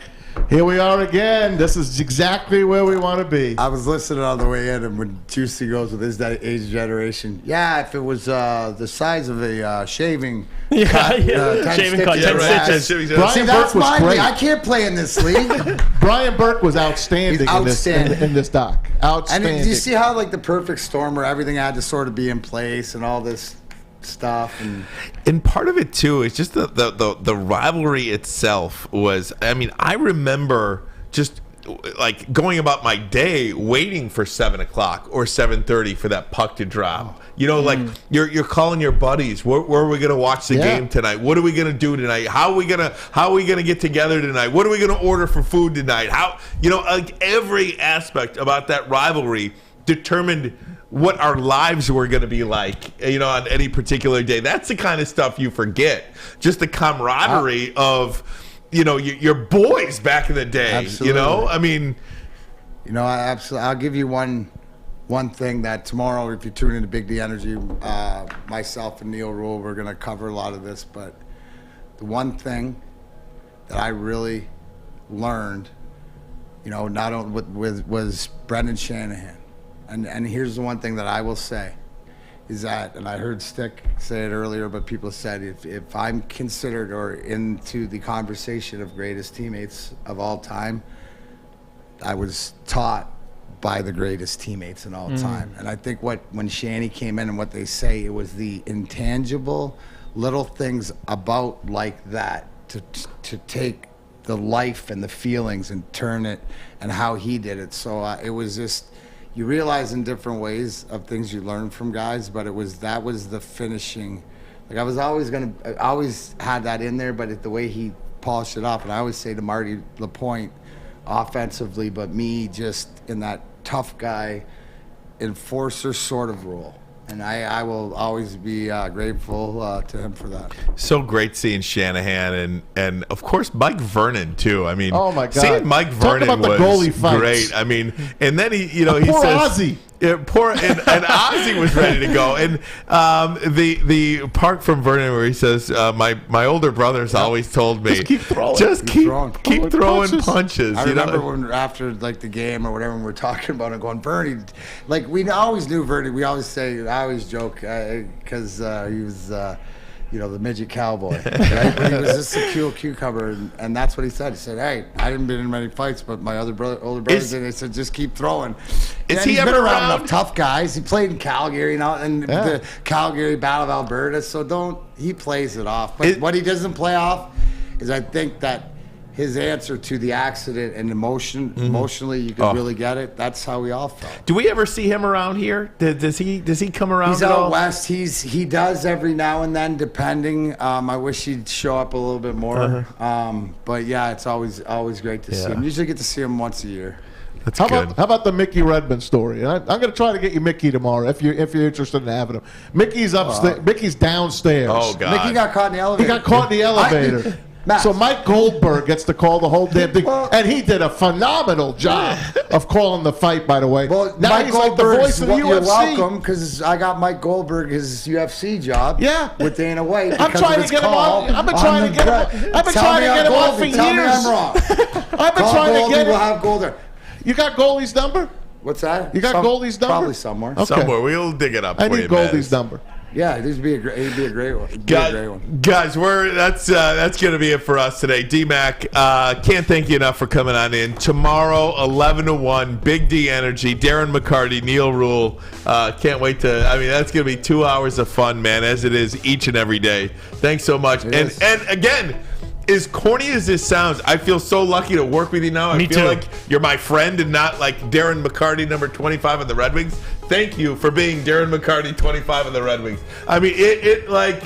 here we are again. This is exactly where we want to be. I was listening on the way in, and when Juicy goes with his age generation, yeah, if it was the size of a shaving cut, shaving cut, 10 stitches. See, that's my league. I can't play in this league. Brian Burke was outstanding, in this doc. Outstanding. And do you see how like the perfect storm where everything had to sort of be in place and all this stuff, and part of it too is just the rivalry itself was, I mean, I remember just like going about my day waiting for 7 o'clock or 7:30 for that puck to drop. You know, like you're calling your buddies, where are we gonna watch the game tonight? What are we gonna do tonight? How are we gonna get together tonight? What are we gonna order for food tonight? How, you know, like every aspect about that rivalry determined what our lives were going to be like, you know, on any particular day. That's the kind of stuff you forget. Just the camaraderie of, you know, your boys back in the day. Absolutely. You know, I mean, you know, I'll give you one thing that tomorrow, if you tune into Big D Energy, myself and Neil Rule, we're going to cover a lot of this. But the one thing that I really learned, you know, not only was Brendan Shanahan. And here's the one thing that I will say is that, and I heard Stick say it earlier, but people said if I'm considered or into the conversation of greatest teammates of all time, I was taught by the greatest teammates in all time. And I think when Shanny came in and what they say, it was the intangible little things about like that to take the life and the feelings and turn it, and how he did it. So it was just, you realize in different ways of things you learn from guys, but that was the finishing. Like I always had that in there, but the way he polished it off. And I always say to Marty LaPointe, offensively, but me just in that tough guy, enforcer sort of role. And I will always be grateful to him for that. So great seeing Shanahan and of course Mike Vernon too. I mean, oh my God, seeing Mike Vernon was great. I mean, and then he says, Ozzy. And Ozzy was ready to go. And the part from Vernon where he says, my older brothers always told me, keep throwing punches. I remember when after like the game or whatever, we were talking about it, going, Vernie, like we always knew Vernie. We always say, I always joke because he was, the midget cowboy. Right? But he was just a cool cucumber, and that's what he said. He said, "Hey, I didn't been in many fights, but my older brothers did." They said, "Just keep throwing." Is he ever been around enough tough guys? He played in Calgary, and the Calgary Battle of Alberta. So he plays it off. But what he doesn't play off is, I think that his answer to the accident and emotionally, you could really get it. That's how we all felt. Do we ever see him around here? Does he come around? He's at out all? west. He does every now and then, depending. I wish he'd show up a little bit more. But yeah, it's always great to see him. Usually get to see him once a year. That's good. How about the Mickey Redmond story? And I'm going to try to get you Mickey tomorrow if you're interested in having him. Mickey's upstairs. Mickey's downstairs. Oh God! Mickey got caught in the elevator. He got caught in the elevator. So Mike Goldberg gets to call the whole damn thing, and he did a phenomenal job of calling the fight. By the way, well, now Mike he's like the voice of the UFC. You're welcome, because I got Mike Goldberg his UFC job. Yeah, with Dana White. I'm trying to get him on. I've been trying to get him. I've been trying to get him on for years. Tell me I'm wrong. I've been trying to get him. We'll have Goldberg. You got Goldie's number? What's that? You got Goldie's number? Probably somewhere. Okay. Somewhere. We'll dig it up. I need Goldie's number. Yeah, he'd be a great one. Guys, that's going to be it for us today. D-Mac, can't thank you enough for coming on in. Tomorrow, 11 to 1, Big D Energy, Darren McCarty, Neil Rule. Can't wait that's going to be 2 hours of fun, man, as it is each and every day. Thanks so much. And again, as corny as this sounds, I feel so lucky to work with you now. I feel like you're my friend and not like Darren McCarty, number 25 of the Red Wings. Thank you for being Darren McCarty, 25 of the Red Wings. I mean, it like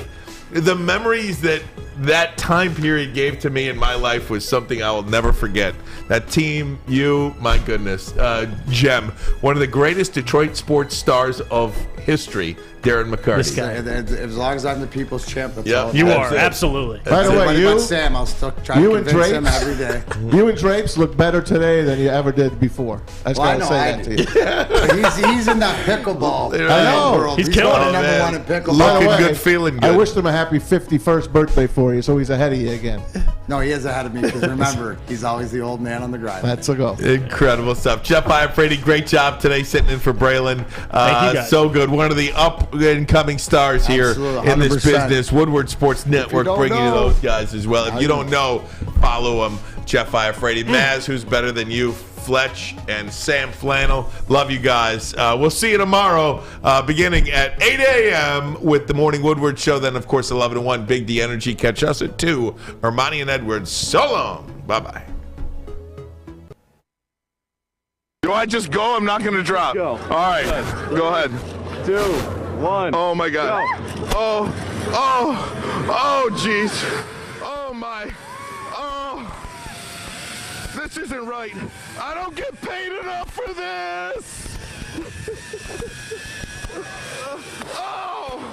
the memories that time period gave to me in my life was something I will never forget. That team, you, my goodness, Gem, one of the greatest Detroit sports stars of history, Darren McCarty. This guy. As long as I'm the people's champ, that's all. You are, absolutely. By the way, you, Sam, I'll still try to convince him every day. You and Drapes look better today than you ever did before. I just gotta say that to you. He's in that pickleball I know. world. He's killing it. Number one in pickleball. By the way, good, feeling good. I wished him a happy 51st birthday for you, so he's ahead of you again. No, he is ahead of me because remember, he's always the old man on the grind. That's a go. Incredible stuff. Jeff Iafrate, great job today sitting in for Braylon. Thank you guys. So good. One of the up-and-coming stars here in this 100%. business. Woodward Sports Network bringing you those guys as well. If you don't know, follow him. Jeff Iafrate. Maz, who's better than you? Fletch and Sam Flannel. Love you guys. We'll see you tomorrow beginning at 8 a.m. with the Morning Woodward Show. Then, of course, 11 to 1, Big D Energy. Catch us at 2. Ermanni and Edwards. So long. Bye-bye. Do I just go? I'm not going to drop. Go. All right. Go ahead. 2, 1. Oh, my God. Go. Oh, jeez. Oh, my. Oh. This isn't right. I don't get paid enough for this. Oh.